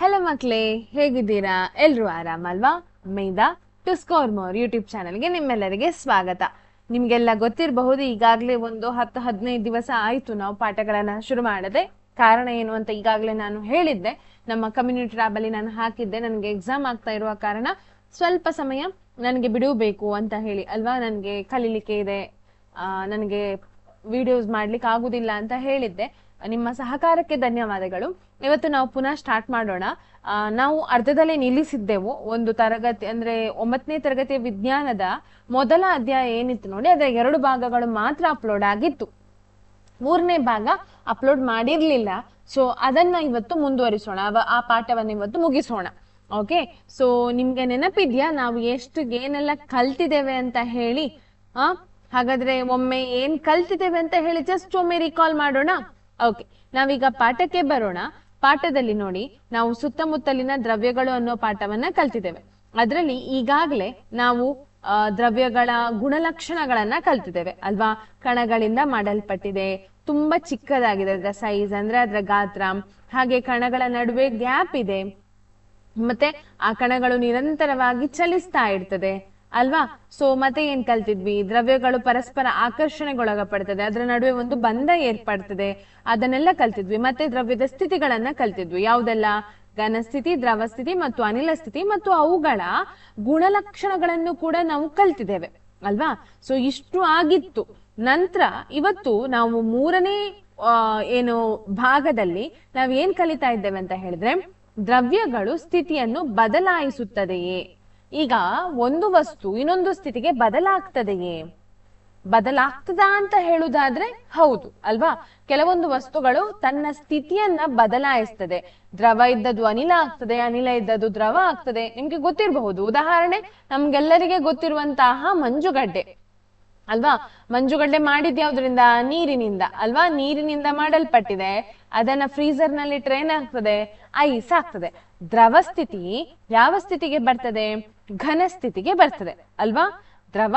Hello ಮಕ್ಕಳೇ, ಹೇಗಿದ್ದೀರಾ? ಎಲ್ಲರೂ ಆರಾಮಲ್ವಾ? ಮೇಧಾ ಟು ಸ್ಕೋರ್ ಮೋರ್ ಯೂಟ್ಯೂಬ್ ಚಾನಲ್ಗೆ ನಿಮ್ಮೆಲ್ಲರಿಗೆ ಸ್ವಾಗತ. ನಿಮಗೆಲ್ಲ ಗೊತ್ತಿರಬಹುದು, ಈಗಾಗಲೇ ಒಂದು 10-15 ದಿವಸ ಆಯಿತು ನಾವು ಪಾಠಗಳನ್ನು ಶುರು ಮಾಡದೆ. ಕಾರಣ ಏನು ಅಂತ ಈಗಾಗಲೇ ನಾನು ಹೇಳಿದ್ದೆ. ನಮ್ಮ ಕಮ್ಯುನಿಟಿ ಟ್ಯಾಬಲ್ಲಿ ನಾನು ಹಾಕಿದ್ದೆ, ನನಗೆ ಎಕ್ಸಾಮ್ ಆಗ್ತಾ ಇರುವ ಕಾರಣ ಸ್ವಲ್ಪ ಸಮಯ ನನಗೆ ಬಿಡಬೇಕು ಅಂತ ಹೇಳಿ ಅಲ್ವಾ, ನನಗೆ ಕಲೀಲಿಕ್ಕೆ ಇದೆ, ನನಗೆ ವಿಡಿಯೋಸ್ ಮಾಡ್ಲಿಕ್ಕೆ ಆಗುದಿಲ್ಲ ಅಂತ ಹೇಳಿದ್ದೆ. ನಿಮ್ಮ ಸಹಕಾರಕ್ಕೆ ಧನ್ಯವಾದಗಳು. ಇವತ್ತು ನಾವು ಪುನಃ ಸ್ಟಾರ್ಟ್ ಮಾಡೋಣ. ನಾವು ಅರ್ಧದಲ್ಲೇ ನಿಲ್ಲಿಸಿದ್ದೆವು. ಒಂದು ತರಗತಿ ಅಂದ್ರೆ 9ನೇ ತರಗತಿಯ ವಿಜ್ಞಾನದ ಮೊದಲ ಅಧ್ಯಾಯ ಏನಿತ್ತು ನೋಡಿ, ಅದರ 2 ಭಾಗಗಳು ಮಾತ್ರ ಅಪ್ಲೋಡ್ ಆಗಿತ್ತು. 3ನೇ ಭಾಗ ಅಪ್ಲೋಡ್ ಮಾಡಿರ್ಲಿಲ್ಲ. ಸೊ ಅದನ್ನ ಇವತ್ತು ಮುಂದುವರಿಸೋಣ, ಆ ಪಾಠವನ್ನು ಇವತ್ತು ಮುಗಿಸೋಣ. ಓಕೆ, ಸೊ ನಿಮ್ಗೆ ನೆನಪಿದ್ಯಾ ನಾವು ಏನೆಲ್ಲ ಕಲ್ತಿದ್ದೇವೆ ಅಂತ ಹೇಳಿ? ಹಾಗಾದ್ರೆ ಒಮ್ಮೆ ಏನ್ ಕಲ್ತಿದ್ದೇವೆ ಅಂತ ಹೇಳಿ ಜಸ್ಟ್ ಒಮ್ಮೆ ರಿಕಾಲ್ ಮಾಡೋಣ. ಓಕೆ, ನಾವೀಗ ಪಾಠಕ್ಕೆ ಬರೋಣ. ಪಾಠದಲ್ಲಿ ನೋಡಿ, ನಾವು ಸುತ್ತಮುತ್ತಲಿನ ದ್ರವ್ಯಗಳು ಅನ್ನೋ ಪಾಠವನ್ನ ಕಲ್ತಿದ್ದೇವೆ. ಅದರಲ್ಲಿ ಈಗಾಗಲೇ ನಾವು ದ್ರವ್ಯಗಳ ಗುಣಲಕ್ಷಣಗಳನ್ನ ಕಲ್ತಿದ್ದೇವೆ ಅಲ್ವಾ. ಕಣಗಳಿಂದ ಮಾಡಲ್ಪಟ್ಟಿದೆ, ತುಂಬಾ ಚಿಕ್ಕದಾಗಿದೆ ಅದರ ಸೈಜ್, ಅಂದ್ರೆ ಅದರ ಗಾತ್ರ, ಹಾಗೆ ಕಣಗಳ ನಡುವೆ ಗ್ಯಾಪ್ ಇದೆ, ಮತ್ತೆ ಆ ಕಣಗಳು ನಿರಂತರವಾಗಿ ಚಲಿಸ್ತಾ ಇರ್ತದೆ ಅಲ್ವಾ. ಸೊ ಮತ್ತೆ ಏನ್ ಕಲ್ತಿದ್ವಿ? ದ್ರವ್ಯಗಳು ಪರಸ್ಪರ ಆಕರ್ಷಣೆಗೊಳಗಪಡ್ತದೆ, ಅದರ ನಡುವೆ ಒಂದು ಬಂಧ ಏರ್ಪಡ್ತದೆ, ಅದನ್ನೆಲ್ಲ ಕಲ್ತಿದ್ವಿ. ಮತ್ತೆ ದ್ರವ್ಯದ ಸ್ಥಿತಿಗಳನ್ನ ಕಲ್ತಿದ್ವಿ. ಯಾವುದೆಲ್ಲ? ಘನ ಸ್ಥಿತಿ, ದ್ರವ ಸ್ಥಿತಿ ಮತ್ತು ಅನಿಲ ಸ್ಥಿತಿ, ಮತ್ತು ಅವುಗಳ ಗುಣಲಕ್ಷಣಗಳನ್ನು ಕೂಡ ನಾವು ಕಲ್ತಿದ್ದೇವೆ ಅಲ್ವಾ. ಸೊ ಇಷ್ಟು ಆಗಿತ್ತು. ನಂತರ ಇವತ್ತು ನಾವು 3ನೇ ಏನು ಭಾಗದಲ್ಲಿ ನಾವ್ ಏನ್ ಕಲಿತಾ ಇದ್ದೇವೆ ಅಂತ ಹೇಳಿದ್ರೆ, ದ್ರವ್ಯಗಳು ಸ್ಥಿತಿಯನ್ನು ಬದಲಾಯಿಸುತ್ತದೆಯೇ? ಈಗ ಒಂದು ವಸ್ತು ಇನ್ನೊಂದು ಸ್ಥಿತಿಗೆ ಬದಲಾಗ್ತದೆಯೇ? ಬದಲಾಗ್ತದ ಅಂತ ಹೇಳುದಾದ್ರೆ ಹೌದು ಅಲ್ವಾ. ಕೆಲವೊಂದು ವಸ್ತುಗಳು ತನ್ನ ಸ್ಥಿತಿಯನ್ನ ಬದಲಾಯಿಸ್ತದೆ. ದ್ರವ ಇದ್ದದ್ದು ಅನಿಲ ಆಗ್ತದೆ, ಅನಿಲ ಇದ್ದದ್ದು ದ್ರವ ಆಗ್ತದೆ. ನಿಮ್ಗೆ ಗೊತ್ತಿರಬಹುದು, ಉದಾಹರಣೆ ನಮ್ಗೆಲ್ಲರಿಗೆ ಗೊತ್ತಿರುವಂತಹ ಮಂಜುಗಡ್ಡೆ ಅಲ್ವಾ. ಮಂಜುಗಡ್ಡೆ ಮಾಡಿದ್ ಯಾವ್ದ್ರಿಂದ? ನೀರಿನಿಂದ ಅಲ್ವಾ. ನೀರಿನಿಂದ ಮಾಡಲ್ಪಟ್ಟಿದೆ. ಅದನ್ನ ಫ್ರೀಜರ್ ನಲ್ಲಿ ಟ್ರೈನ್ ಆಗ್ತದೆ, ಐಸ್ ಆಗ್ತದೆ. ದ್ರವ ಸ್ಥಿತಿ ಯಾವ ಸ್ಥಿತಿಗೆ ಬರ್ತದೆ? ಘನ ಸ್ಥಿತಿಗೆ ಬರ್ತದೆ ಅಲ್ವಾ. ದ್ರವ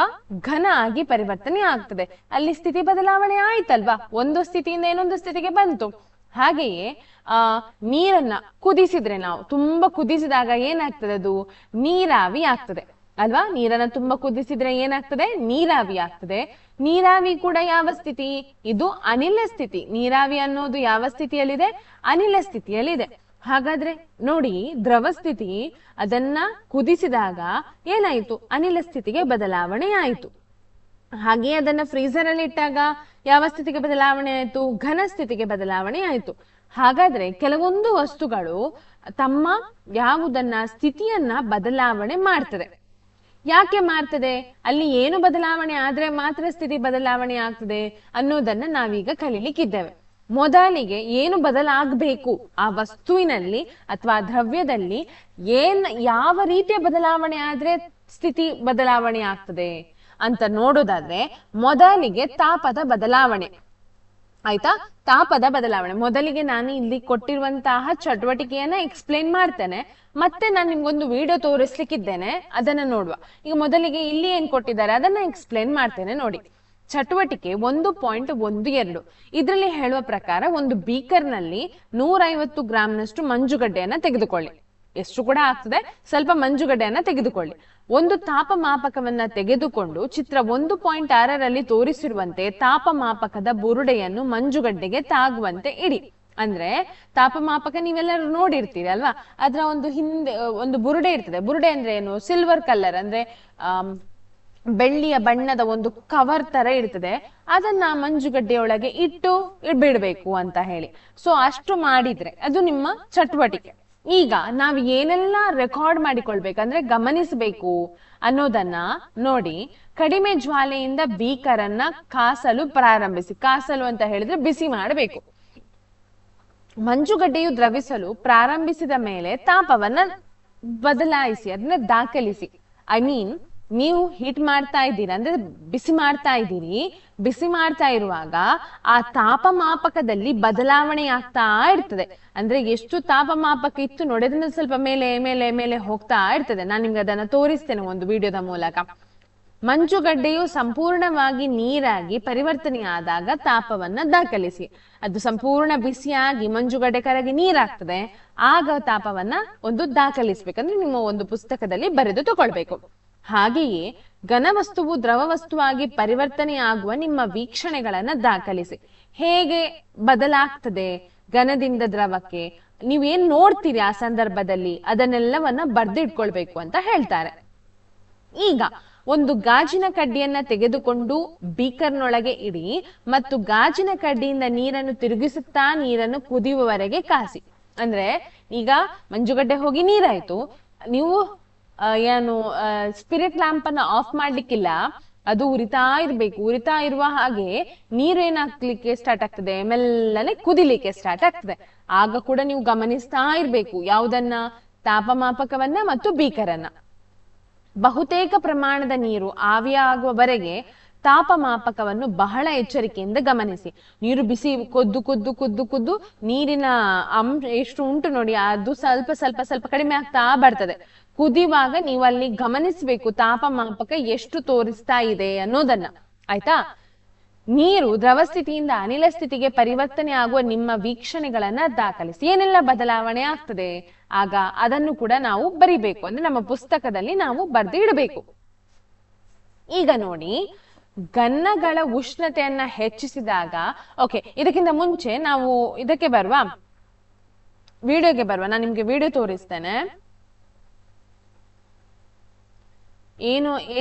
ಘನ ಆಗಿ ಪರಿವರ್ತನೆ ಆಗ್ತದೆ, ಅಲ್ಲಿ ಸ್ಥಿತಿ ಬದಲಾವಣೆ ಆಯ್ತಲ್ವಾ. ಒಂದು ಸ್ಥಿತಿಯಿಂದ ಇನ್ನೊಂದು ಸ್ಥಿತಿಗೆ ಬಂತು. ಹಾಗೆಯೇ ನೀರನ್ನ ಕುದಿಸಿದ್ರೆ, ನಾವು ತುಂಬಾ ಕುದಿಸಿದಾಗ ಏನಾಗ್ತದೆ? ಅದು ನೀರಾವಿ ಆಗ್ತದೆ ಅಲ್ವಾ. ನೀರನ್ನ ತುಂಬಾ ಕುದಿಸಿದ್ರೆ ಏನಾಗ್ತದೆ? ನೀರಾವಿ ಆಗ್ತದೆ. ನೀರಾವಿ ಕೂಡ ಯಾವ ಸ್ಥಿತಿ? ಇದು ಅನಿಲ ಸ್ಥಿತಿ. ನೀರಾವಿ ಅನ್ನೋದು ಯಾವ ಸ್ಥಿತಿಯಲ್ಲಿದೆ? ಅನಿಲ ಸ್ಥಿತಿಯಲ್ಲಿದೆ. ಹಾಗಾದ್ರೆ ನೋಡಿ, ದ್ರವ ಸ್ಥಿತಿ ಅದನ್ನ ಕುದಿಸಿದಾಗ ಏನಾಯ್ತು? ಅನಿಲ ಸ್ಥಿತಿಗೆ ಬದಲಾವಣೆ ಆಯ್ತು. ಹಾಗೆ ಅದನ್ನ ಫ್ರೀಜರ್ ಅಲ್ಲಿ ಇಟ್ಟಾಗ ಯಾವ ಸ್ಥಿತಿಗೆ ಬದಲಾವಣೆ ಆಯ್ತು? ಘನ ಸ್ಥಿತಿಗೆ ಬದಲಾವಣೆ ಆಯ್ತು. ಹಾಗಾದ್ರೆ ಕೆಲವೊಂದು ವಸ್ತುಗಳು ತಮ್ಮ ಯಾವುದನ್ನ ಸ್ಥಿತಿಯನ್ನ ಬದಲಾವಣೆ ಮಾಡ್ತದೆ. ಯಾಕೆ ಮಾಡ್ತದೆ? ಅಲ್ಲಿ ಏನು ಬದಲಾವಣೆ ಆದ್ರೆ ಮಾತ್ರ ಸ್ಥಿತಿ ಬದಲಾವಣೆ ಆಗ್ತದೆ ಅನ್ನೋದನ್ನ ನಾವೀಗ ಕಲೀಲಿಕ್ಕಿದ್ದೇವೆ. ಮೊದಲಿಗೆ ಏನು ಬದಲಾಗಬೇಕು ಆ ವಸ್ತುವಿನಲ್ಲಿ ಅಥವಾ ದ್ರವ್ಯದಲ್ಲಿ, ಯಾವ ರೀತಿಯ ಬದಲಾವಣೆ ಆದ್ರೆ ಸ್ಥಿತಿ ಬದಲಾವಣೆ ಆಗ್ತದೆ ಅಂತ ನೋಡೋದಾದ್ರೆ, ಮೊದಲಿಗೆ ತಾಪದ ಬದಲಾವಣೆ ಆಯ್ತಾ. ತಾಪದ ಬದಲಾವಣೆ ಮೊದಲಿಗೆ ನಾನು ಇಲ್ಲಿ ಕೊಟ್ಟಿರುವಂತಹ ಚಟುವಟಿಕೆಯನ್ನ ಎಕ್ಸ್ಪ್ಲೇನ್ ಮಾಡ್ತೇನೆ, ಮತ್ತೆ ನಾನು ನಿಮ್ಗೊಂದು ವಿಡಿಯೋ ತೋರಿಸ್ಲಿಕ್ಕಿದ್ದೇನೆ, ಅದನ್ನ ನೋಡುವ. ಈಗ ಮೊದಲಿಗೆ ಇಲ್ಲಿ ಏನ್ ಕೊಟ್ಟಿದ್ದಾರೆ ಅದನ್ನ ಎಕ್ಸ್ಪ್ಲೇನ್ ಮಾಡ್ತೇನೆ ನೋಡಿ. ಚಟುವಟಿಕೆ 1.12 ಇದರಲ್ಲಿ ಹೇಳುವ ಪ್ರಕಾರ, ಒಂದು ಬೀಕರ್ ನಲ್ಲಿ 150 ಗ್ರಾಂನಷ್ಟು ಮಂಜುಗಡ್ಡೆಯನ್ನ ತೆಗೆದುಕೊಳ್ಳಿ. ಎಷ್ಟು ಕೂಡ ಆಗ್ತದೆ, ಸ್ವಲ್ಪ ಮಂಜುಗಡ್ಡೆಯನ್ನ ತೆಗೆದುಕೊಳ್ಳಿ. ಒಂದು ತಾಪಮಾಪಕವನ್ನ ತೆಗೆದುಕೊಂಡು ಚಿತ್ರ 1.6ರಲ್ಲಿ ತೋರಿಸಿರುವಂತೆ ತಾಪಮಾಪಕದ ಬುರುಡೆಯನ್ನು ಮಂಜುಗಡ್ಡೆಗೆ ತಾಗುವಂತೆ ಇಡಿ. ಅಂದ್ರೆ ತಾಪಮಾಪಕ ನೀವೆಲ್ಲರೂ ನೋಡಿರ್ತೀರಿ ಅಲ್ವಾ, ಅದ್ರ ಒಂದು ಹಿಂದೆ ಒಂದು ಬುರುಡೆ ಇರ್ತದೆ. ಬುರುಡೆ ಅಂದ್ರೆ ಏನು? ಸಿಲ್ವರ್ ಕಲರ್, ಅಂದ್ರೆ ಬೆಳ್ಳಿಯ ಬಣ್ಣದ ಒಂದು ಕವರ್ ತರ ಇರ್ತದೆ. ಅದನ್ನ ಮಂಜುಗಡ್ಡೆಯೊಳಗೆ ಇಟ್ಟು ಬಿಡ್ಬೇಕು ಅಂತ ಹೇಳಿ. ಸೊ ಅಷ್ಟು ಮಾಡಿದ್ರೆ ಅದು ನಿಮ್ಮ ಚಟುವಟಿಕೆ. ಈಗ ನಾವು ಏನೆಲ್ಲ ರೆಕಾರ್ಡ್ ಮಾಡಿಕೊಳ್ಬೇಕಂದ್ರೆ ಗಮನಿಸಬೇಕು ಅನ್ನೋದನ್ನ ನೋಡಿ. ಕಡಿಮೆ ಜ್ವಾಲೆಯಿಂದ ಬೀಕರನ್ನ ಕಾಸಲು ಪ್ರಾರಂಭಿಸಿ. ಕಾಸಲು ಅಂತ ಹೇಳಿದ್ರೆ ಬಿಸಿ ಮಾಡಬೇಕು. ಮಂಜುಗಡ್ಡೆಯು ದ್ರವಿಸಲು ಪ್ರಾರಂಭಿಸಿದ ಮೇಲೆ ತಾಪವನ್ನ ಬದಲಾಯಿಸಿ, ಅದನ್ನ ದಾಖಲಿಸಿ. ಐ ಮೀನ್, ನೀವು ಹೀಟ್ ಮಾಡ್ತಾ ಇದ್ದೀರಾ ಅಂದ್ರೆ ಬಿಸಿ ಮಾಡ್ತಾ ಇದ್ದೀರಿ. ಬಿಸಿ ಮಾಡ್ತಾ ಇರುವಾಗ ಆ ತಾಪಮಾಪಕದಲ್ಲಿ ಬದಲಾವಣೆ ಆಗ್ತಾ ಇರ್ತದೆ. ಅಂದ್ರೆ ಎಷ್ಟು ತಾಪಮಾಪಕ ಇತ್ತು ನೋಡಿ, ಅದನ್ನ ಸ್ವಲ್ಪ ಮೇಲೆ ಮೇಲೆ ಮೇಲೆ ಹೋಗ್ತಾ ಇರ್ತದೆ. ನಾನು ನಿಮ್ಗೆ ಅದನ್ನ ತೋರಿಸ್ತೇನೆ ಒಂದು ವಿಡಿಯೋದ ಮೂಲಕ. ಮಂಜುಗಡ್ಡೆಯು ಸಂಪೂರ್ಣವಾಗಿ ನೀರಾಗಿ ಪರಿವರ್ತನೆಯಾದಾಗ ತಾಪವನ್ನ ದಾಖಲಿಸಿ. ಅದು ಸಂಪೂರ್ಣ ಬಿಸಿಯಾಗಿ ಮಂಜುಗಡ್ಡೆ ಕರಗಿ ನೀರಾಗ್ತದೆ, ಆಗ ತಾಪವನ್ನ ಒಂದು ದಾಖಲಿಸ್ಬೇಕಂದ್ರೆ ನಿಮ್ಮ ಒಂದು ಪುಸ್ತಕದಲ್ಲಿ ಬರೆದು ತಗೊಳ್ಬೇಕು. ಹಾಗೆಯೇ ಘನವಸ್ತುವು ದ್ರವ ವಸ್ತುವಾಗಿ ಪರಿವರ್ತನೆಯಾಗುವ ನಿಮ್ಮ ವೀಕ್ಷಣೆಗಳನ್ನ ದಾಖಲಿಸಿ. ಹೇಗೆ ಬದಲಾಗ್ತದೆ ಘನದಿಂದ ದ್ರವಕ್ಕೆ, ನೀವೇನ್ ನೋಡ್ತೀರಿ ಆ ಸಂದರ್ಭದಲ್ಲಿ ಅದನ್ನೆಲ್ಲವನ್ನ ಬರ್ದಿಟ್ಕೊಳ್ಬೇಕು ಅಂತ ಹೇಳ್ತಾರೆ. ಈಗ ಒಂದು ಗಾಜಿನ ಕಡ್ಡಿಯನ್ನ ತೆಗೆದುಕೊಂಡು ಬೀಕರ್ನೊಳಗೆ ಇಡಿ ಮತ್ತು ಗಾಜಿನ ಕಡ್ಡಿಯಿಂದ ನೀರನ್ನು ತಿರುಗಿಸುತ್ತಾ ನೀರನ್ನು ಕುದಿಯುವವರೆಗೆ ಕಾಸಿ. ಅಂದ್ರೆ ಈಗ ಮಂಜುಗಡ್ಡೆ ಹೋಗಿ ನೀರಾಯ್ತು, ನೀವು ಏನು ಸ್ಪಿರಿಟ್ ಲ್ಯಾಂಪ್ ಅನ್ನ ಆಫ್ ಮಾಡ್ಲಿಕ್ಕಿಲ್ಲ, ಅದು ಉರಿತಾ ಇರ್ಬೇಕು. ಉರಿತಾ ಇರುವ ಹಾಗೆ ನೀರು ಏನಾಗ್ಲಿಕ್ಕೆ ಸ್ಟಾರ್ಟ್ ಆಗ್ತದೆ, ಮೆಲ್ಲನೆ ಕುದಿಲಿಕ್ಕೆ ಸ್ಟಾರ್ಟ್ ಆಗ್ತದೆ. ಆಗ ಕೂಡ ನೀವು ಗಮನಿಸ್ತಾ ಇರ್ಬೇಕು ಯಾವುದನ್ನ, ತಾಪಮಾಪಕವನ್ನ ಮತ್ತು ಬೀಕರನ್ನ. ಬಹುತೇಕ ಪ್ರಮಾಣದ ನೀರು ಆವಿಯಾಗುವವರೆಗೆ ತಾಪಮಾಪಕವನ್ನು ಬಹಳ ಎಚ್ಚರಿಕೆಯಿಂದ ಗಮನಿಸಿ. ನೀರು ಬಿಸಿ ಕೊದ್ದು ಕುದ್ದು ಕುದ್ದು ಕುದ್ದು ನೀರಿನ ಅಂಶ ಎಷ್ಟು ಉಂಟು ನೋಡಿ, ಅದು ಸ್ವಲ್ಪ ಸ್ವಲ್ಪ ಸ್ವಲ್ಪ ಕಡಿಮೆ ಆಗ್ತಾ ಬರ್ತದೆ. ಕುದಿಯುವಾಗ ನೀವು ಅಲ್ಲಿ ಗಮನಿಸ್ಬೇಕು ತಾಪಮಾಪಕ ಎಷ್ಟು ತೋರಿಸ್ತಾ ಇದೆ ಅನ್ನೋದನ್ನ, ಆಯ್ತಾ. ನೀರು ದ್ರವ ಸ್ಥಿತಿಯಿಂದ ಅನಿಲ ಸ್ಥಿತಿಗೆ ಪರಿವರ್ತನೆ ಆಗುವ ನಿಮ್ಮ ವೀಕ್ಷಣೆಗಳನ್ನ ದಾಖಲಿಸಿ. ಏನೆಲ್ಲ ಬದಲಾವಣೆ ಆಗ್ತದೆ ಆಗ ಅದನ್ನು ಕೂಡ ನಾವು ಬರಿಬೇಕು, ಅಂದ್ರೆ ನಮ್ಮ ಪುಸ್ತಕದಲ್ಲಿ ನಾವು ಬರೆದು ಇಡಬೇಕು. ಈಗ ನೋಡಿ, ಘನಗಳ ಉಷ್ಣತೆಯನ್ನ ಹೆಚ್ಚಿಸಿದಾಗ, ಓಕೆ, ಇದಕ್ಕಿಂತ ಮುಂಚೆ ನಾವು ಇದಕ್ಕೆ ಬರುವ ವಿಡಿಯೋಗೆ ಬರುವ, ನಾನು ನಿಮ್ಗೆ ವಿಡಿಯೋ ತೋರಿಸ್ತೇನೆ.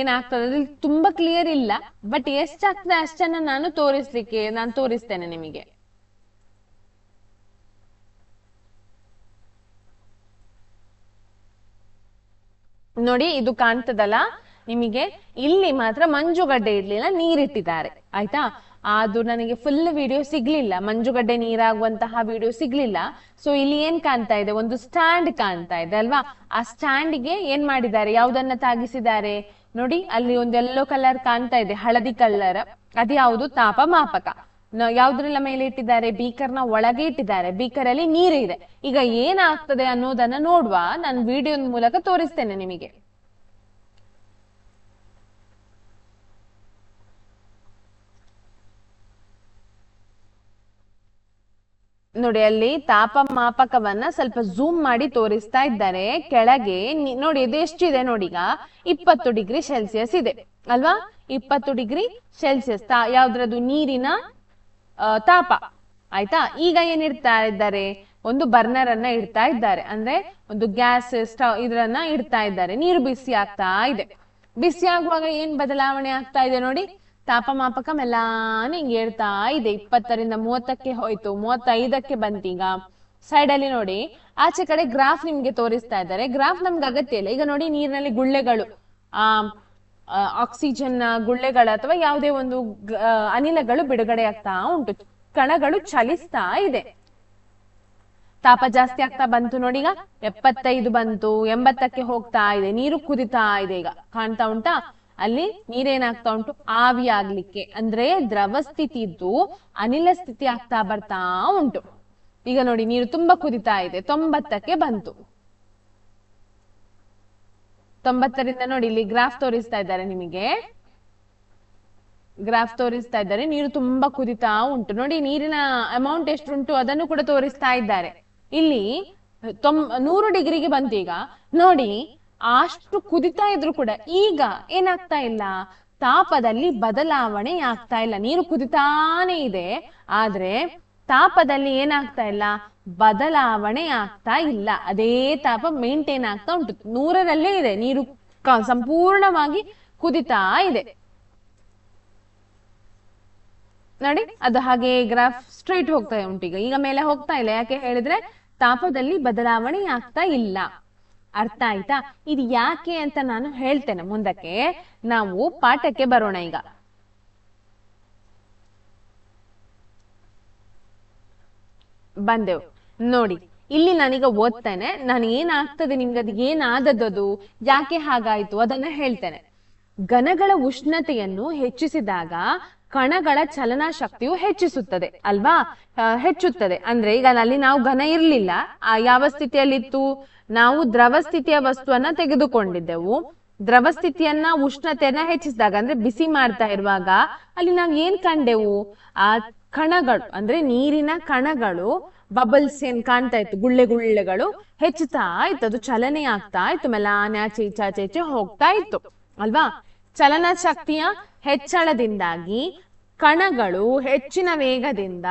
ಏನಾಗ್ತದೆ ಅದ್ರಲ್ಲಿ ತುಂಬಾ ಕ್ಲಿಯರ್ ಇಲ್ಲ, ಬಟ್ ಎಷ್ಟಾಗ್ತದೆ ಅಷ್ಟನ್ನ ನಾನು ತೋರಿಸ್ತೇನೆ ನಿಮಗೆ. ನೋಡಿ, ಇದು ಕಾಣ್ತದಲ್ಲ ನಿಮಗೆ, ಇಲ್ಲಿ ಮಾತ್ರ ಮಂಜುಗಡ್ಡೆ ಇರ್ಲಿಲ್ಲ, ನೀರಿಟ್ಟಿದ್ದಾರೆ, ಆಯ್ತಾ. ಅದು ನನಗೆ ಫುಲ್ ವಿಡಿಯೋ ಸಿಗ್ಲಿಲ್ಲ, ಮಂಜುಗಡ್ಡೆ ನೀರಾಗುವಂತಹ ವಿಡಿಯೋ ಸಿಗ್ಲಿಲ್ಲ. ಸೊ ಇಲ್ಲಿ ಏನ್ ಕಾಣ್ತಾ ಇದೆ, ಒಂದು ಸ್ಟ್ಯಾಂಡ್ ಕಾಣ್ತಾ ಇದೆ ಅಲ್ವಾ. ಆ ಸ್ಟ್ಯಾಂಡ್ಗೆ ಏನ್ ಮಾಡಿದ್ದಾರೆ, ಯಾವ್ದನ್ನ ತಾಗಿಸಿದ್ದಾರೆ ನೋಡಿ, ಅಲ್ಲಿ ಒಂದು ಯೆಲ್ಲೋ ಕಲರ್ ಕಾಣ್ತಾ ಇದೆ, ಹಳದಿ ಕಲರ್, ಅದು ಯಾವುದು, ತಾಪಮಾಪಕ. ಯಾವ್ದ್ರೆಲ್ಲ ಮೇಲೆ ಇಟ್ಟಿದ್ದಾರೆ, ಬೀಕರ್ನ ಒಳಗೆ ಇಟ್ಟಿದ್ದಾರೆ, ಬೀಕರ್ ಅಲ್ಲಿ ನೀರು ಇದೆ. ಈಗ ಏನಾಗ್ತದೆ ಅನ್ನೋದನ್ನ ನೋಡುವ, ನಾನು ವಿಡಿಯೋ ಮೂಲಕ ತೋರಿಸ್ತೇನೆ ನಿಮಗೆ. ನೋಡಿ, ಅಲ್ಲಿ ತಾಪಮಾಪಕವನ್ನ ಸ್ವಲ್ಪ ಝೂಮ್ ಮಾಡಿ ತೋರಿಸ್ತಾ ಇದ್ದಾರೆ. ಕೆಳಗೆ ನೋಡಿ, ಇದು ಎಷ್ಟಿದೆ ನೋಡಿ, ಈಗ 20 ಡಿಗ್ರಿ ಸೆಲ್ಸಿಯಸ್ ಇದೆ ಅಲ್ವಾ. 20 ಡಿಗ್ರಿ ಸೆಲ್ಸಿಯಸ್ ಯಾವ್ದ್ರದ್ದು, ನೀರಿನ ತಾಪ, ಆಯ್ತಾ. ಈಗ ಏನ್ ಇಡ್ತಾ ಇದ್ದಾರೆ, ಒಂದು ಬರ್ನರ್ ಅನ್ನ ಇಡ್ತಾ ಇದ್ದಾರೆ, ಅಂದ್ರೆ ಒಂದು ಗ್ಯಾಸ್ ಸ್ಟವ್ ಇದ್ರನ್ನ ಇಡ್ತಾ ಇದ್ದಾರೆ. ನೀರು ಬಿಸಿ ಆಗ್ತಾ ಇದೆ. ಬಿಸಿ ಆಗುವಾಗ ಏನ್ ಬದಲಾವಣೆ ಆಗ್ತಾ ಇದೆ ನೋಡಿ, ತಾಪಮಾಪಕ ಮೆಲ್ಲಾನೆ ಹಿಂಗೆ ಏರ್ತಾ ಇದೆ. 20ರಿಂದ 30ಕ್ಕೆ ಹೋಯ್ತು, 35ಕ್ಕೆ ಬಂತೀಗ. ಸೈಡ್ ಅಲ್ಲಿ ನೋಡಿ, ಆಚೆ ಕಡೆ ಗ್ರಾಫ್ ನಿಮ್ಗೆ ತೋರಿಸ್ತಾ ಇದ್ದಾರೆ. ಗ್ರಾಫ್ ನಮ್ಗೆ ಅಗತ್ಯ ಇಲ್ಲ. ಈಗ ನೋಡಿ, ನೀರಿನಲ್ಲಿ ಗುಳ್ಳೆಗಳು, ಆಕ್ಸಿಜನ್ ಗುಳ್ಳೆಗಳು ಅಥವಾ ಯಾವುದೇ ಒಂದು ಅನಿಲಗಳು ಬಿಡುಗಡೆ ಆಗ್ತಾ ಉಂಟು, ಕಣಗಳು ಚಲಿಸ್ತಾ ಇದೆ. ತಾಪ ಜಾಸ್ತಿ ಆಗ್ತಾ ಬಂತು ನೋಡಿ, ಈಗ 75 ಬಂತು, 80ಕ್ಕೆ ಹೋಗ್ತಾ ಇದೆ. ನೀರು ಕುದಿತಾ ಇದೆ. ಈಗ ಕಾಣ್ತಾ ಉಂಟಾ, ಅಲ್ಲಿ ನೀರೇನಾಗ್ತಾ ಉಂಟು, ಆವಿ ಆಗ್ಲಿಕ್ಕೆ, ಅಂದ್ರೆ ದ್ರವ ಸ್ಥಿತಿ ಇದ್ದು ಅನಿಲ ಸ್ಥಿತಿ ಆಗ್ತಾ ಬರ್ತಾ ಉಂಟು. ಈಗ ನೋಡಿ, ನೀರು ತುಂಬಾ ಕುದಿತಾ ಇದೆ, 90ಕ್ಕೆ ಬಂತು. 90ರಿಂದ ನೋಡಿ, ಇಲ್ಲಿ ಗ್ರಾಫ್ ತೋರಿಸ್ತಾ ಇದ್ದಾರೆ ನಿಮಗೆ, ಗ್ರಾಫ್ ತೋರಿಸ್ತಾ ಇದ್ದಾರೆ. ನೀರು ತುಂಬಾ ಕುದಿತಾ ಉಂಟು ನೋಡಿ, ನೀರಿನ ಅಮೌಂಟ್ ಎಷ್ಟು ಉಂಟು ಅದನ್ನು ಕೂಡ ತೋರಿಸ್ತಾ ಇದ್ದಾರೆ. ಇಲ್ಲಿ 100 ಡಿಗ್ರಿಗೆ ಬಂತು. ಈಗ ನೋಡಿ, ಅಷ್ಟು ಕುದಿತಾ ಇದ್ರು ಕೂಡ ಈಗ ಏನಾಗ್ತಾ ಇಲ್ಲ, ತಾಪದಲ್ಲಿ ಬದಲಾವಣೆ ಆಗ್ತಾ ಇಲ್ಲ. ನೀರು ಕುದಿತಾನೆ ಇದೆ, ಆದ್ರೆ ತಾಪದಲ್ಲಿ ಏನಾಗ್ತಾ ಇಲ್ಲ, ಬದಲಾವಣೆ ಆಗ್ತಾ ಇಲ್ಲ. ಅದೇ ತಾಪ ಮೇಂಟೈನ್ ಆಗ್ತಾ ಉಂಟು, 100ರಲ್ಲೇ ಇದೆ. ನೀರು ಸಂಪೂರ್ಣವಾಗಿ ಕುದಿತಾ ಇದೆ ನೋಡಿ. ಅದು ಹಾಗೆ ಗ್ರಾಫ್ ಸ್ಟ್ರೈಟ್ ಹೋಗ್ತಾ ಉಂಟು. ಈಗ ಮೇಲೆ ಹೋಗ್ತಾ ಇಲ್ಲ, ಯಾಕೆ ಹೇಳಿದ್ರೆ ತಾಪದಲ್ಲಿ ಬದಲಾವಣೆ ಆಗ್ತಾ ಇಲ್ಲ. ಅರ್ಥ ಆಯ್ತಾ? ಇದು ಯಾಕೆ ಅಂತ ನಾನು ಹೇಳ್ತೇನೆ ಮುಂದಕ್ಕೆ. ನಾವು ಪಾಠಕ್ಕೆ ಬರೋಣ. ಈಗ ಬಂದೆವು ನೋಡಿ, ಇಲ್ಲಿ ನಾನೀಗ ಓದ್ತೇನೆ. ನಾನು ಏನಾಗ್ತದೆ ನಿಮ್ಗೆ, ಅದು ಏನಾದದ್ದು, ಯಾಕೆ ಹಾಗಾಯ್ತು ಅದನ್ನ ಹೇಳ್ತೇನೆ. ಘನಗಳ ಉಷ್ಣತೆಯನ್ನು ಹೆಚ್ಚಿಸಿದಾಗ ಕಣಗಳ ಚಲನಾ ಶಕ್ತಿಯು ಹೆಚ್ಚಿಸುತ್ತದೆ ಅಲ್ವಾ, ಹೆಚ್ಚುತ್ತದೆ. ಅಂದ್ರೆ ಈಗ ಅಲ್ಲಿ ನಾವು ಘನ ಇರ್ಲಿಲ್ಲ, ಯಾವ ಸ್ಥಿತಿಯಲ್ಲಿತ್ತು, ನಾವು ದ್ರವ ಸ್ಥಿತಿಯ ವಸ್ತುವನ್ನ ತೆಗೆದುಕೊಂಡಿದ್ದೆವು. ದ್ರವ ಸ್ಥಿತಿಯನ್ನ ಉಷ್ಣತೆಯನ್ನ ಹೆಚ್ಚಿಸಿದಾಗ ಅಂದ್ರೆ ಬಿಸಿ ಮಾಡ್ತಾ ಇರುವಾಗ ಅಲ್ಲಿ ನಾವ್ ಏನ್ ಕಂಡೆವು, ಆ ಕಣಗಳು ಅಂದ್ರೆ ನೀರಿನ ಕಣಗಳು ಬಬಲ್ಸ್ ಏನ್ ಕಾಣ್ತಾ ಇತ್ತು, ಗುಳ್ಳೆಗಳು ಹೆಚ್ಚುತ್ತಾ ಇತ್ತು, ಅದು ಚಲನೆ ಆಗ್ತಾ ಇತ್ತು, ಮೆಲಾನೆ ಆಚೆ ಈಚೆ ಹೋಗ್ತಾ ಇತ್ತು ಅಲ್ವಾ. ಚಲನ ಶಕ್ತಿಯ ಹೆಚ್ಚಳದಿಂದಾಗಿ ಕಣಗಳು ಹೆಚ್ಚಿನ ವೇಗದಿಂದ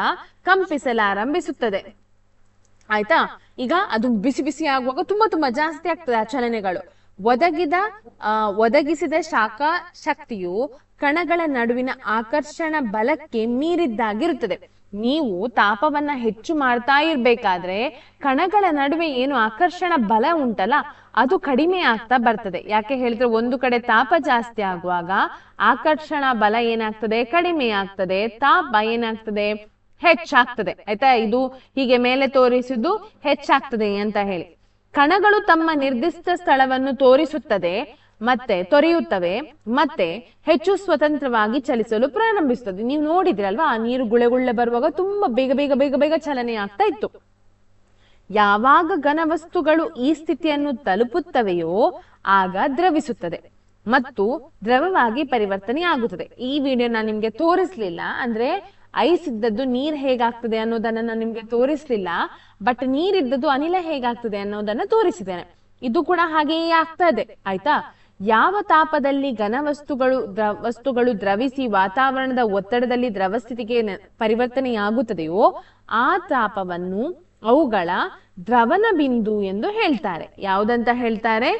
ಕಂಪಿಸಲಾರಂಭಿಸುತ್ತದೆ. ಆಯ್ತಾ. ಈಗ ಅದು ಬಿಸಿ ಬಿಸಿ ಆಗುವಾಗ ತುಂಬಾ ಜಾಸ್ತಿ ಆಗ್ತದೆ ಆ ಚಲನೆಗಳು. ಒದಗಿಸಿದ ಶಾಖ ಶಕ್ತಿಯು ಕಣಗಳ ನಡುವಿನ ಆಕರ್ಷಣ ಬಲಕ್ಕೆ ಮೀರಿದ್ದಾಗಿರುತ್ತದೆ. ನೀವು ತಾಪವನ್ನ ಹೆಚ್ಚು ಮಾಡ್ತಾ ಇರ್ಬೇಕಾದ್ರೆ ಕಣಗಳ ನಡುವೆ ಏನು ಆಕರ್ಷಣ ಬಲ ಉಂಟಲ್ಲ ಅದು ಕಡಿಮೆ ಆಗ್ತಾ ಬರ್ತದೆ. ಯಾಕೆ ಹೇಳಿದ್ರೆ ಒಂದು ಕಡೆ ತಾಪ ಜಾಸ್ತಿ ಆಗುವಾಗ ಆಕರ್ಷಣ ಬಲ ಏನಾಗ್ತದೆ, ಕಡಿಮೆ ಆಗ್ತದೆ, ತಾಪ ಏನಾಗ್ತದೆ, ಹೆಚ್ಚಾಗ್ತದೆ. ಆಯ್ತಾ. ಇದು ಹೀಗೆ ಮೇಲೆ ತೋರಿಸಿದ್ದು ಹೆಚ್ಚಾಗ್ತದೆ ಅಂತ ಹೇಳಿ. ಕಣಗಳು ತಮ್ಮ ನಿರ್ದಿಷ್ಟ ಸ್ಥಳವನ್ನು ತೊರೆಯುತ್ತವೆ ಮತ್ತೆ ಹೆಚ್ಚು ಸ್ವತಂತ್ರವಾಗಿ ಚಲಿಸಲು ಪ್ರಾರಂಭಿಸುತ್ತದೆ. ನೀವು ನೋಡಿದ್ರಲ್ವಾ, ಆ ನೀರು ಗುಳೆ ಬರುವಾಗ ತುಂಬಾ ಬೇಗ ಚಲನೆ ಆಗ್ತಾ ಇತ್ತು. ಯಾವಾಗ ಘನವಸ್ತುಗಳು ಈ ಸ್ಥಿತಿಯನ್ನು ತಲುಪುತ್ತವೆಯೋ ಆಗ ದ್ರವಿಸುತ್ತದೆ ಮತ್ತು ದ್ರವವಾಗಿ ಪರಿವರ್ತನೆ ಆಗುತ್ತದೆ. ಈ ವಿಡಿಯೋ ನಾನು ನಿಮ್ಗೆ ತೋರಿಸ್ಲಿಲ್ಲ, ಅಂದ್ರೆ ಐಸ್ ಇದ್ದದ್ದು ನೀರ್ ಹೇಗಾಗ್ತದೆ ಅನ್ನೋದನ್ನ ನಾನು ನಿಮ್ಗೆ ತೋರಿಸ್ಲಿಲ್ಲ, ಬಟ್ ನೀರಿದ್ದದ್ದು ಅನಿಲ ಹೇಗಾಗ್ತದೆ ಅನ್ನೋದನ್ನ ತೋರಿಸಿದ್ದೇನೆ. ಇದು ಕೂಡ ಹಾಗೆಯೇ ಆಗ್ತದೆ. ಆಯ್ತಾ. ಯಾವ ತಾಪದಲ್ಲಿ ವಸ್ತುಗಳು ದ್ರವಿಸಿ ವಾತಾವರಣದ ಒತ್ತಡದಲ್ಲಿ ದ್ರವ ಸ್ಥಿತಿಗೆ ಪರಿವರ್ತನೆಯಾಗುತ್ತದೆಯೋ ಆ ತಾಪವನ್ನು ಅವುಗಳ ದ್ರವನ ಬಿಂದು ಎಂದು ಹೇಳ್ತಾರೆ. ಯಾವುದಂತ ಹೇಳ್ತಾರೆ?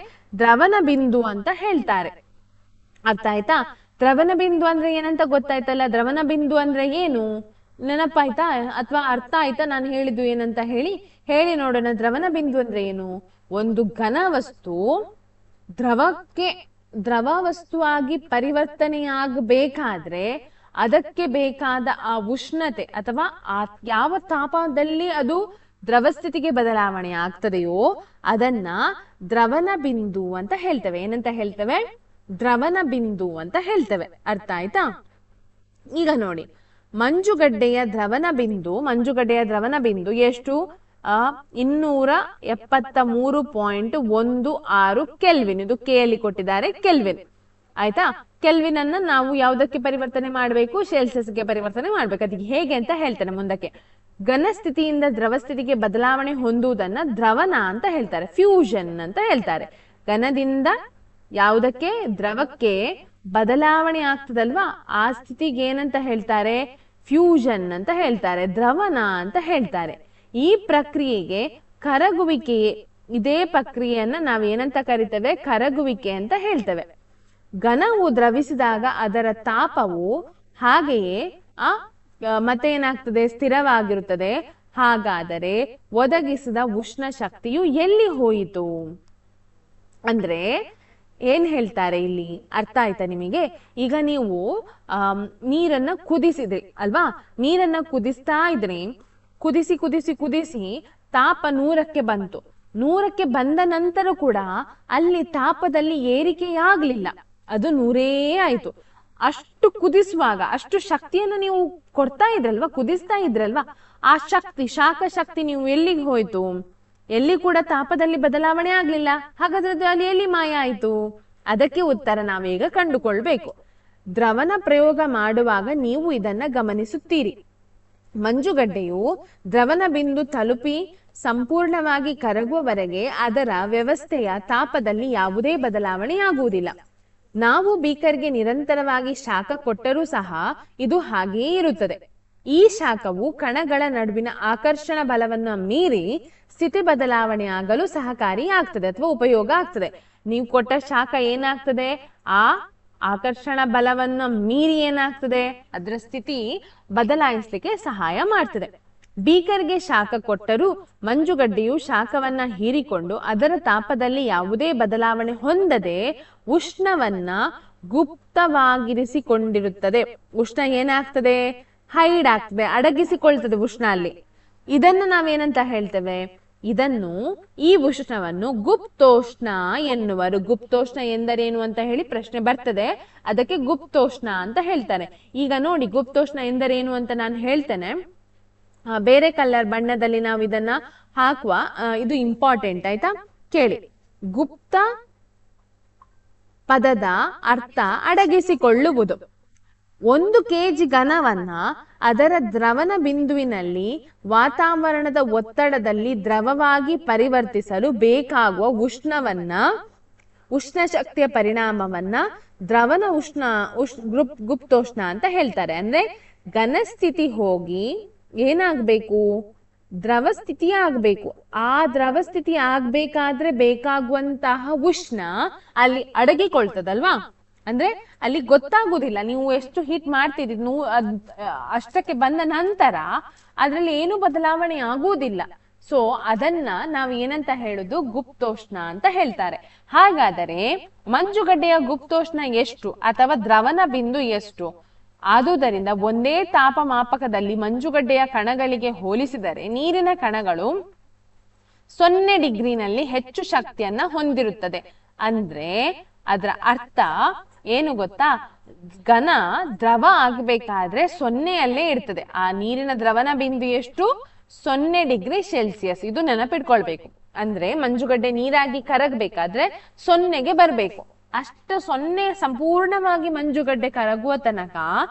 ದ್ರವನ ಬಿಂದು ಅಂತ ಹೇಳ್ತಾರೆ. ಅರ್ಥ ಆಯ್ತಾ. ದ್ರವನ ಬಿಂದು ಅಂದ್ರೆ ಏನಂತ ಗೊತ್ತಾಯ್ತಲ್ಲ. ದ್ರವನ ಬಿಂದು ಅಂದ್ರೆ ಏನು, ನೆನಪಾಯ್ತಾ ಅಥವಾ ಅರ್ಥ ಆಯ್ತಾ ನಾನು ಹೇಳಿದ್ದು ಏನಂತ ಹೇಳಿ ನೋಡೋಣ. ದ್ರವನ ಬಿಂದು ಅಂದ್ರೆ ಏನು? ಒಂದು ಘನ ವಸ್ತು ದ್ರವ ವಸ್ತುವಾಗಿ ಪರಿವರ್ತನೆಯಾಗಬೇಕಾದ್ರೆ ಅದಕ್ಕೆ ಬೇಕಾದ ಆ ಉಷ್ಣತೆ ಅಥವಾ ಆ ಯಾವ ತಾಪದಲ್ಲಿ ಅದು ದ್ರವ ಸ್ಥಿತಿಗೆ ಬದಲಾವಣೆ ಆಗ್ತದೆಯೋ ಅದನ್ನ ದ್ರವನ ಬಿಂದು ಅಂತ ಹೇಳ್ತೇವೆ. ಏನಂತ ಹೇಳ್ತೇವೆ? ದ್ರವನ ಬಿಂದು ಅಂತ ಹೇಳ್ತೇವೆ. ಅರ್ಥ ಆಯ್ತಾ. ಈಗ ನೋಡಿ, ಮಂಜುಗಡ್ಡೆಯ ದ್ರವನ ಬಿಂದು ಎಷ್ಟು? 273.16 ಕೆಲ್ವಿನ್. ಇದು ಕೆಯಲ್ಲಿ ಕೊಟ್ಟಿದ್ದಾರೆ, ಕೆಲ್ವಿನ್. ಆಯ್ತಾ. ಕೆಲ್ವಿನ್ ಅನ್ನ ನಾವು ಯಾವುದಕ್ಕೆ ಪರಿವರ್ತನೆ ಮಾಡಬೇಕು? ಸೆಲ್ಸಿಯಸ್ಗೆ ಪರಿವರ್ತನೆ ಮಾಡ್ಬೇಕು. ಅದಕ್ಕೆ ಹೇಗೆ ಅಂತ ಹೇಳ್ತೇನೆ ಮುಂದಕ್ಕೆ. ಘನ ಸ್ಥಿತಿಯಿಂದ ದ್ರವ ಸ್ಥಿತಿಗೆ ಬದಲಾವಣೆ ಹೊಂದುವುದನ್ನ ದ್ರವನ ಅಂತ ಹೇಳ್ತಾರೆ, ಫ್ಯೂಷನ್ ಅಂತ ಹೇಳ್ತಾರೆ. ಘನದಿಂದ ಯಾವುದಕ್ಕೆ? ದ್ರವಕ್ಕೆ ಬದಲಾವಣೆ ಆಗ್ತದಲ್ವಾ, ಆ ಸ್ಥಿತಿಗೆ ಏನಂತ ಹೇಳ್ತಾರೆ? ಫ್ಯೂಷನ್ ಅಂತ ಹೇಳ್ತಾರೆ, ದ್ರವನ ಅಂತ ಹೇಳ್ತಾರೆ. ಈ ಪ್ರಕ್ರಿಯೆಗೆ ಇದೇ ಪ್ರಕ್ರಿಯೆಯನ್ನ ನಾವೇನಂತ ಕರಿತೇವೆ? ಕರಗುವಿಕೆ ಅಂತ ಹೇಳ್ತೇವೆ. ಘನವು ದ್ರವಿಸಿದಾಗ ಅದರ ತಾಪವು ಹಾಗೆಯೇ ಮತ್ತೆ ಏನಾಗ್ತದೆ? ಸ್ಥಿರವಾಗಿರುತ್ತದೆ. ಹಾಗಾದರೆ ಒದಗಿಸಿದ ಉಷ್ಣ ಶಕ್ತಿಯು ಎಲ್ಲಿ ಹೋಯಿತು ಅಂದ್ರೆ ಏನ್ ಹೇಳ್ತಾರೆ ಇಲ್ಲಿ? ಅರ್ಥ ಆಯ್ತಾ ನಿಮಗೆ? ಈಗ ನೀವು ನೀರನ್ನ ಕುದಿಸಿದ್ರಿ ಅಲ್ವಾ, ನೀರನ್ನ ಕುದಿಸ್ತಾ ಇದ್ರಿ, ಕುದಿಸಿ ತಾಪ 100ಕ್ಕೆ ಬಂತು. 100ಕ್ಕೆ ಬಂದ ನಂತರ ಕೂಡ ಅಲ್ಲಿ ತಾಪದಲ್ಲಿ ಏರಿಕೆಯಾಗ್ಲಿಲ್ಲ, ಅದು 100 ಆಯ್ತು. ಅಷ್ಟು ಕುದಿಸುವಾಗ ಅಷ್ಟು ಶಕ್ತಿಯನ್ನು ನೀವು ಕೊಡ್ತಾ ಇದ್ರಲ್ವಾ, ಕುದಿಸ್ತಾ ಇದ್ರಲ್ವಾ, ಆ ಶಾಖ ಶಕ್ತಿ ನೀವು ಎಲ್ಲಿಗೆ ಹೋಯ್ತು? ಎಲ್ಲಿ ಕೂಡ ತಾಪದಲ್ಲಿ ಬದಲಾವಣೆ ಆಗ್ಲಿಲ್ಲ. ಹಾಗಾದ್ರೆ ಅಲ್ಲಿ ಎಲ್ಲಿ ಮಾಯ ಆಯ್ತು? ಅದಕ್ಕೆ ಉತ್ತರ ನಾವೀಗ ಕಂಡುಕೊಳ್ಬೇಕು. ದ್ರವನ ಪ್ರಯೋಗ ಮಾಡುವಾಗ ನೀವು ಇದನ್ನ ಗಮನಿಸುತ್ತೀರಿ. ಮಂಜುಗಡ್ಡೆಯು ದ್ರವನ ಬಿಂದು ತಲುಪಿ ಸಂಪೂರ್ಣವಾಗಿ ಕರಗುವವರೆಗೆ ಅದರ ವ್ಯವಸ್ಥೆಯ ತಾಪದಲ್ಲಿ ಯಾವುದೇ ಬದಲಾವಣೆಯಾಗುವುದಿಲ್ಲ. ನಾವು ಬೀಕರ್ಗೆ ನಿರಂತರವಾಗಿ ಶಾಖ ಕೊಟ್ಟರೂ ಸಹ ಇದು ಹಾಗೆಯೇ ಇರುತ್ತದೆ. ಈ ಶಾಖವು ಕಣಗಳ ನಡುವಿನ ಆಕರ್ಷಣ ಬಲವನ್ನು ಮೀರಿ ಸ್ಥಿತಿ ಬದಲಾವಣೆ ಆಗಲು ಸಹಕಾರಿ ಆಗ್ತದೆ ಅಥವಾ ಉಪಯೋಗ ಆಗ್ತದೆ. ನೀವು ಕೊಟ್ಟ ಶಾಖ ಏನಾಗ್ತದೆ? ಆ ಆಕರ್ಷಣ ಬಲವನ್ನು ಮೀರಿ ಏನಾಗ್ತದೆ? ಅದರ ಸ್ಥಿತಿ ಬದಲಾಯಿಸಲಿಕ್ಕೆ ಸಹಾಯ ಮಾಡ್ತದೆ. ಬೀಕರ್ಗೆ ಶಾಖ ಕೊಟ್ಟರೂ ಮಂಜುಗಡ್ಡೆಯು ಶಾಖವನ್ನ ಹೀರಿಕೊಂಡು ಅದರ ತಾಪದಲ್ಲಿ ಯಾವುದೇ ಬದಲಾವಣೆ ಹೊಂದದೆ ಉಷ್ಣವನ್ನ ಗುಪ್ತವಾಗಿರಿಸಿಕೊಂಡಿರುತ್ತದೆ. ಉಷ್ಣ ಏನಾಗ್ತದೆ? ಹೈಡ್ ಆಗ್ತದೆ, ಅಡಗಿಸಿಕೊಳ್ತದೆ ಉಷ್ಣ ಅಲ್ಲಿ. ಇದನ್ನು ನಾವೇನಂತ ಹೇಳ್ತೇವೆ? ಈ ಉಷ್ಣವನ್ನು ಗುಪ್ತೋಷ್ಣ ಎನ್ನುವರು. ಗುಪ್ತೋಷ್ಣ ಎಂದರೇನು ಅಂತ ಹೇಳಿ ಪ್ರಶ್ನೆ ಬರ್ತದೆ, ಅದಕ್ಕೆ ಗುಪ್ತೋಷ್ಣ ಅಂತ ಹೇಳ್ತಾರೆ. ಈಗ ನೋಡಿ, ಗುಪ್ತೋಷ್ಣ ಎಂದರೇನು ಅಂತ ನಾನು ಹೇಳ್ತೇನೆ. ಬೇರೆ ಕಲರ್ ಬಣ್ಣದಲ್ಲಿ ನಾವು ಇದನ್ನ ಹಾಕುವ, ಇದು ಇಂಪಾರ್ಟೆಂಟ್ ಆಯ್ತಾ, ಕೇಳಿ. ಪದದ ಅರ್ಥ ಅಡಗಿಸಿಕೊಳ್ಳುವುದು. 1 kg ಘನವನ್ನ ಅದರ ದ್ರವನ ಬಿಂದುವಿನಲ್ಲಿ ವಾತಾವರಣದ ಒತ್ತಡದಲ್ಲಿ ದ್ರವವಾಗಿ ಪರಿವರ್ತಿಸಲು ಬೇಕಾಗುವ ಉಷ್ಣ ಶಕ್ತಿಯ ಪರಿಣಾಮವನ್ನ ದ್ರವನ ಗುಪ್ತೋಷ್ಣ ಅಂತ ಹೇಳ್ತಾರೆ. ಅಂದ್ರೆ ಘನ ಸ್ಥಿತಿ ಹೋಗಿ ಏನಾಗ್ಬೇಕು, ದ್ರವ ಸ್ಥಿತಿ ಆಗ್ಬೇಕು. ಆ ದ್ರವ ಸ್ಥಿತಿ ಆಗ್ಬೇಕಾದ್ರೆ ಬೇಕಾಗುವಂತಹ ಉಷ್ಣ ಅಲ್ಲಿ ಅಡಗಿಕೊಳ್ತದಲ್ವಾ. ಅಂದ್ರೆ ಅಲ್ಲಿ ಗೊತ್ತಾಗುದಿಲ್ಲ ನೀವು ಎಷ್ಟು ಹೀಟ್ ಮಾಡ್ತಿದ್ದೀರಿ, ಅಷ್ಟಕ್ಕೆ ಬಂದ ನಂತರ ಅದ್ರಲ್ಲಿ ಏನು ಬದಲಾವಣೆ ಆಗುವುದಿಲ್ಲ. ಸೊ ಅದನ್ನ ನಾವು ಏನಂತ ಹೇಳುದು, ಗುಪ್ತೋಷ್ಣ ಅಂತ ಹೇಳ್ತಾರೆ. ಹಾಗಾದರೆ ಮಂಜುಗಡ್ಡೆಯ ಗುಪ್ತೋಷ್ಣ ಎಷ್ಟು ಅಥವಾ ದ್ರವನ ಬಿಂದು ಎಷ್ಟು? ಆದುದರಿಂದ ಒಂದೇ ತಾಪಮಾಪಕದಲ್ಲಿ ಮಂಜುಗಡ್ಡೆಯ ಕಣಗಳಿಗೆ ಹೋಲಿಸಿದರೆ ನೀರಿನ ಕಣಗಳು 0 ಡಿಗ್ರಿನಲ್ಲಿ ಹೆಚ್ಚು ಶಕ್ತಿಯನ್ನ ಹೊಂದಿರುತ್ತದೆ. ಅಂದ್ರೆ ಅದರ ಅರ್ಥ ಏನು ಗೊತ್ತಾ, ಘನ ದ್ರವ ಆಗ್ಬೇಕಾದ್ರೆ 0ಯಲ್ಲೇ ಇರ್ತದೆ. ಆ ನೀರಿನ ದ್ರವನ ಬಿಂದು ಎಷ್ಟು? 0 ಡಿಗ್ರಿ ಸೆಲ್ಸಿಯಸ್. ಇದು ನೆನಪಿಟ್ಕೊಳ್ಬೇಕು. ಅಂದ್ರೆ ಮಂಜುಗಡ್ಡೆ ನೀರಾಗಿ ಕರಗಬೇಕಾದ್ರೆ 0ಗೆ ಬರ್ಬೇಕು. ಅಷ್ಟು 0 ಸಂಪೂರ್ಣವಾಗಿ ಮಂಜುಗಡ್ಡೆ ಕರಗುವ ತನಕ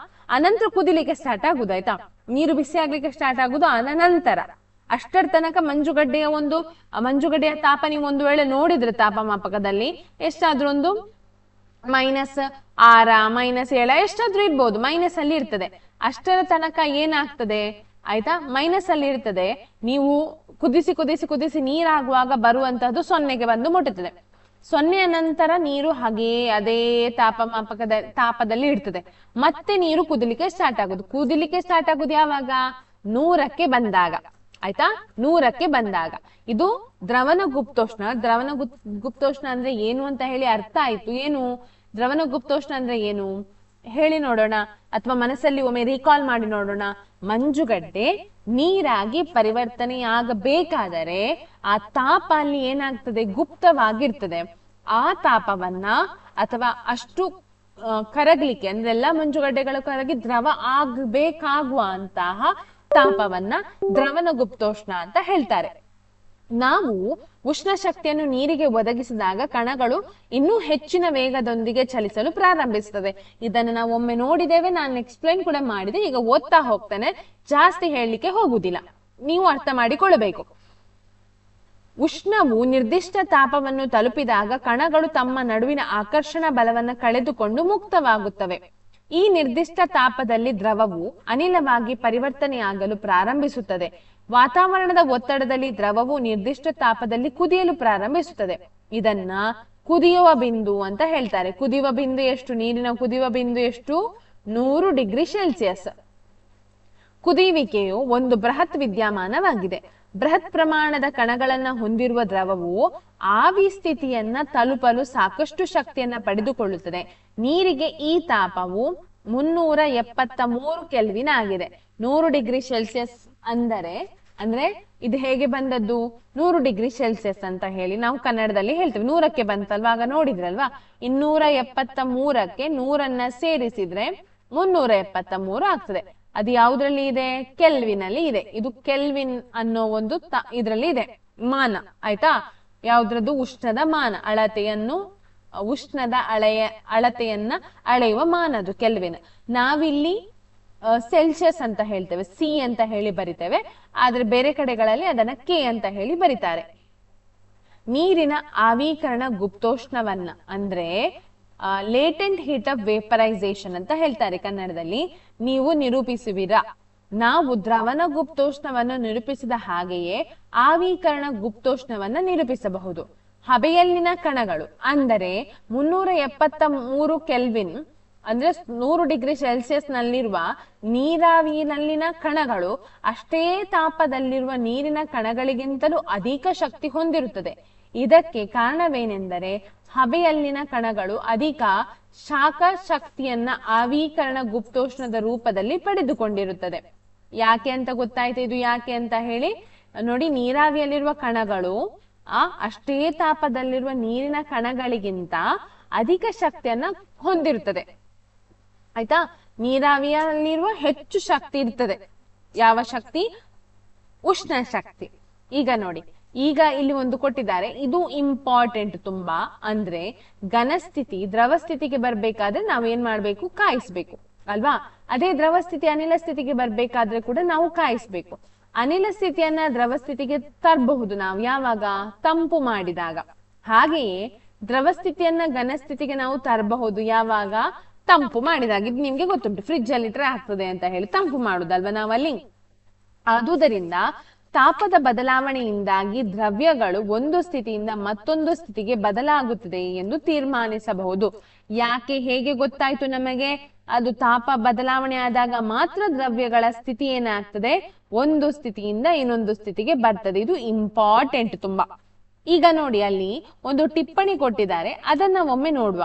ಅನಂತರ ಕುದಿಲಿಕ್ಕೆ ಸ್ಟಾರ್ಟ್ ಆಗುದು. ಆಯ್ತಾ, ನೀರು ಬಿಸಿ ಆಗ್ಲಿಕ್ಕೆ ಸ್ಟಾರ್ಟ್ ಆಗುದು ಅನಂತರ. ಅಷ್ಟರ ತನಕ ಮಂಜುಗಡ್ಡೆಯ ತಾಪ ನೀವು ಒಂದು ವೇಳೆ ನೋಡಿದ್ರೆ ತಾಪಮಾಪಕದಲ್ಲಿ ಎಷ್ಟಾದ್ರೂ ಒಂದು -6 -7 ಎಷ್ಟಾದ್ರೂ ಇರ್ಬೋದು, ಮೈನಸ್ ಅಲ್ಲಿ ಇರ್ತದೆ. ಅಷ್ಟರ ತನಕ ಏನಾಗ್ತದೆ ಆಯ್ತಾ, ಮೈನಸ್ ಅಲ್ಲಿ ಇರ್ತದೆ. ನೀವು ಕುದಿಸಿ ಕುದಿಸಿ ಕುದಿಸಿ ನೀರಾಗುವಾಗ ಬರುವಂತಹದ್ದು 0ಗೆ ಬಂದು ಮುಟ್ಟುತ್ತದೆ. 0ಯ ನಂತರ ನೀರು ಹಾಗೇ ಅದೇ ತಾಪದಲ್ಲಿ ಇರ್ತದೆ. ಮತ್ತೆ ನೀರು ಕುದಿಲಿಕ್ಕೆ ಸ್ಟಾರ್ಟ್ ಆಗುದು ಯಾವಾಗ? 100ಕ್ಕೆ ಬಂದಾಗ. ಆಯ್ತಾ, 100ಕ್ಕೆ ಬಂದಾಗ ಇದು ದ್ರವನ ಗುಪ್ತೋಷ್ಣ. ಗುಪ್ತೋಷ್ಣ ಅಂದ್ರೆ ಏನು ಅಂತ ಹೇಳಿ ಅರ್ಥ ಆಯ್ತು. ಏನು ದ್ರವನ ಗುಪ್ತೋಷ್ಣ ಅಂದ್ರೆ ಏನು ಹೇಳಿ ನೋಡೋಣ, ಅಥವಾ ಮನಸ್ಸಲ್ಲಿ ಒಮ್ಮೆ ರೀಕಾಲ್ ಮಾಡಿ ನೋಡೋಣ. ಮಂಜುಗಡ್ಡೆ ನೀರಾಗಿ ಪರಿವರ್ತನೆಯಾಗಬೇಕಾದರೆ ಆ ತಾಪ ಅಲ್ಲಿ ಏನಾಗ್ತದೆ, ಗುಪ್ತವಾಗಿರ್ತದೆ. ಆ ತಾಪವನ್ನ ಅಥವಾ ಅಷ್ಟು ಕರಗ್ಲಿಕ್ಕೆ ಅಂದ್ರೆ ಎಲ್ಲಾ ಮಂಜುಗಡ್ಡೆಗಳು ಕರಗಿ ದ್ರವ ಆಗ್ಬೇಕಾಗುವಂತಹ ತಾಪವನ್ನ ದ್ರವನ ಗುಪ್ತೋಷ್ಣ ಅಂತ ಹೇಳ್ತಾರೆ. ನಾವು ಉಷ್ಣ ಶಕ್ತಿಯನ್ನು ನೀರಿಗೆ ಒದಗಿಸಿದಾಗ ಕಣಗಳು ಇನ್ನೂ ಹೆಚ್ಚಿನ ವೇಗದೊಂದಿಗೆ ಚಲಿಸಲು ಪ್ರಾರಂಭಿಸುತ್ತದೆ. ಇದನ್ನು ನಾವು ಒಮ್ಮೆ ನೋಡಿದ್ದೇವೆ, ನಾನು ಎಕ್ಸ್ಪ್ಲೈನ್ ಕೂಡ ಮಾಡಿದೆ. ಈಗ ಓದ್ತಾ ಹೋಗ್ತಾನೆ, ಜಾಸ್ತಿ ಹೇಳಲಿಕ್ಕೆ ಹೋಗುದಿಲ್ಲ, ನೀವು ಅರ್ಥ ಮಾಡಿಕೊಳ್ಳಬೇಕು. ಉಷ್ಣವು ನಿರ್ದಿಷ್ಟ ತಾಪವನ್ನು ತಲುಪಿದಾಗ ಕಣಗಳು ತಮ್ಮ ನಡುವಿನ ಆಕರ್ಷಣ ಬಲವನ್ನು ಕಳೆದುಕೊಂಡು ಮುಕ್ತವಾಗುತ್ತವೆ. ಈ ನಿರ್ದಿಷ್ಟ ತಾಪದಲ್ಲಿ ದ್ರವವು ಅನಿಲವಾಗಿ ಪರಿವರ್ತನೆಯಾಗಲು ಪ್ರಾರಂಭಿಸುತ್ತದೆ. ವಾತಾವರಣದ ಒತ್ತಡದಲ್ಲಿ ದ್ರವವು ನಿರ್ದಿಷ್ಟ ತಾಪದಲ್ಲಿ ಕುದಿಯಲು ಪ್ರಾರಂಭಿಸುತ್ತದೆ. ಇದನ್ನ ಕುದಿಯುವ ಬಿಂದು ಅಂತ ಹೇಳ್ತಾರೆ. ಕುದಿಯುವ ಬಿಂದು ಎಷ್ಟು? ನೀರಿನ ಕುದಿಯುವ ಬಿಂದು ಎಷ್ಟು? 100 ಡಿಗ್ರಿ ಸೆಲ್ಸಿಯಸ್. ಕುದಿಯುವಿಕೆಯು ಒಂದು ಬೃಹತ್ ವಿದ್ಯಮಾನವಾಗಿದೆ. ಬೃಹತ್ ಪ್ರಮಾಣದ ಕಣಗಳನ್ನ ಹೊಂದಿರುವ ದ್ರವವು ಆವಿ ಸ್ಥಿತಿಯನ್ನ ತಲುಪಲು ಸಾಕಷ್ಟು ಶಕ್ತಿಯನ್ನ ಪಡೆದುಕೊಳ್ಳುತ್ತದೆ. ನೀರಿಗೆ ಈ ತಾಪವು 373 ಕೆಲ್ವಿನ್ ಆಗಿದೆ. 100 ಡಿಗ್ರಿ ಸೆಲ್ಸಿಯಸ್ ಅಂದ್ರೆ ಇದು ಹೇಗೆ ಬಂದದ್ದು? 100 ಡಿಗ್ರಿ ಸೆಲ್ಸಿಯಸ್ ಅಂತ ಹೇಳಿ ನಾವು ಕನ್ನಡದಲ್ಲಿ ಹೇಳ್ತೇವೆ. 100ಕ್ಕೆ ಬಂತಲ್ವಾ, ಆಗ ನೋಡಿದ್ರಲ್ವಾ. 273ಕ್ಕೆ 100ನ್ನ ಸೇರಿಸಿದ್ರೆ 373 ಆಗ್ತದೆ. ಅದು ಯಾವ್ದ್ರಲ್ಲಿ ಇದೆ? ಕೆಲ್ವಿನ್ ಅಲ್ಲಿ ಇದೆ. ಇದು ಕೆಲ್ವಿನ್ ಅನ್ನೋ ಒಂದು ಇದ್ರಲ್ಲಿ ಇದೆ ಮಾನ. ಆಯ್ತಾ, ಯಾವ್ದ್ರದ್ದು? ಉಷ್ಣದ ಮಾನ, ಉಷ್ಣದ ಅಳತೆಯನ್ನ ಅಳೆಯುವ ಮಾನದು ಕೆಲ್ವಿನ್. ನಾವಿಲ್ಲಿ ಸೆಲ್ಸಿಯಸ್ ಅಂತ ಹೇಳ್ತೇವೆ, ಸಿ ಅಂತ ಹೇಳಿ ಬರಿತೇವೆ. ಆದ್ರೆ ಬೇರೆ ಕಡೆಗಳಲ್ಲಿ ಅದನ್ನ ಕೆ ಅಂತ ಹೇಳಿ ಬರೀತಾರೆ. ನೀರಿನ ಆವೀಕರಣ ಗುಪ್ತೋಷ್ಣವನ್ನ ಅಂದ್ರೆ ಲೇಟೆಂಟ್ ಹೀಟ್ ಆಫ್ ವೇಪರೈಸೇಷನ್ ಅಂತ ಹೇಳ್ತಾರೆ ಕನ್ನಡದಲ್ಲಿ. ನೀವು ನಿರೂಪಿಸುವಿರಾ? ನಾವು ದ್ರವನ ಗುಪ್ತೋಷ್ಣವನ್ನು ನಿರೂಪಿಸಿದ ಹಾಗೆಯೇ ಆವೀಕರಣ ಗುಪ್ತೋಷ್ಣವನ್ನ ನಿರೂಪಿಸಬಹುದು. ಹಬೆಯಲ್ಲಿನ ಕಣಗಳು ಅಂದರೆ 373 ಕೆಲ್ವಿನ್ ಅಂದ್ರೆ 100 ಡಿಗ್ರಿ ಸೆಲ್ಸಿಯಸ್ ನಲ್ಲಿರುವ ನೀರಾವಿನಲ್ಲಿನ ಕಣಗಳು ಅಷ್ಟೇ ತಾಪದಲ್ಲಿರುವ ನೀರಿನ ಕಣಗಳಿಗಿಂತಲೂ ಅಧಿಕ ಶಕ್ತಿ ಹೊಂದಿರುತ್ತದೆ. ಇದಕ್ಕೆ ಕಾರಣವೇನೆಂದರೆ ಹಬೆಯಲ್ಲಿನ ಕಣಗಳು ಅಧಿಕ ಶಾಖ ಶಕ್ತಿಯನ್ನ ಆವೀಕರಣ ಗುಪ್ತೋಷ್ಣದ ರೂಪದಲ್ಲಿ ಪಡೆದುಕೊಂಡಿರುತ್ತದೆ. ಯಾಕೆ ಅಂತ ಗೊತ್ತಾಯ್ತು? ಇದು ಯಾಕೆ ಅಂತ ಹೇಳಿ ನೋಡಿ. ನೀರಾವಿಯಲ್ಲಿರುವ ಕಣಗಳು ಅಷ್ಟೇ ತಾಪದಲ್ಲಿರುವ ನೀರಿನ ಕಣಗಳಿಗಿಂತ ಅಧಿಕ ಶಕ್ತಿಯನ್ನ ಹೊಂದಿರುತ್ತದೆ. ಆಯ್ತಾ, ನೀರಾವಿಯಲ್ಲಿರುವ ಹೆಚ್ಚು ಶಕ್ತಿ ಇರ್ತದೆ. ಯಾವ ಶಕ್ತಿ? ಉಷ್ಣ ಶಕ್ತಿ. ಈಗ ನೋಡಿ, ಈಗ ಇಲ್ಲಿ ಒಂದು ಕೊಟ್ಟಿದ್ದಾರೆ, ಇದು ಇಂಪಾರ್ಟೆಂಟ್ ತುಂಬಾ. ಅಂದ್ರೆ ಘನ ಸ್ಥಿತಿ ದ್ರವ ಸ್ಥಿತಿಗೆ ಬರ್ಬೇಕಾದ್ರೆ ನಾವ್ ಏನ್ ಮಾಡ್ಬೇಕು, ಕಾಯಿಸ್ಬೇಕು ಅಲ್ವಾ. ಅದೇ ದ್ರವ ಸ್ಥಿತಿ ಅನಿಲ ಸ್ಥಿತಿಗೆ ಬರ್ಬೇಕಾದ್ರೆ ಕೂಡ ನಾವು ಕಾಯಿಸ್ಬೇಕು. ಅನಿಲ ಸ್ಥಿತಿಯನ್ನ ದ್ರವ ಸ್ಥಿತಿಗೆ ತರಬಹುದು ನಾವು ಯಾವಾಗ, ತಂಪು ಮಾಡಿದಾಗ. ಹಾಗೆಯೇ ದ್ರವ ಸ್ಥಿತಿಯನ್ನ ಘನ ಸ್ಥಿತಿಗೆ ನಾವು ತರಬಹುದು ಯಾವಾಗ, ತಂಪು ಮಾಡಿದಾಗ. ಇದು ನಿಮ್ಗೆ ಗೊತ್ತುಂಟು, ಫ್ರಿಡ್ಜ್ ಅಲ್ಲಿ ಇಟ್ರೆ ಆಗ್ತದೆ ಅಂತ ಹೇಳಿ ತಂಪು ಮಾಡುದಲ್ವಾ ನಾವಲ್ಲಿ. ಆದುದರಿಂದ ತಾಪದ ಬದಲಾವಣೆಯಿಂದಾಗಿ ದ್ರವ್ಯಗಳು ಒಂದು ಸ್ಥಿತಿಯಿಂದ ಮತ್ತೊಂದು ಸ್ಥಿತಿಗೆ ಬದಲಾಗುತ್ತದೆ ಎಂದು ತೀರ್ಮಾನಿಸಬಹುದು. ಯಾಕೆ, ಹೇಗೆ ಗೊತ್ತಾಯ್ತು ನಮಗೆ? ಅದು ತಾಪ ಬದಲಾವಣೆ ಆದಾಗ ಮಾತ್ರ ದ್ರವ್ಯಗಳ ಸ್ಥಿತಿ ಏನಾಗ್ತದೆ, ಒಂದು ಸ್ಥಿತಿಯಿಂದ ಇನ್ನೊಂದು ಸ್ಥಿತಿಗೆ ಬರ್ತದೆ. ಇದು ಇಂಪಾರ್ಟೆಂಟ್ ತುಂಬಾ. ಈಗ ನೋಡಿ, ಅಲ್ಲಿ ಒಂದು ಟಿಪ್ಪಣಿ ಕೊಟ್ಟಿದ್ದಾರೆ, ಅದನ್ನ ಒಮ್ಮೆ ನೋಡುವ.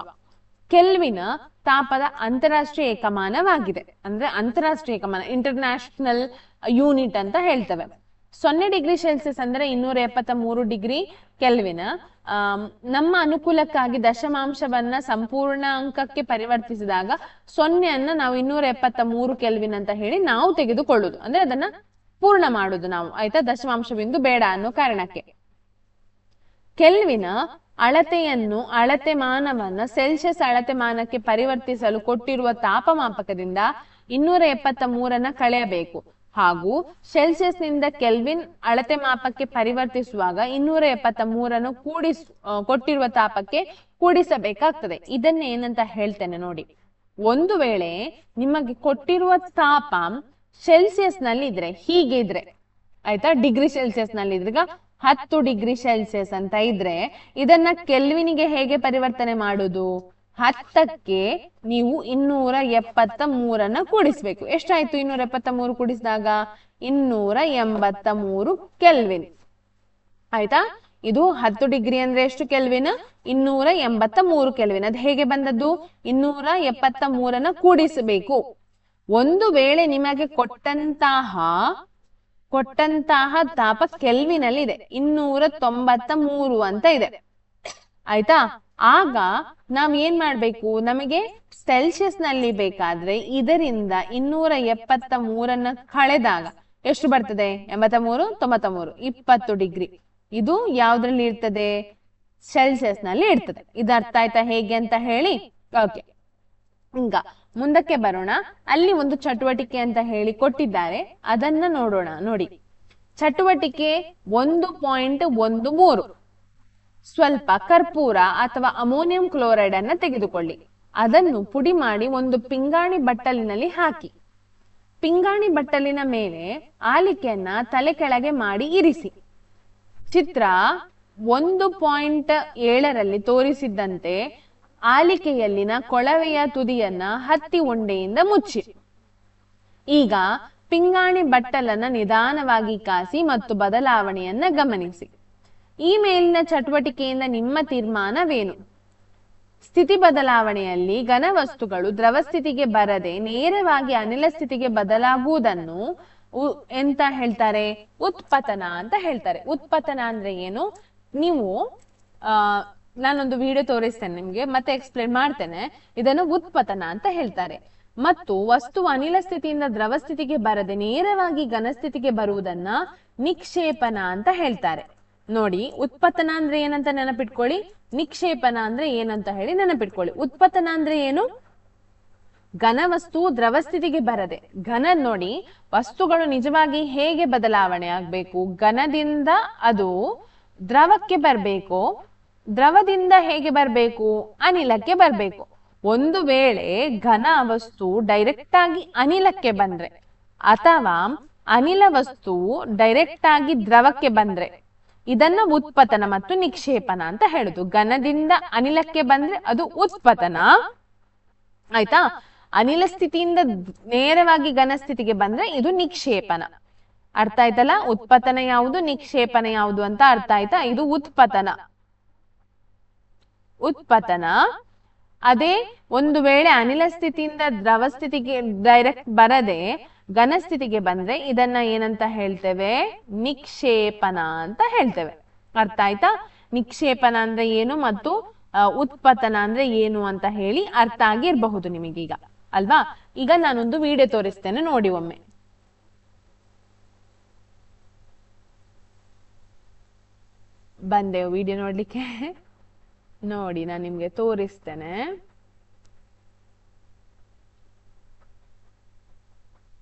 ಕೆಲ್ವಿನ್ ತಾಪದ ಅಂತಾರಾಷ್ಟ್ರೀಯ ಏಕಮಾನವಾಗಿದೆ. ಅಂದ್ರೆ ಅಂತಾರಾಷ್ಟ್ರೀಯ ಏಕಮಾನ, ಇಂಟರ್ನ್ಯಾಷನಲ್ ಯೂನಿಟ್ ಅಂತ ಹೇಳ್ತೇವೆ. 0 ಡಿಗ್ರಿ ಸೆಲ್ಸಿಯಸ್ ಅಂದ್ರೆ 273 ಡಿಗ್ರಿ ಕೆಲ್ವಿನ್. ನಮ್ಮ ಅನುಕೂಲಕ್ಕಾಗಿ ದಶಮಾಂಶವನ್ನ ಸಂಪೂರ್ಣ ಅಂಕಕ್ಕೆ ಪರಿವರ್ತಿಸಿದಾಗ 0 ನಾವು 273 ಕೆಲ್ವಿನ್ ಅಂತ ಹೇಳಿ ನಾವು ತೆಗೆದುಕೊಳ್ಳುದು. ಅಂದ್ರೆ ಅದನ್ನ ಪೂರ್ಣ ಮಾಡುದು ನಾವು, ಆಯ್ತಾ, ದಶಮಾಂಶ ಬಿಂದು ಬೇಡ ಅನ್ನೋ ಕಾರಣಕ್ಕೆ. ಕೆಲ್ವಿನ ಅಳತೆ ಮಾನವನ್ನ ಸೆಲ್ಸಿಯಸ್ ಅಳತೆ ಮಾನಕ್ಕೆ ಪರಿವರ್ತಿಸಲು ಕೊಟ್ಟಿರುವ ತಾಪಮಾಪಕದಿಂದ 273 ಕಳೆಯಬೇಕು. ಹಾಗೂ ಸೆಲ್ಸಿಯಸ್ ನಿಂದ ಕೆಲ್ವಿನ್ ಅಳತೆ ಮಾಪಕ್ಕೆ ಪರಿವರ್ತಿಸುವಾಗ 273 ಕೊಟ್ಟಿರುವ ತಾಪಕ್ಕೆ ಕೂಡಿಸಬೇಕಾಗ್ತದೆ. ಇದನ್ನ ಏನಂತ ಹೇಳ್ತೇನೆ ನೋಡಿ. ಒಂದು ವೇಳೆ ನಿಮಗೆ ಕೊಟ್ಟಿರುವ ತಾಪ ಸೆಲ್ಸಿಯಸ್ ನಲ್ಲಿ ಇದ್ರೆ, ಹೀಗೆ ಇದ್ರೆ ಆಯ್ತಾ, ಡಿಗ್ರಿ ಸೆಲ್ಸಿಯಸ್ ನಲ್ಲಿ ಇದ್ರೆ, ಈಗ 10 ಡಿಗ್ರಿ ಸೆಲ್ಸಿಯಸ್ ಅಂತ ಇದ್ರೆ, ಇದನ್ನ ಕೆಲ್ವಿನಿಗೆ ಹೇಗೆ ಪರಿವರ್ತನೆ ಮಾಡುದು? 10ಕ್ಕೆ ನೀವು 273 ಕೂಡಿಸ್ಬೇಕು. ಎಷ್ಟಾಯ್ತು 273 ಕೂಡಿಸಿದಾಗ? 283 ಕೆಲ್ವಿನ್. ಆಯ್ತಾ, ಇದು 10 ಡಿಗ್ರಿ ಅಂದ್ರೆ ಎಷ್ಟು ಕೆಲ್ವಿನ್? 283 ಕೆಲ್ವಿನ್. ಅದು ಹೇಗೆ ಬಂದದ್ದು? 273 ಕೂಡಿಸಬೇಕು. ಒಂದು ವೇಳೆ ನಿಮಗೆ ಕೊಟ್ಟಂತಹ ತಾಪ ಕೆಲ್ವಿನ್ ಅಲ್ಲಿ ಇದೆ, 293 ಅಂತ ಇದೆ, ಆಯ್ತಾ. ಆಗ ನಾವ್ ಏನ್ ಮಾಡ್ಬೇಕು, ನಮಗೆ ಸೆಲ್ಸಿಯಸ್ ನಲ್ಲಿ ಬೇಕಾದ್ರೆ ಇದರಿಂದ 273 ಕಳೆದಾಗ ಎಷ್ಟು ಬರ್ತದೆ? 83, 93, 20 ಡಿಗ್ರಿ. ಇದು ಯಾವ್ದ್ರಲ್ಲಿ ಇರ್ತದೆ? ಸೆಲ್ಸಿಯಸ್ ನಲ್ಲಿ ಇರ್ತದೆ. ಇದು ಅರ್ಥ ಆಯ್ತಾ ಹೇಗೆ ಅಂತ ಹೇಳಿ? ಓಕೆ, ಈಗ ಮುಂದಕ್ಕೆ ಬರೋಣ. ಅಲ್ಲಿ ಒಂದು ಚಟುವಟಿಕೆ ಅಂತ ಹೇಳಿ ಕೊಟ್ಟಿದ್ದಾರೆ, ಅದನ್ನ ನೋಡೋಣ. ನೋಡಿ, ಚಟುವಟಿಕೆ 1.13. ಸ್ವಲ್ಪ ಕರ್ಪೂರ ಅಥವಾ ಅಮೋನಿಯಂ ಕ್ಲೋರೈಡ್ ಅನ್ನ ತೆಗೆದುಕೊಳ್ಳಿ. ಅದನ್ನು ಪುಡಿ ಮಾಡಿ ಒಂದು ಪಿಂಗಾಣಿ ಬಟ್ಟಲಿನಲ್ಲಿ ಹಾಕಿ. ಪಿಂಗಾಣಿ ಬಟ್ಟಲಿನ ಮೇಲೆ ಆಲಿಕೆಯನ್ನ ತಲೆ ಕೆಳಗೆ ಮಾಡಿ ಇರಿಸಿ. ಚಿತ್ರ 1.7ರಲ್ಲಿ ತೋರಿಸಿದ್ದಂತೆ ಆಲಿಕೆಯಲ್ಲಿನ ಕೊಳವೆಯ ತುದಿಯನ್ನ ಹತ್ತಿ ಉಂಡೆಯಿಂದ ಮುಚ್ಚಿ. ಈಗ ಪಿಂಗಾಣಿ ಬಟ್ಟಲನ್ನ ನಿಧಾನವಾಗಿ ಕಾಸಿ ಮತ್ತು ಬದಲಾವಣೆಯನ್ನ ಗಮನಿಸಿ. ಈ ಮೇಲಿನ ಚಟುವಟಿಕೆಯಿಂದ ನಿಮ್ಮ ತೀರ್ಮಾನವೇನು? ಸ್ಥಿತಿ ಬದಲಾವಣೆಯಲ್ಲಿ ಘನವಸ್ತುಗಳು ದ್ರವ ಸ್ಥಿತಿಗೆ ಬರದೆ ನೇರವಾಗಿ ಅನಿಲ ಸ್ಥಿತಿಗೆ ಬದಲಾಗುವುದನ್ನು ಎಂತ ಹೇಳ್ತಾರೆ? ಉತ್ಪತನ ಅಂತ ಹೇಳ್ತಾರೆ. ಉತ್ಪತನ ಅಂದ್ರೆ ಏನು? ನೀವು ನಾನೊಂದು ವಿಡಿಯೋ ತೋರಿಸ್ತೇನೆ ನಿಮ್ಗೆ, ಮತ್ತೆ ಎಕ್ಸ್ಪ್ಲೇನ್ ಮಾಡ್ತೇನೆ. ಇದನ್ನು ಉತ್ಪತನ ಅಂತ ಹೇಳ್ತಾರೆ. ಮತ್ತು ವಸ್ತು ಅನಿಲ ಸ್ಥಿತಿಯಿಂದ ದ್ರವ ಸ್ಥಿತಿಗೆ ಬರದೆ ನೇರವಾಗಿ ಘನಸ್ಥಿತಿಗೆ ಬರುವುದನ್ನ ನಿಕ್ಷೇಪನ ಅಂತ ಹೇಳ್ತಾರೆ. ನೋಡಿ, ಉತ್ಪತನ ಅಂದ್ರೆ ಏನಂತ ನೆನಪಿಟ್ಕೊಳ್ಳಿ, ನಿಕ್ಷೇಪನ ಅಂದ್ರೆ ಏನಂತ ಹೇಳಿ ನೆನಪಿಟ್ಕೊಳ್ಳಿ. ಉತ್ಪತನ ಅಂದ್ರೆ ಏನು? ಘನವಸ್ತು ದ್ರವ ಸ್ಥಿತಿಗೆ ಬರದೆ, ನೋಡಿ, ವಸ್ತುಗಳು ನಿಜವಾಗಿ ಹೇಗೆ ಬದಲಾವಣೆ ಆಗ್ಬೇಕು? ಘನದಿಂದ ಅದು ದ್ರವಕ್ಕೆ ಬರ್ಬೇಕು, ದ್ರವದಿಂದ ಹೇಗೆ ಬರ್ಬೇಕು? ಅನಿಲಕ್ಕೆ ಬರ್ಬೇಕು. ಒಂದು ವೇಳೆ ಘನ ವಸ್ತು ಡೈರೆಕ್ಟ್ ಆಗಿ ಅನಿಲಕ್ಕೆ ಬಂದ್ರೆ, ಅಥವಾ ಅನಿಲ ವಸ್ತು ಡೈರೆಕ್ಟ್ ಆಗಿ ದ್ರವಕ್ಕೆ ಬಂದ್ರೆ, ಇದನ್ನ ಉತ್ಪತನ ಮತ್ತು ನಿಕ್ಷೇಪನ ಅಂತ ಹೇಳುದು. ಘನದಿಂದ ಅನಿಲಕ್ಕೆ ಬಂದ್ರೆ ಅದು ಉತ್ಪತನ, ಆಯ್ತಾ. ಅನಿಲ ಸ್ಥಿತಿಯಿಂದ ನೇರವಾಗಿ ಘನ ಸ್ಥಿತಿಗೆ ಬಂದ್ರೆ ಇದು ನಿಕ್ಷೇಪನ. ಅರ್ಥ ಆಯ್ತಲ್ಲ? ಉತ್ಪತನ ಯಾವುದು, ನಿಕ್ಷೇಪನ ಯಾವುದು ಅಂತ ಅರ್ಥ ಆಯ್ತಾ? ಇದು ಉತ್ಪತನ. ಅದೇ ಒಂದು ವೇಳೆ ಅನಿಲ ಸ್ಥಿತಿಯಿಂದ ದ್ರವ ಸ್ಥಿತಿಗೆ ಡೈರೆಕ್ಟ್ ಬರದೆ ಘನ ಸ್ಥಿತಿಗೆ ಬಂದ್ರೆ ಇದನ್ನ ಏನಂತ ಹೇಳ್ತೇವೆ? ನಿಕ್ಷೇಪನ ಅಂತ ಹೇಳ್ತೇವೆ. ಅರ್ಥ ಆಯ್ತಾ? ನಿಕ್ಷೇಪನ ಅಂದ್ರೆ ಏನು ಮತ್ತು ಉತ್ಪತನ ಅಂದ್ರೆ ಏನು ಅಂತ ಹೇಳಿ ಅರ್ಥ ಆಗಿರಬಹುದು ನಿಮಗೀಗ, ಅಲ್ವಾ? ಈಗ ನಾನೊಂದು ವಿಡಿಯೋ ತೋರಿಸ್ತೇನೆ, ನೋಡಿ ಒಮ್ಮೆ. ಬಂದೆವು ವಿಡಿಯೋ ನೋಡ್ಲಿಕ್ಕೆ. ನೋಡಿ ನಾನು ನಿಮ್ಗೆ ತೋರಿಸ್ತೇನೆ.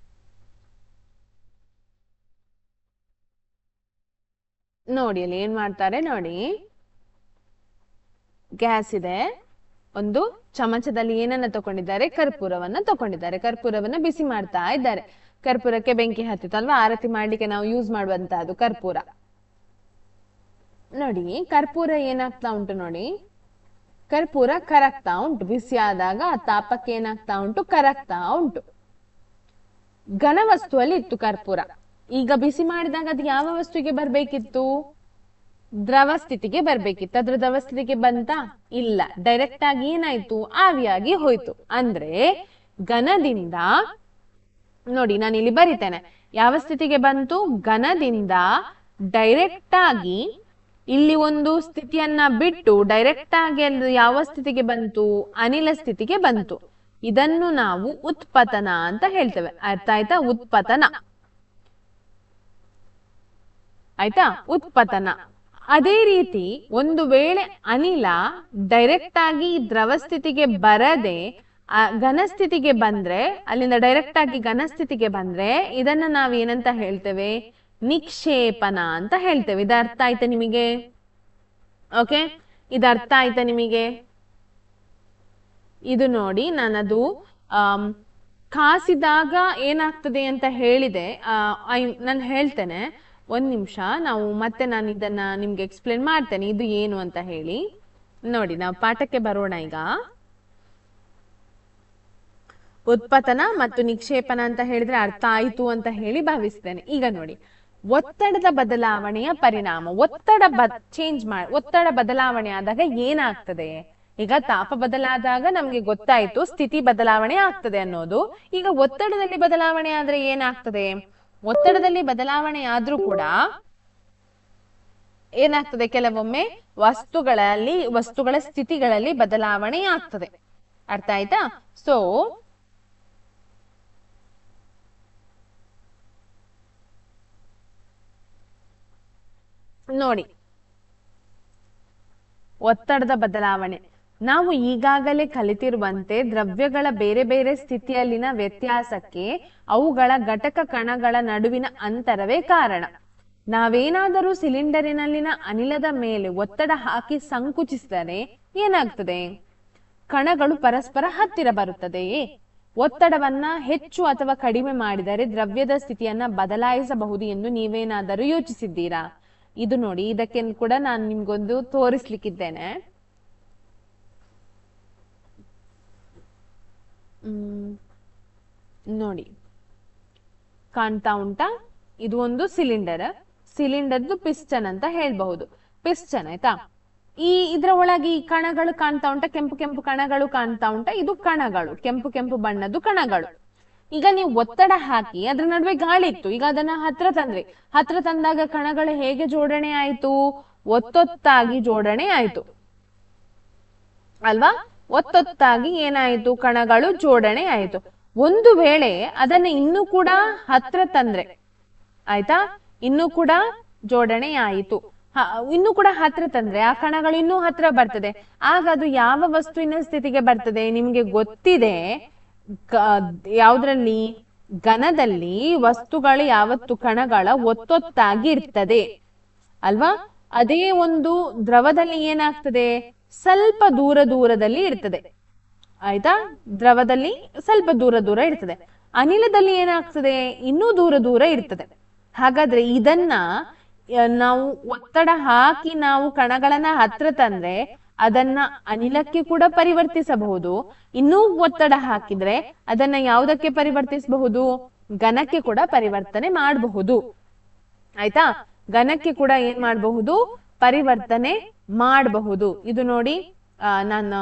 ನೋಡಿ ಅಲ್ಲಿ ಏನ್ ಮಾಡ್ತಾರೆ ನೋಡಿ. ಗ್ಯಾಸ್ ಇದೆ, ಒಂದು ಚಮಚದಲ್ಲಿ ಏನನ್ನ ತಗೊಂಡಿದ್ದಾರೆ, ಕರ್ಪೂರವನ್ನ ತಗೊಂಡಿದ್ದಾರೆ. ಕರ್ಪೂರವನ್ನ ಬಿಸಿ ಮಾಡ್ತಾ ಇದ್ದಾರೆ. ಕರ್ಪೂರಕ್ಕೆ ಬೆಂಕಿ ಹತ್ತಿತ್ತಲ್ವಾ, ಆರತಿ ಮಾಡ್ಲಿಕ್ಕೆ ನಾವು ಯೂಸ್ ಮಾಡುವಂತಹದ್ದು ಕರ್ಪೂರ. ನೋಡಿ ಕರ್ಪೂರ ಏನಾಗ್ತಾ ಉಂಟು ನೋಡಿ, ಕರ್ಪೂರ ಕರಗ್ತಾ ಉಂಟು. ಬಿಸಿ ಆದಾಗ ಆ ತಾಪಕ್ಕೆ ಏನಾಗ್ತಾ ಉಂಟು, ಕರಗ್ತಾ ಉಂಟು. ಘನ ವಸ್ತುವಲ್ಲಿ ಇತ್ತು ಕರ್ಪೂರ. ಈಗ ಬಿಸಿ ಮಾಡಿದಾಗ ಅದು ಯಾವ ವಸ್ತುವಿಗೆ ಬರ್ಬೇಕಿತ್ತು, ದ್ರವ ಸ್ಥಿತಿಗೆ ಬರ್ಬೇಕಿತ್ತು. ಅದ್ರ ದ್ರವ ಸ್ಥಿತಿಗೆ ಬಂತಾ, ಇಲ್ಲ. ಡೈರೆಕ್ಟ್ ಆಗಿ ಏನಾಯ್ತು, ಆವಿಯಾಗಿ ಹೋಯ್ತು. ಅಂದ್ರೆ ಘನದಿಂದ ನೋಡಿ ನಾನು ಇಲ್ಲಿ ಬರಿತೇನೆ, ಯಾವ ಸ್ಥಿತಿಗೆ ಬಂತು, ಘನದಿಂದ ಡೈರೆಕ್ಟ್ ಆಗಿ ಇಲ್ಲಿ ಒಂದು ಸ್ಥಿತಿಯನ್ನ ಬಿಟ್ಟು ಡೈರೆಕ್ಟ್ ಆಗಿ ಅಲ್ಲಿ ಯಾವ ಸ್ಥಿತಿಗೆ ಬಂತು, ಅನಿಲ ಸ್ಥಿತಿಗೆ ಬಂತು. ಇದನ್ನು ನಾವು ಉತ್ಪತನ ಅಂತ ಹೇಳ್ತೇವೆ. ಅರ್ಥ ಆಯ್ತಾ, ಉತ್ಪತನ ಆಯ್ತಾ, ಉತ್ಪತನ. ಅದೇ ರೀತಿ ಒಂದು ವೇಳೆ ಅನಿಲ ಡೈರೆಕ್ಟ್ ಆಗಿ ದ್ರವ ಸ್ಥಿತಿಗೆ ಬರದೆ ಘನ ಸ್ಥಿತಿಗೆ ಬಂದ್ರೆ, ಅಲ್ಲಿಂದ ಡೈರೆಕ್ಟ್ ಆಗಿ ಘನ ಸ್ಥಿತಿಗೆ ಬಂದ್ರೆ ಇದನ್ನ ನಾವ್ ಏನಂತ ಹೇಳ್ತೇವೆ, ನಿಕ್ಷೇಪನ ಅಂತ ಹೇಳ್ತೇವೆ. ಇದು ಅರ್ಥ ಆಯ್ತಾ ನಿಮಗೆ? ಓಕೆ, ಇದು ಅರ್ಥ ಆಯ್ತಾ ನಿಮಗೆ? ಇದು ನೋಡಿ ನಾನದು ಕಾಸಿದಾಗ ಏನಾಗ್ತದೆ ಅಂತ ಹೇಳಿದೆ. ನಾನು ಹೇಳ್ತೇನೆ, ಒಂದ್ ನಿಮಿಷ. ನಾನು ಇದನ್ನ ನಿಮ್ಗೆ ಎಕ್ಸ್ಪ್ಲೇನ್ ಮಾಡ್ತೇನೆ ಇದು ಏನು ಅಂತ ಹೇಳಿ. ನೋಡಿ ನಾವು ಪಾಠಕ್ಕೆ ಬರೋಣ ಈಗ. ಉತ್ಪತನ ಮತ್ತು ನಿಕ್ಷೇಪನ ಅಂತ ಹೇಳಿದ್ರೆ ಅರ್ಥ ಆಯ್ತು ಅಂತ ಹೇಳಿ ಭಾವಿಸ್ತೇನೆ. ಈಗ ನೋಡಿ, ಒತ್ತಡದ ಬದಲಾವಣೆಯ ಪರಿಣಾಮ. ಒತ್ತಡ ಬದಲಾವಣೆ ಆದಾಗ ಏನಾಗ್ತದೆ? ಈಗ ತಾಪ ಬದಲಾದಾಗ ನಮ್ಗೆ ಗೊತ್ತಾಯ್ತು ಸ್ಥಿತಿ ಬದಲಾವಣೆ ಆಗ್ತದೆ ಅನ್ನೋದು. ಈಗ ಒತ್ತಡದಲ್ಲಿ ಬದಲಾವಣೆ ಆದ್ರೆ ಏನಾಗ್ತದೆ? ಒತ್ತಡದಲ್ಲಿ ಬದಲಾವಣೆ ಆದ್ರೂ ಕೂಡ ಏನಾಗ್ತದೆ, ಕೆಲವೊಮ್ಮೆ ವಸ್ತುಗಳ ಸ್ಥಿತಿಗಳಲ್ಲಿ ಬದಲಾವಣೆ ಆಗ್ತದೆ. ಅರ್ಥ ಆಯ್ತಾ? ಸೊ ನೋಡಿ, ಒತ್ತಡದ ಬದಲಾವಣೆ ನಾವು ಈಗಾಗಲೇ ಕಲಿತಿರುವಂತೆ ದ್ರವ್ಯಗಳ ಬೇರೆ ಬೇರೆ ಸ್ಥಿತಿಯಲ್ಲಿನ ವ್ಯತ್ಯಾಸಕ್ಕೆ ಅವುಗಳ ಘಟಕ ಕಣಗಳ ನಡುವಿನ ಅಂತರವೇ ಕಾರಣ. ನಾವೇನಾದರೂ ಸಿಲಿಂಡರಿನಲ್ಲಿನ ಅನಿಲದ ಮೇಲೆ ಒತ್ತಡ ಹಾಕಿ ಸಂಕುಚಿಸಿದರೆ ಏನಾಗ್ತದೆ? ಕಣಗಳು ಪರಸ್ಪರ ಹತ್ತಿರ ಬರುತ್ತದೆಯೇ? ಒತ್ತಡವನ್ನ ಹೆಚ್ಚು ಅಥವಾ ಕಡಿಮೆ ಮಾಡಿದರೆ ದ್ರವ್ಯದ ಸ್ಥಿತಿಯನ್ನ ಬದಲಾಯಿಸಬಹುದು ಎಂದು ನೀವೇನಾದರೂ ಯೋಚಿಸಿದ್ದೀರಾ? ಇದು ನೋಡಿ, ಇದಕ್ಕೆ ಕೂಡ ನಾನು ನಿಮ್ಗೊಂದು ತೋರಿಸ್ಲಿಕ್ಕಿದ್ದೇನೆ. ನೋಡಿ ಕಾಣ್ತಾ ಉಂಟಾ? ಇದು ಒಂದು ಸಿಲಿಂಡರ್ದು ಪಿಸ್ಟನ್ ಅಂತ ಹೇಳ್ಬಹುದು. ಪಿಸ್ಟನ್ ಆಯ್ತಾ? ಇದ್ರ ಒಳಗೆ ಈ ಕಣಗಳು ಕಾಣ್ತಾ ಉಂಟಾ? ಕೆಂಪು ಕೆಂಪು ಕಣಗಳು ಕಾಣ್ತಾ ಉಂಟಾ? ಇದು ಕಣಗಳು, ಕೆಂಪು ಕೆಂಪು ಬಣ್ಣದ್ದು ಕಣಗಳು. ಈಗ ನೀವು ಒತ್ತಡ ಹಾಕಿ ಅದ್ರ ನಡುವೆ ಗಾಳಿ ಇತ್ತು. ಈಗ ಅದನ್ನ ಹತ್ರ ತಂದಾಗ ಕಣಗಳು ಹೇಗೆ ಜೋಡಣೆ ಆಯ್ತು? ಒತ್ತೊತ್ತಾಗಿ ಜೋಡಣೆ ಆಯ್ತು ಅಲ್ವಾ? ಒತ್ತೊತ್ತಾಗಿ ಏನಾಯ್ತು? ಕಣಗಳು ಜೋಡಣೆ ಆಯ್ತು. ಒಂದು ವೇಳೆ ಅದನ್ನ ಇನ್ನೂ ಕೂಡ ಹತ್ರ ತಂದ್ರೆ ಆಯ್ತಾ, ಇನ್ನೂ ಕೂಡ ಜೋಡಣೆ ಆಯಿತು, ಇನ್ನೂ ಕೂಡ ಹತ್ರ ತಂದ್ರೆ ಆ ಕಣಗಳು ಇನ್ನೂ ಹತ್ರ ಬರ್ತದೆ. ಆಗ ಅದು ಯಾವ ವಸ್ತುವಿನ ಸ್ಥಿತಿಗೆ ಬರ್ತದೆ? ನಿಮ್ಗೆ ಗೊತ್ತಿದೆ, ಯಾವ್ದ್ರಲ್ಲಿ? ಘನದಲ್ಲಿ ವಸ್ತುಗಳು ಯಾವತ್ತು ಕಣಗಳ ಒತ್ತೊತ್ತಾಗಿ ಇರ್ತದೆ ಅಲ್ವಾ? ಅದೇ ಒಂದು ದ್ರವದಲ್ಲಿ ಏನಾಗ್ತದೆ? ಸ್ವಲ್ಪ ದೂರದಲ್ಲಿ ಇರ್ತದೆ ಆಯ್ತಾ? ದ್ರವದಲ್ಲಿ ಸ್ವಲ್ಪ ದೂರ ಇರ್ತದೆ. ಅನಿಲದಲ್ಲಿ ಏನಾಗ್ತದೆ? ಇನ್ನೂ ದೂರ ಇರ್ತದೆ. ಹಾಗಾದ್ರೆ ಇದನ್ನ ನಾವು ಒತ್ತಡ ಹಾಕಿ ನಾವು ಕಣಗಳನ್ನ ಹತ್ರ ತಂದ್ರೆ ಅದನ್ನ ಅನಿಲಕ್ಕೆ ಕೂಡ ಪರಿವರ್ತಿಸಬಹುದು. ಇನ್ನೂ ಒತ್ತಡ ಹಾಕಿದ್ರೆ ಅದನ್ನ ಯಾವುದಕ್ಕೆ ಪರಿವರ್ತಿಸಬಹುದು? ಘನಕ್ಕೆ ಕೂಡ ಪರಿವರ್ತನೆ ಮಾಡಬಹುದು. ಆಯ್ತಾ? ಘನಕ್ಕೆ ಕೂಡ ಏನ್ ಮಾಡಬಹುದು? ಪರಿವರ್ತನೆ ಮಾಡಬಹುದು. ಇದು ನೋಡಿ, ನಾನು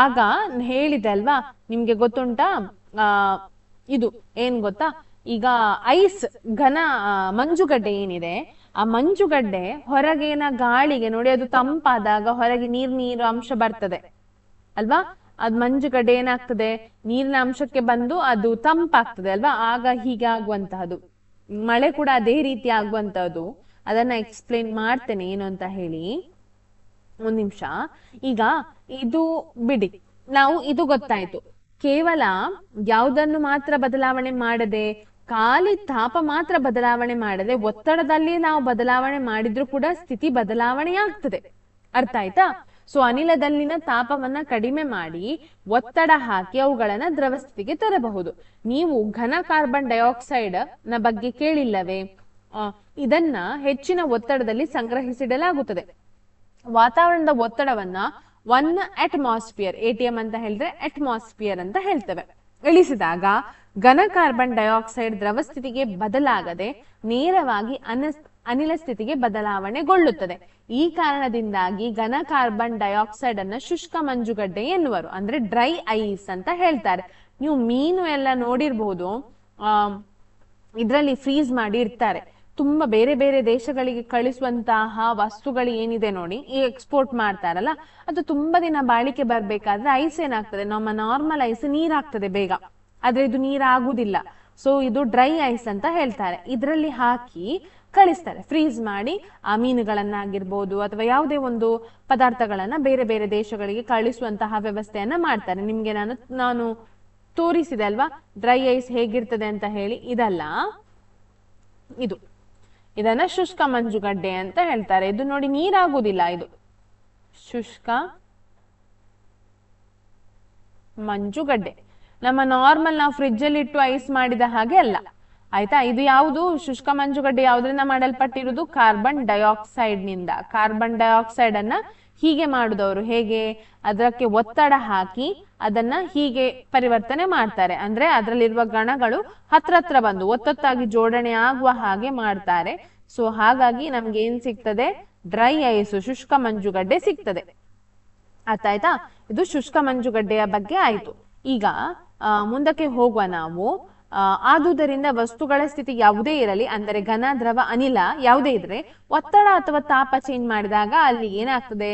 ಆಗ ಹೇಳಿದೆ ಅಲ್ವಾ, ನಿಮ್ಗೆ ಗೊತ್ತುಂಟಾ? ಇದು ಏನ್ ಗೊತ್ತಾ? ಈಗ ಐಸ್ ಮಂಜುಗಡ್ಡೆ ಏನಿದೆ, ಆ ಮಂಜುಗಡ್ಡೆ ಹೊರಗಿನ ಗಾಳಿಗೆ ನೋಡಿ, ಅದು ತಂಪಾದಾಗ ಹೊರಗೆ ನೀರು ಅಂಶ ಬರ್ತದೆ ಅಲ್ವಾ? ಅದ್ ಮಂಜುಗಡ್ಡೆ ಏನಾಗ್ತದೆ? ನೀರಿನ ಅಂಶಕ್ಕೆ ಬಂದು ಅದು ತಂಪಾಗ್ತದೆ ಅಲ್ವಾ? ಆಗ ಹೀಗೆ ಆಗುವಂತಹದ್ದು. ಮಳೆ ಕೂಡ ಅದೇ ರೀತಿ ಆಗುವಂತಹದ್ದು. ಅದನ್ನ ಎಕ್ಸ್ಪ್ಲೇನ್ ಮಾಡ್ತೇನೆ ಏನು ಅಂತ ಹೇಳಿ. ಒಂದ್ ನಿಮಿಷ. ಈಗ ಇದು ಬಿಡಿ, ನಾವು ಇದು ಗೊತ್ತಾಯ್ತು. ಕೇವಲ ಯಾವುದನ್ನು ಮಾತ್ರ ಬದಲಾವಣೆ ಮಾಡದೆ, ಖಾಲಿ ತಾಪ ಮಾತ್ರ ಬದಲಾವಣೆ ಮಾಡದೆ, ಒತ್ತಡದಲ್ಲಿ ನಾವು ಬದಲಾವಣೆ ಮಾಡಿದ್ರು ಕೂಡ ಸ್ಥಿತಿ ಬದಲಾವಣೆ ಆಗ್ತದೆ. ಅರ್ಥ ಆಯ್ತಾ? ಸೊ ಅನಿಲದಲ್ಲಿನ ತಾಪವನ್ನ ಕಡಿಮೆ ಮಾಡಿ ಒತ್ತಡ ಹಾಕಿ ಅವುಗಳನ್ನ ದ್ರವ ಸ್ಥಿತಿಗೆ ತರಬಹುದು. ನೀವು ಘನ ಕಾರ್ಬನ್ ಡೈಆಕ್ಸೈಡ್ ನ ಬಗ್ಗೆ ಕೇಳಿಲ್ಲವೇ? ಇದನ್ನ ಹೆಚ್ಚಿನ ಒತ್ತಡದಲ್ಲಿ ಸಂಗ್ರಹಿಸಿಡಲಾಗುತ್ತದೆ. ವಾತಾವರಣದ ಒತ್ತಡವನ್ನ 1 ಅಟ್ಮಾಸ್ಫಿಯರ್, ATM ಅಂತ ಹೇಳಿದ್ರೆ ಅಟ್ಮಾಸ್ಫಿಯರ್ ಅಂತ ಹೇಳ್ತೇವೆ, ಇಳಿಸಿದಾಗ ಘನ ಕಾರ್ಬನ್ ಡೈಆಕ್ಸೈಡ್ ದ್ರವ ಸ್ಥಿತಿಗೆ ಬದಲಾಗದೆ ನೇರವಾಗಿ ಅನಿಲ ಸ್ಥಿತಿಗೆ ಬದಲಾವಣೆಗೊಳ್ಳುತ್ತದೆ. ಈ ಕಾರಣದಿಂದಾಗಿ ಘನ ಕಾರ್ಬನ್ ಡೈಆಕ್ಸೈಡ್ ಅನ್ನ ಶುಷ್ಕ ಮಂಜುಗಡ್ಡೆ ಎನ್ನುವರು, ಅಂದ್ರೆ ಡ್ರೈ ಐಸ್ ಅಂತ ಹೇಳ್ತಾರೆ. ನೀವು ಮೀನು ಎಲ್ಲ ನೋಡಿರ್ಬಹುದು, ಇದ್ರಲ್ಲಿ ಫ್ರೀಸ್ ಮಾಡಿ ಇರ್ತಾರೆ. ತುಂಬಾ ಬೇರೆ ಬೇರೆ ದೇಶಗಳಿಗೆ ಕಳಿಸುವಂತಹ ವಸ್ತುಗಳು ಏನಿದೆ ನೋಡಿ, ಈ ಎಕ್ಸ್ಪೋರ್ಟ್ ಮಾಡ್ತಾರಲ್ಲ, ಅದು ತುಂಬಾ ದಿನ ಬಾಳಿಕೆ ಬರ್ಬೇಕಾದ್ರೆ ಐಸ್ ಏನಾಗ್ತದೆ, ನಮ್ಮ ನಾರ್ಮಲ್ ಐಸ್ ನೀರಾಗ್ತದೆ ಬೇಗ, ಆದ್ರೆ ಇದು ನೀರಾಗುದಿಲ್ಲ. ಸೊ ಇದು ಡ್ರೈ ಐಸ್ ಅಂತ ಹೇಳ್ತಾರೆ. ಇದರಲ್ಲಿ ಹಾಕಿ ಕಳಿಸ್ತಾರೆ, ಫ್ರೀಸ್ ಮಾಡಿ ಆ ಮೀನುಗಳನ್ನಾಗಿರ್ಬೋದು ಅಥವಾ ಯಾವುದೇ ಒಂದು ಪದಾರ್ಥಗಳನ್ನ ಬೇರೆ ಬೇರೆ ದೇಶಗಳಿಗೆ ಕಳಿಸುವಂತಹ ವ್ಯವಸ್ಥೆಯನ್ನ ಮಾಡ್ತಾರೆ. ನಿಮ್ಗೆ ನಾನು ತೋರಿಸಿದೆ ಅಲ್ವಾ ಡ್ರೈ ಐಸ್ ಹೇಗಿರ್ತದೆ ಅಂತ ಹೇಳಿ. ಇದಲ್ಲ, ಇದನ್ನ ಶುಷ್ಕ ಮಂಜುಗಡ್ಡೆ ಅಂತ ಹೇಳ್ತಾರೆ. ಇದು ನೋಡಿ ನೀರಾಗುದಿಲ್ಲ, ಇದು ಶುಷ್ಕ ಮಂಜುಗಡ್ಡೆ. ನಮ್ಮ ನಾರ್ಮಲ್ ನಾವು ಫ್ರಿಡ್ಜ್ ಅಲ್ಲಿ ಇಟ್ಟು ಐಸ್ ಮಾಡಿದ ಹಾಗೆ ಅಲ್ಲ, ಆಯ್ತಾ? ಇದು ಯಾವುದು ಶುಷ್ಕ ಮಂಜುಗಡ್ಡೆ ಯಾವ್ದ್ರಿಂದ ಮಾಡಲ್ಪಟ್ಟಿರುವುದು? ಕಾರ್ಬನ್ ಡೈಆಕ್ಸೈಡ್ ನಿಂದ. ಕಾರ್ಬನ್ ಡೈಆಕ್ಸೈಡ್ ಅನ್ನ ಹೀಗೆ ಮಾಡುದವರು ಹೇಗೆ, ಅದಕ್ಕೆ ಒತ್ತಡ ಹಾಕಿ ಅದನ್ನ ಹೀಗೆ ಪರಿವರ್ತನೆ ಮಾಡ್ತಾರೆ. ಅಂದ್ರೆ ಅದರಲ್ಲಿರುವ ಗಣಗಳು ಹತ್ರ ಬಂದು ಒತ್ತೊತ್ತಾಗಿ ಜೋಡಣೆ ಆಗುವ ಹಾಗೆ ಮಾಡ್ತಾರೆ. ಸೊ ಹಾಗಾಗಿ ನಮ್ಗೆ ಏನ್ ಸಿಗ್ತದೆ? ಡ್ರೈ ಐಸ್, ಶುಷ್ಕ ಮಂಜುಗಡ್ಡೆ ಸಿಗ್ತದೆ. ಅರ್ಥ ಆಯ್ತಾ? ಇದು ಶುಷ್ಕ ಮಂಜುಗಡ್ಡೆಯ ಬಗ್ಗೆ ಆಯ್ತು. ಈಗ ಮುಂದಕ್ಕೆ ಹೋಗುವ ನಾವು. ಆದುದರಿಂದ ವಸ್ತುಗಳ ಸ್ಥಿತಿ ಯಾವುದೇ ಇರಲಿ, ಅಂದರೆ ಘನ, ದ್ರವ, ಅನಿಲ ಯಾವುದೇ ಇದ್ರೆ ಒತ್ತಡ ಅಥವಾ ತಾಪ ಚೇಂಜ್ ಮಾಡಿದಾಗ ಅಲ್ಲಿ ಏನಾಗ್ತದೆ?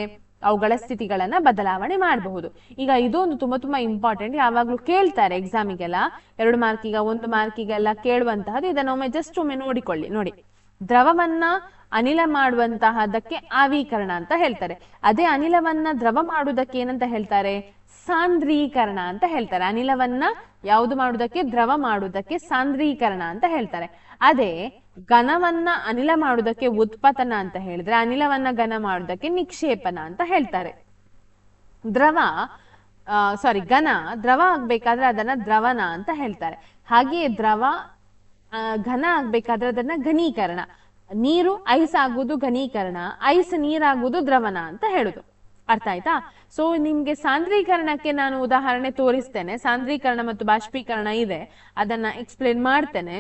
ಅವುಗಳ ಸ್ಥಿತಿಗಳನ್ನ ಬದಲಾವಣೆ ಮಾಡಬಹುದು. ಈಗ ಇದೊಂದು ತುಂಬಾ ಇಂಪಾರ್ಟೆಂಟ್, ಯಾವಾಗ್ಲೂ ಕೇಳ್ತಾರೆ ಎಕ್ಸಾಮಿಗೆಲ್ಲ, 2 ಮಾರ್ಕಿಗ 1 ಮಾರ್ಕಿಗೆಲ್ಲ ಕೇಳುವಂತಹದ್ದು. ಇದನ್ನೊಮ್ಮೆ ಜಸ್ಟ್ ಒಮ್ಮೆ ನೋಡಿಕೊಳ್ಳಿ. ನೋಡಿ, ದ್ರವವನ್ನ ಅನಿಲ ಮಾಡುವಂತಹದಕ್ಕೆ ಆವೀಕರಣ ಅಂತ ಹೇಳ್ತಾರೆ. ಅದೇ ಅನಿಲವನ್ನ ದ್ರವ ಮಾಡುವುದಕ್ಕೆ ಏನಂತ ಹೇಳ್ತಾರೆ? ಸಾಂದ್ರೀಕರಣ ಅಂತ ಹೇಳ್ತಾರೆ. ಅನಿಲವನ್ನ ಯಾವುದು ಮಾಡುವುದಕ್ಕೆ? ದ್ರವ ಮಾಡುವುದಕ್ಕೆ ಸಾಂದ್ರೀಕರಣ ಅಂತ ಹೇಳ್ತಾರೆ. ಅದೇ ಘನವನ್ನ ಅನಿಲ ಮಾಡುವುದಕ್ಕೆ ಉತ್ಪತನ ಅಂತ ಹೇಳಿದ್ರೆ, ಅನಿಲವನ್ನ ಘನ ಮಾಡುವುದಕ್ಕೆ ನಿಕ್ಷೇಪಣ ಅಂತ ಹೇಳ್ತಾರೆ. ಘನ ದ್ರವ ಆಗ್ಬೇಕಾದ್ರೆ ಅದನ್ನ ದ್ರವನ ಅಂತ ಹೇಳ್ತಾರೆ. ಹಾಗೆಯೇ ದ್ರವ ಘನ ಆಗ್ಬೇಕಾದ್ರೆ ಅದನ್ನ ಘನೀಕರಣ. ನೀರು ಐಸ್ ಆಗುವುದು ಘನೀಕರಣ, ಐಸ್ ನೀರಾಗುವುದು ದ್ರವನ ಅಂತ ಹೇಳುದು. ಅರ್ಥ ಆಯ್ತಾ? ಸೊ ನಿಮ್ಗೆ ಸಾಂದ್ರೀಕರಣಕ್ಕೆ ನಾನು ಉದಾಹರಣೆ ತೋರಿಸ್ತೇನೆ. ಸಾಂದ್ರೀಕರಣ ಮತ್ತು ಬಾಷ್ಪೀಕರಣ ಇದೆ, ಅದನ್ನ ಎಕ್ಸ್ಪ್ಲೇನ್ ಮಾಡ್ತೇನೆ.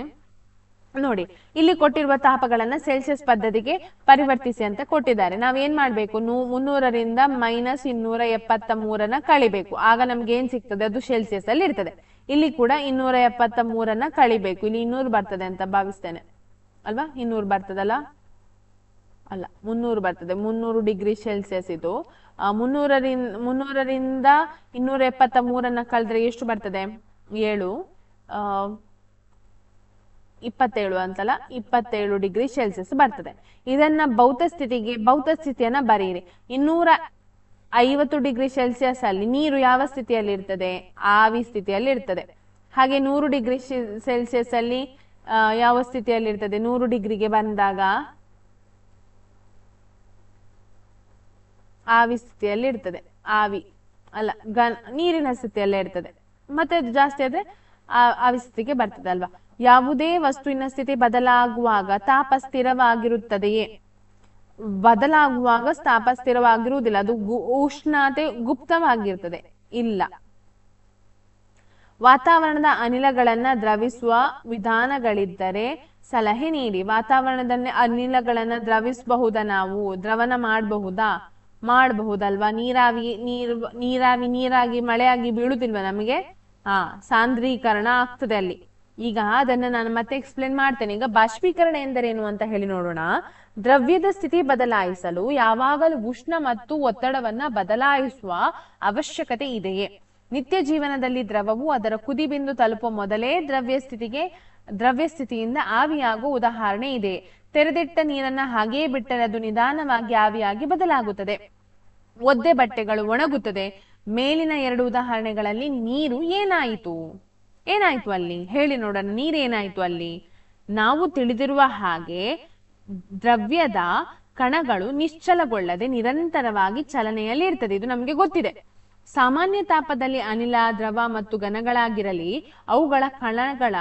ನೋಡಿ, ಇಲ್ಲಿ ಕೊಟ್ಟಿರುವ ತಾಪಗಳನ್ನ ಸೆಲ್ಸಿಯಸ್ ಪದ್ಧತಿಗೆ ಪರಿವರ್ತಿಸಿ ಅಂತ ಕೊಟ್ಟಿದ್ದಾರೆ. ನಾವೇನ್ ಮಾಡ್ಬೇಕು? 300ರಿಂದ -273 ಕಳಿಬೇಕು. ಆಗ ನಮ್ಗೆ ಏನ್ ಸಿಗ್ತದೆ? ಅದು ಸೆಲ್ಸಿಯಸ್ ಅಲ್ಲಿ ಇರ್ತದೆ. ಇಲ್ಲಿ ಕೂಡ 273 ಕಳಿಬೇಕು. ಇಲ್ಲಿ 200 ಬರ್ತದೆ ಅಂತ ಭಾವಿಸ್ತೇನೆ ಅಲ್ವಾ? 200 ಬರ್ತದಲ್ಲ? ಅಲ್ಲ, 300 ಬರ್ತದೆ. 300 ಡಿಗ್ರಿ ಸೆಲ್ಸಿಯಸ್ ಇದು. 300ರಿಂದ 273 ಕಳೆದ್ರೆ ಎಷ್ಟು ಬರ್ತದೆ? 27 ಅಂತಲ್ಲ, 27 ಡಿಗ್ರಿ ಸೆಲ್ಸಿಯಸ್ ಬರ್ತದೆ. ಇದನ್ನ ಭೌತ ಸ್ಥಿತಿಯನ್ನ ಬರೀರಿ. 250 ಡಿಗ್ರಿ ಸೆಲ್ಸಿಯಸ್ ಅಲ್ಲಿ ನೀರು ಯಾವ ಸ್ಥಿತಿಯಲ್ಲಿ ಇರ್ತದೆ? ಆವಿ ಸ್ಥಿತಿಯಲ್ಲಿ ಇರ್ತದೆ. ಹಾಗೆ 100 ಡಿಗ್ರಿ ಸೆಲ್ಸಿಯಸ್ ಅಲ್ಲಿ ಯಾವ ಸ್ಥಿತಿಯಲ್ಲಿ ಇರ್ತದೆ? 100 ಡಿಗ್ರಿಗೆ ಬಂದಾಗ ಆವಿ ಸ್ಥಿತಿಯಲ್ಲಿ ಇರ್ತದೆ. ಆವಿ ಅಲ್ಲ, ನೀರಿನ ಸ್ಥಿತಿಯಲ್ಲೇ ಇರ್ತದೆ. ಮತ್ತೆ ಅದು ಜಾಸ್ತಿ ಆದ್ರೆ ಆವಿ ಸ್ಥಿತಿಗೆ ಬರ್ತದೆ ಅಲ್ವಾ? ಯಾವುದೇ ವಸ್ತುವಿನ ಸ್ಥಿತಿ ಬದಲಾಗುವಾಗ ತಾಪ ಸ್ಥಿರವಾಗಿರುತ್ತದೆಯೇ? ಬದಲಾಗುವಾಗ ತಾಪ ಸ್ಥಿರವಾಗಿರುವುದಿಲ್ಲ, ಅದು ಉಷ್ಣತೆ ಗುಪ್ತವಾಗಿರ್ತದೆ. ಇಲ್ಲ. ವಾತಾವರಣದ ಅನಿಲಗಳನ್ನ ದ್ರವಿಸುವ ವಿಧಾನಗಳಿದ್ದರೆ ಸಲಹೆ ನೀಡಿ. ವಾತಾವರಣದಲ್ಲಿ ಅನಿಲಗಳನ್ನ ದ್ರವಿಸಬಹುದಾ? ನಾವು ದ್ರವನ ಮಾಡಬಹುದಲ್ವಾ? ನೀರಾಗಿ ಮಳೆಯಾಗಿ ಬೀಳುದಿಲ್ವಾ ನಮಗೆ? ಸಾಂದ್ರೀಕರಣ ಆಗ್ತದೆ ಅಲ್ಲಿ. ಈಗ ಅದನ್ನ ನಾನು ಮತ್ತೆ ಎಕ್ಸ್ಪ್ಲೇನ್ ಮಾಡ್ತೇನೆ. ಈಗ ಬಾಷ್ಪೀಕರಣ ಎಂದರೇನು ಅಂತ ಹೇಳಿ ನೋಡೋಣ. ದ್ರವ್ಯದ ಸ್ಥಿತಿ ಬದಲಾಯಿಸಲು ಯಾವಾಗಲೂ ಉಷ್ಣ ಮತ್ತು ಒತ್ತಡವನ್ನ ಬದಲಾಯಿಸುವ ಅವಶ್ಯಕತೆ ಇದೆಯೇ? ನಿತ್ಯ ಜೀವನದಲ್ಲಿ ದ್ರವವು ಅದರ ಕುದಿಬಿಂದು ತಲುಪುವ ಮೊದಲೇ ದ್ರವ್ಯ ಸ್ಥಿತಿಯಿಂದ ಆವಿಯಾಗುವ ಉದಾಹರಣೆ ಇದೆ. ತೆರೆದಿಟ್ಟ ನೀರನ್ನ ಹಾಗೆಯೇ ಬಿಟ್ಟರೆ ಅದು ನಿಧಾನವಾಗಿ ಆವಿಯಾಗಿ ಬದಲಾಗುತ್ತದೆ. ಒದ್ದೆ ಬಟ್ಟೆಗಳು ಒಣಗುತ್ತದೆ. ಮೇಲಿನ 2 ಉದಾಹರಣೆಗಳಲ್ಲಿ ನೀರು ಏನಾಯಿತು ಅಲ್ಲಿ ಹೇಳಿ ನೋಡೋಣ. ನೀರೇನಾಯ್ತು ಅಲ್ಲಿ? ನಾವು ತಿಳಿದಿರುವ ಹಾಗೆ ದ್ರವ್ಯದ ಕಣಗಳು ನಿಶ್ಚಲಗೊಳ್ಳದೆ ನಿರಂತರವಾಗಿ ಚಲನೆಯಲ್ಲಿ ಇರ್ತದೆ. ಇದು ನಮ್ಗೆ ಗೊತ್ತಿದೆ. ಸಾಮಾನ್ಯ ತಾಪದಲ್ಲಿ ಅನಿಲ, ದ್ರವ ಮತ್ತು ಘನಗಳಾಗಿರಲಿ ಅವುಗಳ ಕಣಗಳ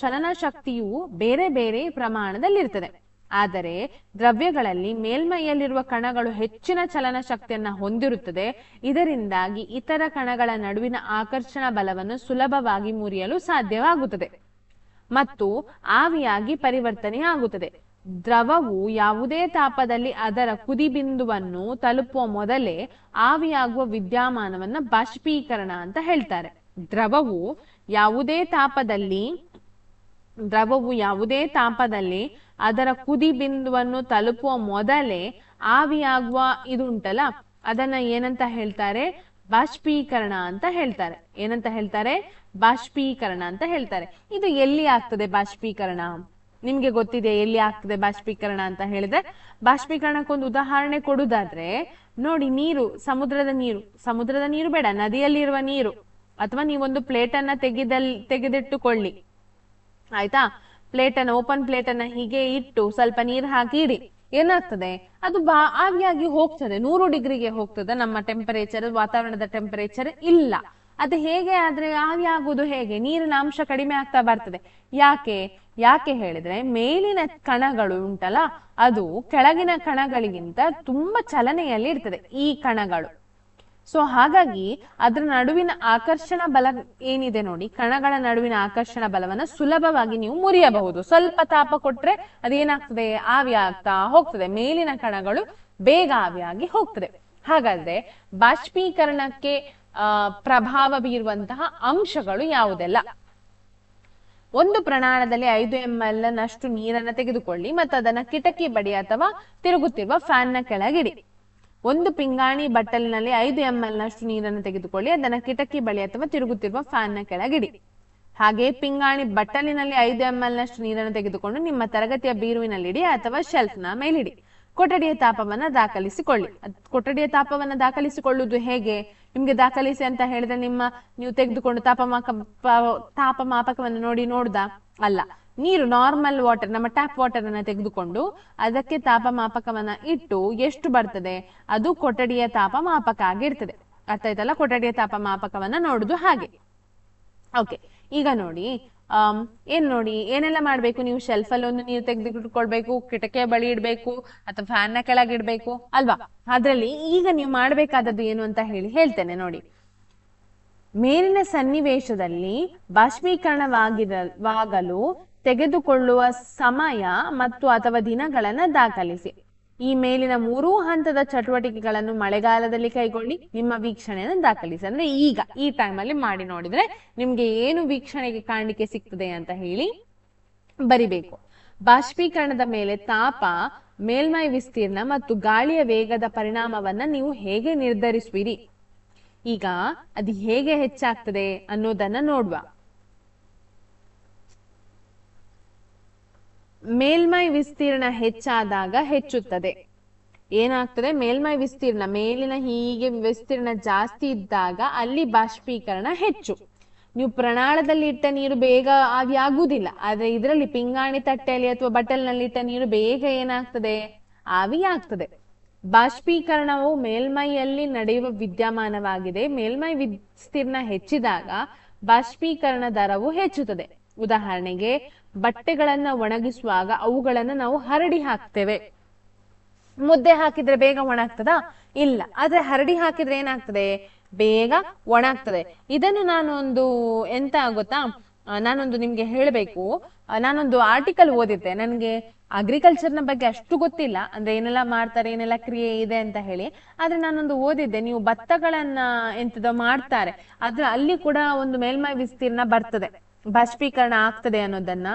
ಚಲನ ಶಕ್ತಿಯು ಬೇರೆ ಬೇರೆ ಪ್ರಮಾಣದಲ್ಲಿರ್ತದೆ. ಆದರೆ ದ್ರವ್ಯಗಳಲ್ಲಿ ಮೇಲ್ಮೈಯಲ್ಲಿರುವ ಕಣಗಳು ಹೆಚ್ಚಿನ ಚಲನ ಶಕ್ತಿಯನ್ನ ಹೊಂದಿರುತ್ತದೆ. ಇದರಿಂದಾಗಿ ಇತರ ಕಣಗಳ ನಡುವಿನ ಆಕರ್ಷಣ ಬಲವನ್ನು ಸುಲಭವಾಗಿ ಮುರಿಯಲು ಸಾಧ್ಯವಾಗುತ್ತದೆ ಮತ್ತು ಆವಿಯಾಗಿ ಪರಿವರ್ತನೆಯಾಗುತ್ತದೆ. ದ್ರವವು ಯಾವುದೇ ತಾಪದಲ್ಲಿ ಅದರ ಕುದಿಬಿಂದುವನ್ನು ತಲುಪುವ ಮೊದಲೇ ಆವಿಯಾಗುವ ವಿದ್ಯಮಾನವನ್ನ ಬಾಷ್ಪೀಕರಣ ಅಂತ ಹೇಳ್ತಾರೆ. ದ್ರವವು ಯಾವುದೇ ತಾಪದಲ್ಲಿ ಅದರ ಕುದಿಬಿಂದುವನ್ನು ತಲುಪುವ ಮೊದಲೇ ಆವಿಯಾಗುವ ಇದು ಉಂಟಲ್ಲ, ಅದನ್ನ ಏನಂತ ಹೇಳ್ತಾರೆ? ಬಾಷ್ಪೀಕರಣ ಅಂತ ಹೇಳ್ತಾರೆ. ಏನಂತ ಹೇಳ್ತಾರೆ? ಬಾಷ್ಪೀಕರಣ ಅಂತ ಹೇಳ್ತಾರೆ. ಇದು ಎಲ್ಲಿ ಆಗ್ತದೆ ಬಾಷ್ಪೀಕರಣ? ನಿಮ್ಗೆ ಗೊತ್ತಿದೆ ಎಲ್ಲಿ ಆಗ್ತದೆ ಬಾಷ್ಪೀಕರಣ ಅಂತ ಹೇಳಿದ್ರೆ? ಬಾಷ್ಪೀಕರಣಕ್ಕೊಂದು ಉದಾಹರಣೆ ಕೊಡುದಾದ್ರೆ ನೋಡಿ, ಸಮುದ್ರದ ನೀರು ಬೇಡ, ನದಿಯಲ್ಲಿರುವ ನೀರು, ಅಥವಾ ನೀವೊಂದು ಪ್ಲೇಟನ್ನ ತೆಗೆದಿಟ್ಟುಕೊಳ್ಳಿ, ಆಯ್ತಾ? ಓಪನ್ ಪ್ಲೇಟನ್ನ ಹೀಗೆ ಇಟ್ಟು ಸ್ವಲ್ಪ ನೀರು ಹಾಕಿ ಇಡಿ. ಏನಾಗ್ತದೆ? ಅದು ಆವಿಯಾಗಿ ಹೋಗ್ತದೆ. 100 ಡಿಗ್ರಿಗೆ ಹೋಗ್ತದೆ. ನಮ್ಮ ಟೆಂಪರೇಚರ್, ವಾತಾವರಣದ ಟೆಂಪರೇಚರ್ ಇಲ್ಲ. ಅದು ಹೇಗೆ ಆದ್ರೆ ಆವಿ ಆಗುವುದು ಹೇಗೆ? ನೀರಿನ ಅಂಶ ಕಡಿಮೆ ಆಗ್ತಾ ಬರ್ತದೆ. ಯಾಕೆ ಹೇಳಿದ್ರೆ ಮೇಲಿನ ಕಣಗಳು ಉಂಟಲ್ಲ, ಅದು ಕೆಳಗಿನ ಕಣಗಳಿಗಿಂತ ತುಂಬಾ ಚಲನೆಯಲ್ಲಿ ಇರ್ತದೆ ಈ ಕಣಗಳು. ಸೊ ಹಾಗಾಗಿ ಅದ್ರ ನಡುವಿನ ಆಕರ್ಷಣ ಬಲ ಏನಿದೆ ನೋಡಿ, ಕಣಗಳ ನಡುವಿನ ಆಕರ್ಷಣ ಬಲವನ್ನ ಸುಲಭವಾಗಿ ನೀವು ಮುರಿಯಬಹುದು. ಸ್ವಲ್ಪ ತಾಪ ಕೊಟ್ರೆ ಅದೇನಾಗ್ತದೆ? ಆವಿ ಆಗ್ತಾ ಹೋಗ್ತದೆ. ಮೇಲಿನ ಕಣಗಳು ಬೇಗ ಆವಿಯಾಗಿ ಹೋಗ್ತದೆ. ಹಾಗಾದ್ರೆ ಬಾಷ್ಪೀಕರಣಕ್ಕೆ ಪ್ರಭಾವ ಬೀರುವಂತಹ ಅಂಶಗಳು ಯಾವುದೆಲ್ಲ? ಒಂದು ಪ್ರಮಾಣದಲ್ಲಿ 5 ml ನಷ್ಟು ನೀರನ್ನ ತೆಗೆದುಕೊಳ್ಳಿ ಮತ್ತು ಅದನ್ನ ಕಿಟಕಿ ಬಡಿ ಅಥವಾ ತಿರುಗುತ್ತಿರುವ ಫ್ಯಾನ್ ನ ಕೆಳಗಿಡಿ. ಒಂದು ಪಿಂಗಾಣಿ ಬಟ್ಟಲಿನಲ್ಲಿ 5 ml ನಷ್ಟು ನೀರನ್ನು ತೆಗೆದುಕೊಳ್ಳಿ, ಅದನ್ನ ಕಿಟಕಿ ಬಳಿ ಅಥವಾ ತಿರುಗುತ್ತಿರುವ ಫ್ಯಾನ್ ನ ಕೆಳಗಿಡಿ. ಹಾಗೆ ಪಿಂಗಾಣಿ ಬಟ್ಟಲಿನಲ್ಲಿ 5 ml ನಷ್ಟು ನೀರನ್ನು ತೆಗೆದುಕೊಂಡು ನಿಮ್ಮ ತರಗತಿಯ ಬೀರುವಿನಲ್ಲಿಡಿ ಅಥವಾ ಶೆಲ್ಫ್ ನ ಮೇಲಿಡಿ. ಕೊಠಡಿಯ ತಾಪವನ್ನ ದಾಖಲಿಸಿಕೊಳ್ಳಿ. ಕೊಠಡಿಯ ತಾಪವನ್ನ ದಾಖಲಿಸಿಕೊಳ್ಳುವುದು ಹೇಗೆ? ನಿಮ್ಗೆ ದಾಖಲಿಸಿ ಅಂತ ಹೇಳಿದ್ರೆ ನೀವು ತೆಗೆದುಕೊಂಡು ತಾಪಮಾಪಕವನ್ನು ನೋಡುದಾ? ಅಲ್ಲ. ನೀರು ನಾರ್ಮಲ್ ವಾಟರ್, ನಮ್ಮ ಟ್ಯಾಪ್ ವಾಟರ್ ಅನ್ನ ತೆಗೆದುಕೊಂಡು ಅದಕ್ಕೆ ತಾಪಮಾಪಕವನ್ನ ಇಟ್ಟು ಎಷ್ಟು ಬರ್ತದೆ ಅದು ಕೊಠಡಿಯ ತಾಪಮಾಪಕ ಆಗಿರ್ತದೆ. ಅರ್ಥ ಆಯ್ತಲ್ಲ? ಕೊಠಡಿಯ ತಾಪಮಾಪಕವನ್ನ ನೋಡುದು ಹಾಗೆ. ಓಕೆ, ಈಗ ನೋಡಿ ಏನೆಲ್ಲ ಮಾಡ್ಬೇಕು ನೀವು? ಶೆಲ್ಫ್ ಅಲ್ಲಿ ಒಂದು ನೀರು ತೆಗೆದುಕೊಳ್ಬೇಕು, ಕಿಟಕಿಯ ಬಳಿ ಇಡ್ಬೇಕು ಅಥವಾ ಫ್ಯಾನ್ ನ ಕೆಳಗೆ ಇಡ್ಬೇಕು ಅಲ್ವಾ? ಅದ್ರಲ್ಲಿ ಈಗ ನೀವು ಮಾಡ್ಬೇಕಾದದ್ದು ಏನು ಅಂತ ಹೇಳ್ತೇನೆ ನೋಡಿ. ಮೇಲಿನ ಸನ್ನಿವೇಶದಲ್ಲಿ ಬಾಷ್ಪೀಕರಣವಾಗಲು ತೆಗೆದುಕೊಳ್ಳುವ ಸಮಯ ಮತ್ತು ಅಥವಾ ದಿನಗಳನ್ನ ದಾಖಲಿಸಿ. ಈ ಮೇಲಿನ 3 ಹಂತದ ಚಟುವಟಿಕೆಗಳನ್ನು ಮಳೆಗಾಲದಲ್ಲಿ ಕೈಗೊಳ್ಳಿ. ನಿಮ್ಮ ವೀಕ್ಷಣೆಯನ್ನು ದಾಖಲಿಸಿ. ಅಂದ್ರೆ ಈಗ ಈ ಟೈಮಲ್ಲಿ ಮಾಡಿ ನೋಡಿದ್ರೆ ನಿಮ್ಗೆ ಏನು ವೀಕ್ಷಣೆಗೆ ಕಾಣಲಿಕ್ಕೆ ಸಿಗ್ತದೆ ಅಂತ ಹೇಳಿ ಬರಿಬೇಕು. ಬಾಷ್ಪೀಕರಣದ ಮೇಲೆ ತಾಪ, ಮೇಲ್ಮೈ ವಿಸ್ತೀರ್ಣ ಮತ್ತು ಗಾಳಿಯ ವೇಗದ ಪರಿಣಾಮವನ್ನ ನೀವು ಹೇಗೆ ನಿರ್ಧರಿಸುವಿರಿ? ಈಗ ಅದು ಹೇಗೆ ಹೆಚ್ಚಾಗ್ತದೆ ಅನ್ನೋದನ್ನ ನೋಡುವ. ಮೇಲ್ಮೈ ವಿಸ್ತೀರ್ಣ ಹೆಚ್ಚಾದಾಗ ಹೆಚ್ಚುತ್ತದೆ. ಏನಾಗ್ತದೆ? ಮೇಲ್ಮೈ ವಿಸ್ತೀರ್ಣ, ಮೇಲಿನ ಹೀಗೆ ವಿಸ್ತೀರ್ಣ ಜಾಸ್ತಿ ಇದ್ದಾಗ ಅಲ್ಲಿ ಬಾಷ್ಪೀಕರಣ ಹೆಚ್ಚು. ನೀವು ಪ್ರಣಾಳದಲ್ಲಿ ಇಟ್ಟ ನೀರು ಬೇಗ ಆವಿ ಆಗುವುದಿಲ್ಲ. ಆದ್ರೆ ಇದರಲ್ಲಿ ಪಿಂಗಾಣಿ ತಟ್ಟೆಯಲ್ಲಿ ಅಥವಾ ಬಟ್ಟಲಿನಲ್ಲಿ ಇಟ್ಟ ನೀರು ಬೇಗ ಏನಾಗ್ತದೆ? ಆವಿ ಆಗ್ತದೆ. ಬಾಷ್ಪೀಕರಣವು ಮೇಲ್ಮೈಯಲ್ಲಿ ನಡೆಯುವ ವಿದ್ಯಮಾನವಾಗಿದೆ. ಮೇಲ್ಮೈ ವಿಸ್ತೀರ್ಣ ಹೆಚ್ಚಿದಾಗ ಬಾಷ್ಪೀಕರಣ ದರವು ಹೆಚ್ಚುತ್ತದೆ. ಉದಾಹರಣೆಗೆ, ಬಟ್ಟೆಗಳನ್ನ ಒಣಗಿಸುವಾಗ ಅವುಗಳನ್ನ ನಾವು ಹರಡಿ ಹಾಕ್ತೇವೆ. ಮುದ್ದೆ ಹಾಕಿದ್ರೆ ಬೇಗ ಒಣಗ್ತದಾ? ಇಲ್ಲ. ಆದ್ರೆ ಹರಡಿ ಹಾಕಿದ್ರೆ ಏನಾಗ್ತದೆ? ಬೇಗ ಒಣಗ್ತದೆ. ಇದನ್ನು ನಾನೊಂದು ನಿಮ್ಗೆ ಹೇಳಬೇಕು. ನಾನೊಂದು ಆರ್ಟಿಕಲ್ ಓದಿದ್ದೆ. ನನಗೆ ಅಗ್ರಿಕಲ್ಚರ್ನ ಬಗ್ಗೆ ಅಷ್ಟು ಗೊತ್ತಿಲ್ಲ, ಅಂದ್ರೆ ಏನೆಲ್ಲ ಮಾಡ್ತಾರೆ, ಏನೆಲ್ಲ ಕ್ರಿಯೆ ಇದೆ ಅಂತ ಹೇಳಿ. ಆದ್ರೆ ನಾನೊಂದು ಓದಿದ್ದೆ, ನೀವು ಭತ್ತಗಳನ್ನ ಎಂತದೋ ಮಾಡ್ತಾರೆ, ಅಲ್ಲಿ ಕೂಡ ಒಂದು ಮೇಲ್ಮೈ ವಿಸ್ತೀರ್ಣ ಬರ್ತದೆ, ಬಾಷ್ಪೀಕರಣ ಆಗ್ತದೆ ಅನ್ನೋದನ್ನ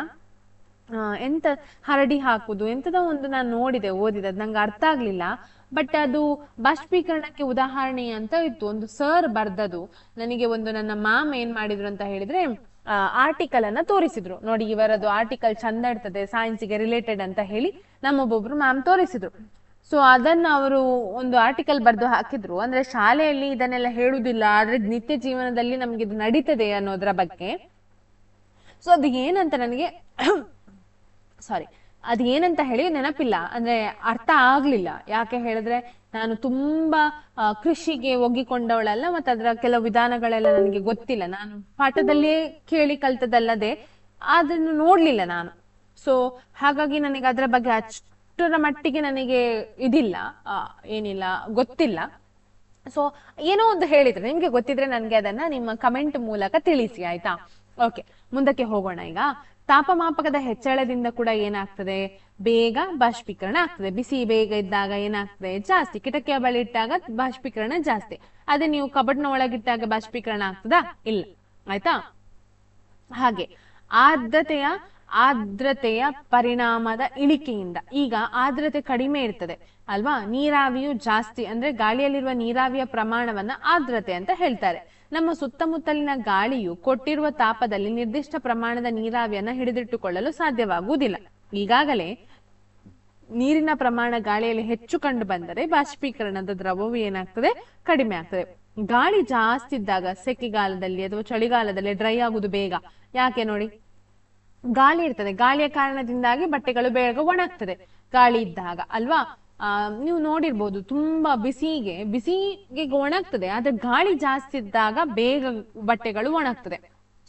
ಹರಡಿ ಹಾಕುದು ಎಂತದೋ ಒಂದು ನಾನು ಓದಿದೆ. ನಂಗೆ ಅರ್ಥ ಆಗ್ಲಿಲ್ಲ. ಬಟ್ ಅದು ಬಾಷ್ಪೀಕರಣಕ್ಕೆ ಉದಾಹರಣೆ ಅಂತ ಇತ್ತು. ಒಂದು ಸರ್ ಬರ್ದದು ನನಗೆ ಒಂದು ನನ್ನ ಮಾಮ್ ಏನ್ ಮಾಡಿದ್ರು ಅಂತ ಹೇಳಿದ್ರೆ ಆರ್ಟಿಕಲ್ ಅನ್ನ ತೋರಿಸಿದ್ರು. ನೋಡಿ ಇವರದು ಆರ್ಟಿಕಲ್ ಚಂದ ಇರ್ತದೆ, ಸೈನ್ಸ್ಗೆ ರಿಲೇಟೆಡ್ ಅಂತ ಹೇಳಿ ನಮ್ಮೊಬ್ಬೊಬ್ರು ಮ್ಯಾಮ್ ತೋರಿಸಿದ್ರು. ಸೊ ಅದನ್ನ ಅವರು ಒಂದು ಆರ್ಟಿಕಲ್ ಬರ್ದು ಹಾಕಿದ್ರು. ಅಂದ್ರೆ ಶಾಲೆಯಲ್ಲಿ ಇದನ್ನೆಲ್ಲ ಹೇಳುದಿಲ್ಲ, ಆದ್ರೆ ನಿತ್ಯ ಜೀವನದಲ್ಲಿ ನಮ್ಗೆ ಇದು ನಡೀತದೆ ಅನ್ನೋದ್ರ ಬಗ್ಗೆ. ಸೊ ಅದು ಏನಂತ ನನಗೆ ಸಾರಿ ಅದು ಏನಂತ ಹೇಳಿ ನೆನಪಿಲ್ಲ, ಅಂದ್ರೆ ಅರ್ಥ ಆಗ್ಲಿಲ್ಲ. ಯಾಕೆ ಹೇಳಿದ್ರೆ ನಾನು ತುಂಬಾ ಕೃಷಿಗೆ ಒಗ್ಗಿಕೊಂಡವಳಲ್ಲ, ಮತ್ತೆ ಅದರ ಕೆಲವು ವಿಧಾನಗಳೆಲ್ಲ ನನಗೆ ಗೊತ್ತಿಲ್ಲ. ನಾನು ಪಾಠದಲ್ಲಿಯೇ ಕೇಳಿ ಕಲ್ತದಲ್ಲದೆ ಅದನ್ನು ನೋಡ್ಲಿಲ್ಲ ನಾನು. ಸೊ ಹಾಗಾಗಿ ನನಗೆ ಅದರ ಬಗ್ಗೆ ಅಷ್ಟರ ಮಟ್ಟಿಗೆ ನನಗೆ ಇದಿಲ್ಲ, ಏನಿಲ್ಲ, ಗೊತ್ತಿಲ್ಲ. ಸೊ ಏನೋ ಒಂದು ಹೇಳಿದ್ರೆ ನಿಮ್ಗೆ ಗೊತ್ತಿದ್ರೆ ನನ್ಗೆ ಅದನ್ನ ನಿಮ್ಮ ಕಮೆಂಟ್ ಮೂಲಕ ತಿಳಿಸಿ, ಆಯ್ತಾ? ಓಕೆ, ಮುಂದಕ್ಕೆ ಹೋಗೋಣ. ಈಗ ತಾಪಮಾಪಕದ ಹೆಚ್ಚಳದಿಂದ ಕೂಡ ಏನಾಗ್ತದೆ, ಬೇಗ ಬಾಷ್ಪೀಕರಣ ಆಗ್ತದೆ. ಬಿಸಿ ಬೇಗ ಇದ್ದಾಗ ಏನಾಗ್ತದೆ, ಜಾಸ್ತಿ. ಕಿಟಕಿಯ ಬಳಿ ಇಟ್ಟಾಗ ಬಾಷ್ಪೀಕರಣ ಜಾಸ್ತಿ. ಅದೇ ನೀವು ಕಬಡ್ನ ಒಳಗಿಟ್ಟಾಗ ಬಾಷ್ಪೀಕರಣ ಆಗ್ತದಾ? ಇಲ್ಲ, ಆಯ್ತಾ? ಹಾಗೆ ಆರ್ದ್ರತೆಯ ಪರಿಣಾಮದ ಇಳಿಕೆಯಿಂದ, ಈಗ ಆರ್ದ್ರತೆ ಕಡಿಮೆ ಇರ್ತದೆ ಅಲ್ವಾ, ನೀರಾವಿಯು ಜಾಸ್ತಿ, ಅಂದ್ರೆ ಗಾಳಿಯಲ್ಲಿರುವ ನೀರಾವಿಯ ಪ್ರಮಾಣವನ್ನ ಆರ್ದ್ರತೆ ಅಂತ ಹೇಳ್ತಾರೆ. ನಮ್ಮ ಸುತ್ತಮುತ್ತಲಿನ ಗಾಳಿಯು ಕೊಟ್ಟಿರುವ ತಾಪದಲ್ಲಿ ನಿರ್ದಿಷ್ಟ ಪ್ರಮಾಣದ ನೀರಾವಿಯನ್ನ ಹಿಡಿದಿಟ್ಟುಕೊಳ್ಳಲು ಸಾಧ್ಯವಾಗುವುದಿಲ್ಲ. ಈಗಾಗಲೇ ನೀರಿನ ಪ್ರಮಾಣ ಗಾಳಿಯಲ್ಲಿ ಹೆಚ್ಚು ಕಂಡು ಬಂದರೆ ಬಾಷ್ಪೀಕರಣದ ದ್ರವವು ಏನಾಗ್ತದೆ, ಕಡಿಮೆ ಆಗ್ತದೆ. ಗಾಳಿ ಜಾಸ್ತಿ ಇದ್ದಾಗ ಸೆಕೆಗಾಲದಲ್ಲಿ ಅಥವಾ ಚಳಿಗಾಲದಲ್ಲಿ ಡ್ರೈ ಆಗುದು ಬೇಗ. ಯಾಕೆ ನೋಡಿ, ಗಾಳಿ ಇರ್ತದೆ, ಗಾಳಿಯ ಕಾರಣದಿಂದಾಗಿ ಬಟ್ಟೆಗಳು ಬೇಗ ಒಣಗ್ತದೆ ಗಾಳಿ ಇದ್ದಾಗ ಅಲ್ವಾ. ನೀವು ನೋಡಿರ್ಬೋದು, ತುಂಬಾ ಬಿಸಿಗೆ ಒಣಗ್ತದೆ, ಆದ್ರೆ ಗಾಳಿ ಜಾಸ್ತಿ ಇದ್ದಾಗ ಬೇಗ ಬಟ್ಟೆಗಳು ಒಣಗ್ತದೆ.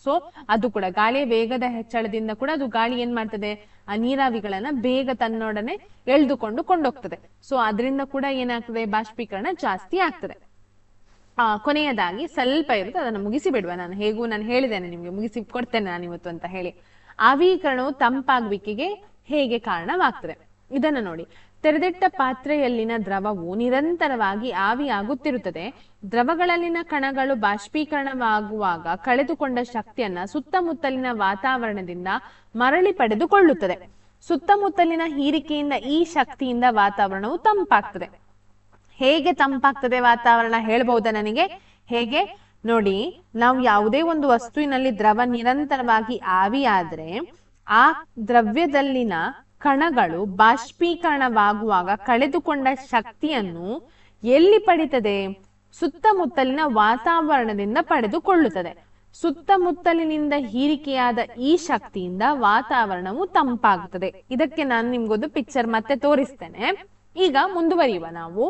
ಸೊ ಅದು ಕೂಡ ಗಾಳಿಯ ವೇಗದ ಹೆಚ್ಚಳದಿಂದ ಕೂಡ ಅದು ಗಾಳಿ ಏನ್ ಮಾಡ್ತದೆ, ಆ ನೀರಾವಿಗಳನ್ನ ಬೇಗ ತನ್ನೊಡನೆ ಎಳೆದುಕೊಂಡು ಕೊಂಡೋಗ್ತದೆ. ಸೊ ಅದರಿಂದ ಕೂಡ ಏನಾಗ್ತದೆ, ಬಾಷ್ಪೀಕರಣ ಜಾಸ್ತಿ ಆಗ್ತದೆ. ಕೊನೆಯದಾಗಿ ಸ್ವಲ್ಪ ಇರುತ್ತೆ, ಅದನ್ನು ಮುಗಿಸಿ ಬಿಡುವ. ನಾನು ಹೇಳಿದ್ದೇನೆ ನಿಮ್ಗೆ, ಮುಗಿಸಿ ಕೊಡ್ತೇನೆ ನಾನು ಇವತ್ತು ಅಂತ ಹೇಳಿ. ಆವಿಕರಣವು ತಂಪಾಗುವಿಕೆಗೆ ಹೇಗೆ ಕಾರಣವಾಗ್ತದೆ ಇದನ್ನ ನೋಡಿ. ತೆರೆದಿಟ್ಟ ಪಾತ್ರೆಯಲ್ಲಿನ ದ್ರವವು ನಿರಂತರವಾಗಿ ಆವಿಯಾಗುತ್ತಿರುತ್ತದೆ. ದ್ರವಗಳಲ್ಲಿನ ಕಣಗಳು ಬಾಷ್ಪೀಕರಣವಾಗುವಾಗ ಕಳೆದುಕೊಂಡ ಶಕ್ತಿಯನ್ನ ಸುತ್ತಮುತ್ತಲಿನ ವಾತಾವರಣದಿಂದ ಮರಳಿ ಪಡೆದುಕೊಳ್ಳುತ್ತದೆ. ಸುತ್ತಮುತ್ತಲಿನ ಹೀರಿಕೆಯಿಂದ ಈ ಶಕ್ತಿಯಿಂದ ವಾತಾವರಣವು ತಂಪಾಗ್ತದೆ. ಹೇಗೆ ತಂಪಾಗ್ತದೆ ವಾತಾವರಣ ಹೇಳ್ಬಹುದಾ ನನಗೆ? ಹೇಗೆ ನೋಡಿ, ನಾವು ಯಾವುದೇ ಒಂದು ವಸ್ತುವಿನಲ್ಲಿ ದ್ರವ ನಿರಂತರವಾಗಿ ಆವಿಯಾದ್ರೆ ಆ ದ್ರವ್ಯದಲ್ಲಿನ ಕಣಗಳು ಬಾಷ್ಪೀಕರಣವಾಗುವಾಗ ಕಳೆದುಕೊಂಡ ಶಕ್ತಿಯನ್ನು ಎಲ್ಲಿ ಪಡಿತದೆ? ಸುತ್ತಮುತ್ತಲಿನ ವಾತಾವರಣದಿಂದ ಪಡೆದುಕೊಳ್ಳುತ್ತದೆ. ಸುತ್ತಮುತ್ತಲಿನಿಂದ ಹೀರಿಕೆಯಾದ ಈ ಶಕ್ತಿಯಿಂದ ವಾತಾವರಣವು ತಂಪಾಗುತ್ತದೆ. ಇದಕ್ಕೆ ನಾನು ನಿಮ್ಗೊಂದು ಪಿಕ್ಚರ್ ಮತ್ತೆ ತೋರಿಸ್ತೇನೆ. ಈಗ ಮುಂದುವರಿಯುವ ನಾವು.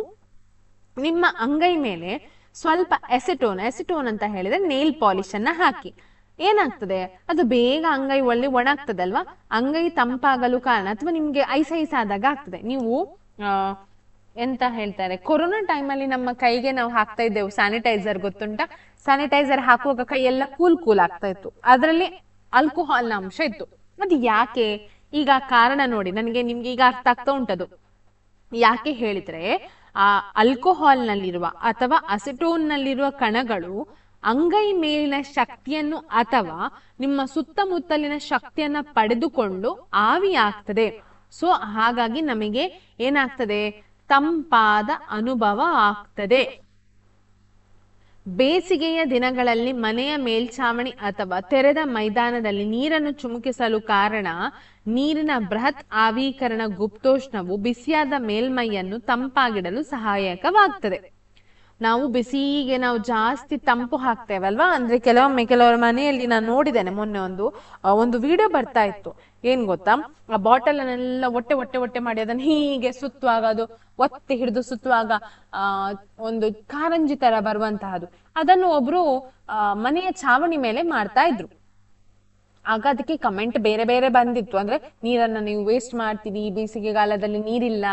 ನಿಮ್ಮ ಅಂಗೈ ಮೇಲೆ ಸ್ವಲ್ಪ ಎಸಿಟೋನ್ ಅಂತ ಹೇಳಿದ್ರೆ ನೇಲ್ ಪಾಲಿಶ್ ಅನ್ನ ಹಾಕಿ. ಏನಾಗ್ತದೆ, ಅದು ಬೇಗ ಅಂಗೈ ಒಣಗ್ತದಲ್ವಾ. ಅಂಗೈ ತಂಪಾಗಲು ಕಾರಣ, ಅಥವಾ ನಿಮ್ಗೆ ಐಸ್ ಆದಾಗ ಆಗ್ತದೆ. ನೀವು ಎಂತ ಹೇಳ್ತಾರೆ, ಕೊರೋನಾ ಟೈಮಲ್ಲಿ ನಮ್ಮ ಕೈಗೆ ನಾವು ಹಾಕ್ತಾ ಇದ್ದೆವು ಸ್ಯಾನಿಟೈಸರ್, ಗೊತ್ತುಂಟಾ? ಸ್ಯಾನಿಟೈಸರ್ ಹಾಕುವಾಗ ಕೈ ಎಲ್ಲ ಕೂಲ್ ಆಗ್ತಾ ಇತ್ತು, ಅದರಲ್ಲಿ ಆಲ್ಕೋಹಾಲ್ನ ಅಂಶ ಇತ್ತು. ಅದು ಯಾಕೆ? ಈಗ ಕಾರಣ ನೋಡಿ, ನಿಮ್ಗೆ ಈಗ ಅರ್ಥ ಆಗ್ತಾ ಉಂಟದು. ಯಾಕೆ ಹೇಳಿದ್ರೆ, ಆ ಆಲ್ಕೋಹಾಲ್ ನಲ್ಲಿರುವ ಅಥವಾ ಅಸಿಟೋನ್ ನಲ್ಲಿರುವ ಕಣಗಳು ಅಂಗೈ ಮೇಲಿನ ಶಕ್ತಿಯನ್ನು ಅಥವಾ ನಿಮ್ಮ ಸುತ್ತಮುತ್ತಲಿನ ಶಕ್ತಿಯನ್ನ ಪಡೆದುಕೊಂಡು ಆವಿ ಆಗ್ತದೆ. ಸೊ ಹಾಗಾಗಿ ನಮಗೆ ಏನಾಗ್ತದೆ, ತಂಪಾದ ಅನುಭವ ಆಗ್ತದೆ. ಬೇಸಿಗೆಯ ದಿನಗಳಲ್ಲಿ ಮನೆಯ ಮೇಲ್ಛಾವಣಿ ಅಥವಾ ತೆರೆದ ಮೈದಾನದಲ್ಲಿ ನೀರನ್ನು ಚಿಮುಕಿಸಲು ಕಾರಣ, ನೀರಿನ ಬೃಹತ್ ಆವೀಕರಣ ಗುಪ್ತೋಷ್ಣವು ಬಿಸಿಯಾದ ಮೇಲ್ಮೈಯನ್ನು ತಂಪಾಗಿಡಲು ಸಹಾಯಕವಾಗ್ತದೆ. ನಾವು ಬಿಸಿಗೆ ನಾವು ಜಾಸ್ತಿ ತಂಪು ಹಾಕ್ತೇವಲ್ವಾ, ಅಂದ್ರೆ ಕೆಲವರ ಮನೆಯಲ್ಲಿ ನಾನು ನೋಡಿದ್ದೇನೆ, ಮೊನ್ನೆ ಒಂದು ವಿಡಿಯೋ ಬರ್ತಾ ಇತ್ತು. ಏನ್ ಗೊತ್ತಾ, ಆ ಬಾಟಲ್ ಅನ್ನೆಲ್ಲ ಒಟ್ಟೆ ಮಾಡಿ ಅದನ್ನ ಹೀಗೆ ಸುತ್ತುವಾಗ, ಅದು ಒತ್ತಿ ಹಿಡಿದು ಸುತ್ತುವಾಗ ಒಂದು ಕಾರಂಜಿ ತರ ಬರುವಂತಹದ್ದು, ಅದನ್ನು ಒಬ್ರು ಮನೆಯ ಛಾವಣಿ ಮೇಲೆ ಮಾಡ್ತಾ ಇದ್ರು. ಆಗ ಅದಕ್ಕೆ ಕಮೆಂಟ್ ಬೇರೆ ಬೇರೆ ಬಂದಿತ್ತು. ಅಂದ್ರೆ ನೀರನ್ನ ನೀವು ವೇಸ್ಟ್ ಮಾಡ್ತೀವಿ, ಬೇಸಿಗೆಗಾಲದಲ್ಲಿ ನೀರಿಲ್ಲ,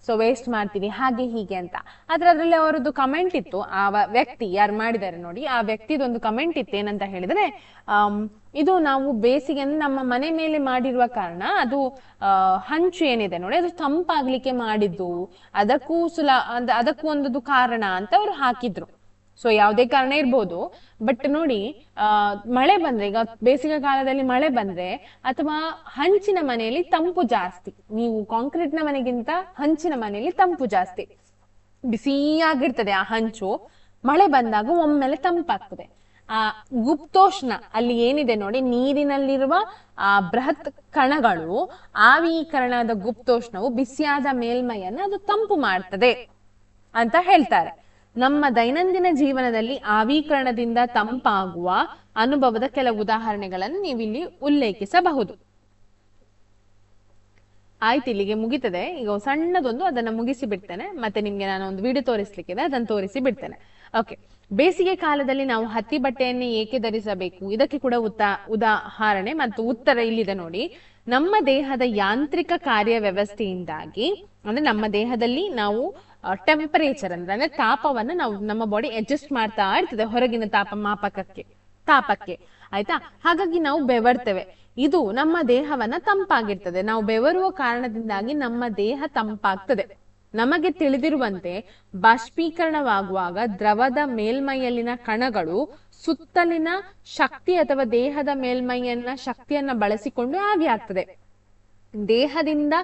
ಸೊ ವೇಸ್ಟ್ ಮಾಡ್ತೀವಿ, ಹಾಗೆ ಹೀಗೆ ಅಂತ. ಅದ್ರಲ್ಲಿ ಅವರದ್ದು ಕಮೆಂಟ್ ಇತ್ತು, ಆ ವ್ಯಕ್ತಿ ಯಾರು ಮಾಡಿದ್ದಾರೆ ನೋಡಿ, ಆ ವ್ಯಕ್ತಿದೊಂದು ಕಮೆಂಟ್ ಇತ್ತು. ಏನಂತ ಹೇಳಿದ್ರೆ, ಇದು ನಾವು ಬೇಸಿಗೆ ನಮ್ಮ ಮನೆ ಮೇಲೆ ಮಾಡಿರುವ ಕಾರಣ, ಅದು ಹಂಚು ಏನಿದೆ ನೋಡಿ, ಅದು ತಂಪಾಗ್ಲಿಕ್ಕೆ ಮಾಡಿದ್ದು, ಅದಕ್ಕೂ ಒಂದು ಕಾರಣ ಅಂತ ಅವ್ರು ಹಾಕಿದ್ರು. ಸೊ ಯಾವುದೇ ಕಾರಣ ಇರ್ಬೋದು, ಬಟ್ ನೋಡಿ, ಮಳೆ ಬಂದ್ರೆ, ಈಗ ಬೇಸಿಗೆ ಕಾಲದಲ್ಲಿ ಮಳೆ ಬಂದ್ರೆ ಅಥವಾ ಹಂಚಿನ ಮನೆಯಲ್ಲಿ ತಂಪು ಜಾಸ್ತಿ, ನೀವು ಕಾಂಕ್ರೀಟ್ ನ ಮನೆಗಿಂತ ಹಂಚಿನ ಮನೆಯಲ್ಲಿ ತಂಪು ಜಾಸ್ತಿ. ಬಿಸಿಯಾಗಿರ್ತದೆ ಆ ಹಂಚು, ಮಳೆ ಬಂದಾಗ ಒಮ್ಮೆಲೆ ತಂಪಾಗ್ತದೆ. ಆ ಗುಪ್ತೋಷ್ಣ ಅಲ್ಲಿ ಏನಿದೆ ನೋಡಿ, ನೀರಿನಲ್ಲಿರುವ ಆ ಬೃಹತ್ ಕಣಗಳು ಆವೀಕರಣದ ಗುಪ್ತೋಷ್ಣವು ಬಿಸಿಯಾದ ಮೇಲ್ಮೈಯನ್ನು ಅದು ತಂಪು ಮಾಡ್ತದೆ ಅಂತ ಹೇಳ್ತಾರೆ. ನಮ್ಮ ದೈನಂದಿನ ಜೀವನದಲ್ಲಿ ಆವೀಕರಣದಿಂದ ತಂಪಾಗುವ ಅನುಭವದ ಕೆಲವು ಉದಾಹರಣೆಗಳನ್ನು ನೀವಿಲ್ಲಿ ಉಲ್ಲೇಖಿಸಬಹುದು. ಆಯ್ತು, ಇಲ್ಲಿಗೆ ಮುಗಿತದೆ. ಈಗ ಸಣ್ಣದೊಂದು ಅದನ್ನ ಮುಗಿಸಿ ಬಿಡ್ತೇನೆ, ಮತ್ತೆ ನಿಮ್ಗೆ ನಾನು ಒಂದು ವಿಡಿಯೋ ತೋರಿಸ್ಲಿಕ್ಕಿದೆ, ಅದನ್ನು ತೋರಿಸಿ ಬಿಡ್ತೇನೆ. ಓಕೆ, ಬೇಸಿಗೆ ಕಾಲದಲ್ಲಿ ನಾವು ಹತ್ತಿ ಬಟ್ಟೆಯನ್ನೇ ಏಕೆ ಧರಿಸಬೇಕು? ಇದಕ್ಕೆ ಕೂಡ ಉದಾಹರಣೆ ಮತ್ತು ಉತ್ತರ ಇಲ್ಲಿದೆ ನೋಡಿ. ನಮ್ಮ ದೇಹದ ಯಾಂತ್ರಿಕ ಕಾರ್ಯವ್ಯವಸ್ಥೆಯಿಂದಾಗಿ, ಅಂದ್ರೆ ನಮ್ಮ ದೇಹದಲ್ಲಿ ನಾವು ಟೆಂಪರೇಚರ್ ಅಂದ್ರೆ ತಾಪವನ್ನ ನಾವು ನಮ್ಮ ಬಾಡಿ ಅಡ್ಜಸ್ಟ್ ಮಾಡ್ತಾ ಇರ್ತದೆ ಹೊರಗಿನ ತಾಪಕ್ಕೆ, ಆಯ್ತಾ? ಹಾಗಾಗಿ ನಾವು ಬೆವರ್ತೇವೆ. ಇದು ನಮ್ಮ ದೇಹವನ್ನ ತಂಪಾಗಿರ್ತದೆ. ನಾವು ಬೆವರುವ ಕಾರಣದಿಂದಾಗಿ ನಮ್ಮ ದೇಹ ತಂಪಾಗ್ತದೆ. ನಮಗೆ ತಿಳಿದಿರುವಂತೆ ಬಾಷ್ಪೀಕರಣವಾಗುವಾಗ ದ್ರವದ ಮೇಲ್ಮೈಯಲ್ಲಿನ ಕಣಗಳು ಸುತ್ತಲಿನ ಶಕ್ತಿ ಅಥವಾ ದೇಹದ ಮೇಲ್ಮೈಯನ್ನ ಶಕ್ತಿಯನ್ನ ಬಳಸಿಕೊಂಡು ಆವಿಯಾಗ್ತದೆ. ದೇಹದಿಂದ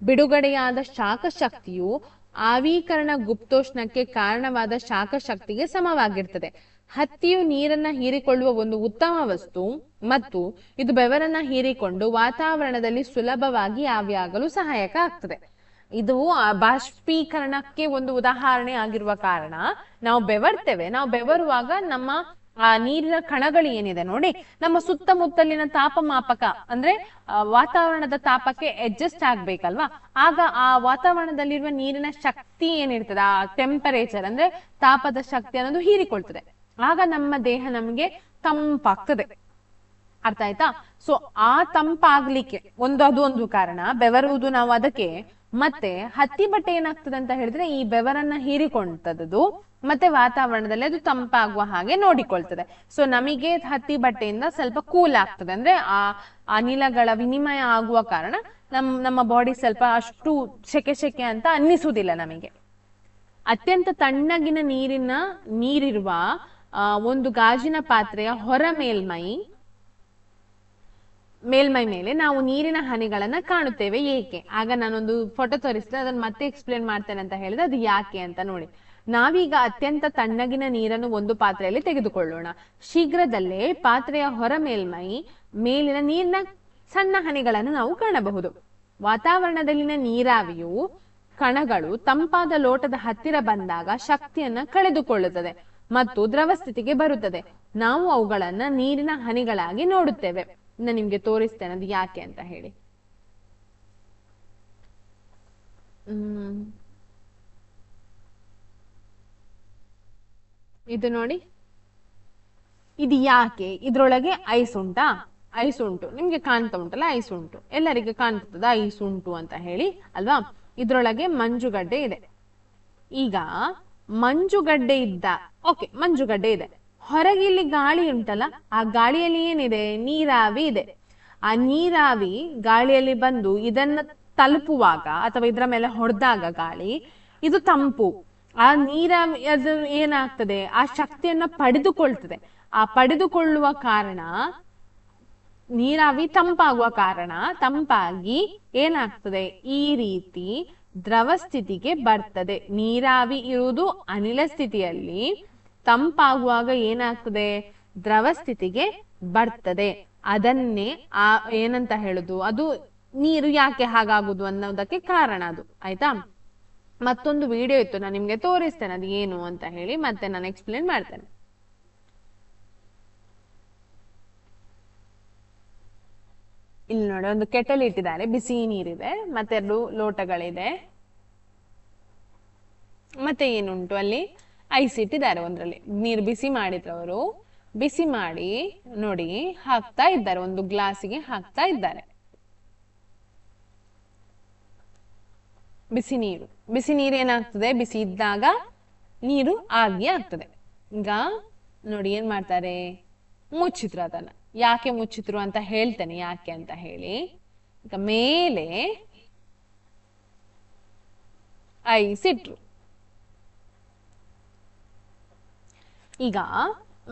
ಬಿಡುಗಡೆಯಾದ ಶಾಖ ಶಕ್ತಿಯು ಆವೀಕರಣ ಗುಪ್ತೋಷ್ಣಕ್ಕೆ ಕಾರಣವಾದ ಶಾಖ ಶಕ್ತಿಗೆ ಸಮವಾಗಿರ್ತದೆ. ಹತ್ತಿಯು ನೀರನ್ನ ಹೀರಿಕೊಳ್ಳುವ ಒಂದು ಉತ್ತಮ ವಸ್ತು ಮತ್ತು ಇದು ಬೆವರನ್ನ ಹೀರಿಕೊಂಡು ವಾತಾವರಣದಲ್ಲಿ ಸುಲಭವಾಗಿ ಆವಿಯಾಗಲು ಸಹಾಯಕ ಆಗ್ತದೆ. ಇದು ಬಾಷ್ಪೀಕರಣಕ್ಕೆ ಒಂದು ಉದಾಹರಣೆ ಆಗಿರುವ ಕಾರಣ ನಾವು ಬೆವರ್ತೇವೆ. ನಾವು ಬೆವರುವಾಗ ನಮ್ಮ ಆ ನೀರಿನ ಕಣಗಳು ಏನಿದೆ ನೋಡಿ, ನಮ್ಮ ಸುತ್ತಮುತ್ತಲಿನ ತಾಪಮಾಪಕ ಅಂದ್ರೆ ವಾತಾವರಣದ ತಾಪಕ್ಕೆ ಅಡ್ಜಸ್ಟ್ ಆಗ್ಬೇಕಲ್ವಾ? ಆಗ ಆ ವಾತಾವರಣದಲ್ಲಿರುವ ನೀರಿನ ಶಕ್ತಿ ಏನಿರ್ತದೆ, ಆ ಟೆಂಪರೇಚರ್ ಅಂದ್ರೆ ತಾಪದ ಶಕ್ತಿ ಅನ್ನೋದು ಹೀರಿಕೊಳ್ತದೆ. ಆಗ ನಮ್ಮ ದೇಹ ನಮ್ಗೆ ತಂಪಾಗ್ತದೆ. ಅರ್ಥ ಆಯ್ತಾ? ಸೊ ಆ ತಂಪಾಗ್ಲಿಕ್ಕೆ ಅದು ಒಂದು ಕಾರಣ, ಬೆವರುವುದು ನಾವು ಅದಕ್ಕೆ. ಮತ್ತೆ ಹತ್ತಿ ಬಟ್ಟೆ ಏನಾಗ್ತದೆ ಅಂತ ಹೇಳಿದ್ರೆ ಈ ಬೆವರನ್ನ ಹೀರಿಕೊಂಡದ್ದು ಮತ್ತೆ ವಾತಾವರಣದಲ್ಲಿ ಅದು ತಂಪಾಗುವ ಹಾಗೆ ನೋಡಿಕೊಳ್ತದೆ. ಸೊ ನಮಗೆ ಹತ್ತಿ ಬಟ್ಟೆಯಿಂದ ಸ್ವಲ್ಪ ಕೂಲ್ ಆಗ್ತದೆ, ಅಂದ್ರೆ ಆ ಅನಿಲಗಳ ವಿನಿಮಯ ಆಗುವ ಕಾರಣ ನಮ್ಮ ಬಾಡಿ ಸ್ವಲ್ಪ ಅಷ್ಟು ಸೆಕೆ ಅಂತ ಅನ್ನಿಸುವುದಿಲ್ಲ ನಮಗೆ. ಅತ್ಯಂತ ತಣ್ಣಗಿನ ನೀರಿರುವ ಒಂದು ಗಾಜಿನ ಪಾತ್ರೆಯ ಹೊರ ಮೇಲ್ಮೈ ಮೇಲೆ ನಾವು ನೀರಿನ ಹನಿಗಳನ್ನ ಕಾಣುತ್ತೇವೆ. ಏಕೆ? ಆಗ ನಾನೊಂದು ಫೋಟೋ ತೋರಿಸಿದ್ರೆ ಅದನ್ನ ಮತ್ತೆ ಎಕ್ಸ್ಪ್ಲೇನ್ ಮಾಡ್ತೇನೆ ಅಂತ ಹೇಳಿದ್ರೆ ಅದು ಯಾಕೆ ಅಂತ ನೋಡಿ. ನಾವೀಗ ಅತ್ಯಂತ ತಣ್ಣಗಿನ ನೀರನ್ನು ಒಂದು ಪಾತ್ರೆಯಲ್ಲಿ ತೆಗೆದುಕೊಳ್ಳೋಣ. ಶೀಘ್ರದಲ್ಲೇ ಪಾತ್ರೆಯ ಹೊರ ಮೇಲಿನ ನೀರಿನ ಸಣ್ಣ ಹನಿಗಳನ್ನು ನಾವು ಕಾಣಬಹುದು. ವಾತಾವರಣದಲ್ಲಿನ ನೀರಾವಿಯು ಕಣಗಳು ತಂಪಾದ ಲೋಟದ ಹತ್ತಿರ ಬಂದಾಗ ಶಕ್ತಿಯನ್ನ ಕಳೆದುಕೊಳ್ಳುತ್ತದೆ ಮತ್ತು ದ್ರವ ಸ್ಥಿತಿಗೆ ಬರುತ್ತದೆ. ನಾವು ಅವುಗಳನ್ನ ನೀರಿನ ಹನಿಗಳಾಗಿ ನೋಡುತ್ತೇವೆ. ನಾನು ನಿಮ್ಗೆ ತೋರಿಸ್ತೇನೆ ಅದು ಯಾಕೆ ಅಂತ ಹೇಳಿ. ಇದು ನೋಡಿ, ಇದು ಯಾಕೆ? ಇದ್ರೊಳಗೆ ಐಸ್ ಉಂಟಾ? ಐಸ್ ಉಂಟು, ನಿಮ್ಗೆ ಕಾಣ್ತಾ ಉಂಟಲ್ಲ ಐಸ್ ಉಂಟು, ಎಲ್ಲರಿಗೆ ಕಾಣ್ತದ ಐಸ್ ಉಂಟು ಅಂತ ಹೇಳಿ ಅಲ್ವಾ? ಇದ್ರೊಳಗೆ ಮಂಜುಗಡ್ಡೆ ಇದೆ. ಈಗ ಮಂಜುಗಡ್ಡೆ ಇದೆ. ಹೊರಗೆ ಇಲ್ಲಿ ಗಾಳಿ ಉಂಟಲ್ಲ, ಆ ಗಾಳಿಯಲ್ಲಿ ಏನಿದೆ? ನೀರಾವಿ ಇದೆ. ಆ ನೀರಾವಿ ಗಾಳಿಯಲ್ಲಿ ಬಂದು ಇದನ್ನ ತಲುಪುವಾಗ ಅಥವಾ ಇದರ ಮೇಲೆ ಹೊಡೆದಾಗ ಗಾಳಿ, ಇದು ತಂಪು. ಆ ನೀರಾವಿ ಅದು ಏನಾಗ್ತದೆ? ಆ ಶಕ್ತಿಯನ್ನ ಪಡೆದುಕೊಳ್ತದೆ. ಆ ಪಡೆದುಕೊಳ್ಳುವ ಕಾರಣ ನೀರಾವಿ ತಂಪಾಗಿ ಏನಾಗ್ತದೆ? ಈ ರೀತಿ ದ್ರವ ಸ್ಥಿತಿಗೆ ಬರ್ತದೆ. ನೀರಾವಿ ಇರುವುದು ಅನಿಲ ಸ್ಥಿತಿಯಲ್ಲಿ, ತಂಪಾಗುವಾಗ ಏನಾಗ್ತದೆ? ದ್ರವ ಸ್ಥಿತಿಗೆ ಬರ್ತದೆ. ಅದನ್ನೇ ಏನಂತ ಹೇಳುದು? ಅದು ನೀರು ಯಾಕೆ ಹಾಗಾಗುದು ಅನ್ನೋದಕ್ಕೆ ಕಾರಣ ಅದು. ಆಯ್ತಾ? ಮತ್ತೊಂದು ವಿಡಿಯೋ ಇತ್ತು, ನಾನು ನಿಮ್ಗೆ ತೋರಿಸ್ತೇನೆ ಅದು ಏನು ಅಂತ ಹೇಳಿ, ಮತ್ತೆ ನಾನು ಎಕ್ಸ್ಪ್ಲೇನ್ ಮಾಡ್ತೇನೆ. ಇಲ್ಲಿ ನೋಡಿ, ಒಂದು ಕೆಟಲ್ ಇಟ್ಟಿದ್ದಾರೆ, ಬಿಸಿ ನೀರಿದೆ, ಮತ್ತೆ 2 ಲೋಟಗಳಿದೆ, ಮತ್ತೆ ಏನುಂಟು ಅಲ್ಲಿ? ಐಸ್ ಇಟ್ಟಿದ್ದಾರೆ. ಒಂದ್ರಲ್ಲಿ ನೀರು ಬಿಸಿ ಮಾಡಿದ್ರು ಅವರು. ಬಿಸಿ ಮಾಡಿ ನೋಡಿ ಹಾಕ್ತಾ ಇದ್ದಾರೆ, ಒಂದು ಗ್ಲಾಸಿಗೆ ಹಾಕ್ತಾ ಇದ್ದಾರೆ ಬಿಸಿ ನೀರು ಏನಾಗ್ತದೆ? ಬಿಸಿ ಇದ್ದಾಗ ನೀರು ಆಗಿ ಆಗ್ತದೆ. ಈಗ ನೋಡಿ ಏನ್ ಮಾಡ್ತಾರೆ? ಮುಚ್ಚಿದ್ರು ಅದನ್ನ. ಯಾಕೆ ಮುಚ್ಚಿದ್ರು ಅಂತ ಹೇಳ್ತೇನೆ, ಯಾಕೆ ಅಂತ ಹೇಳಿ. ಈಗ ಮೇಲೆ ಐಸ್ ಇಟ್ರು. ಈಗ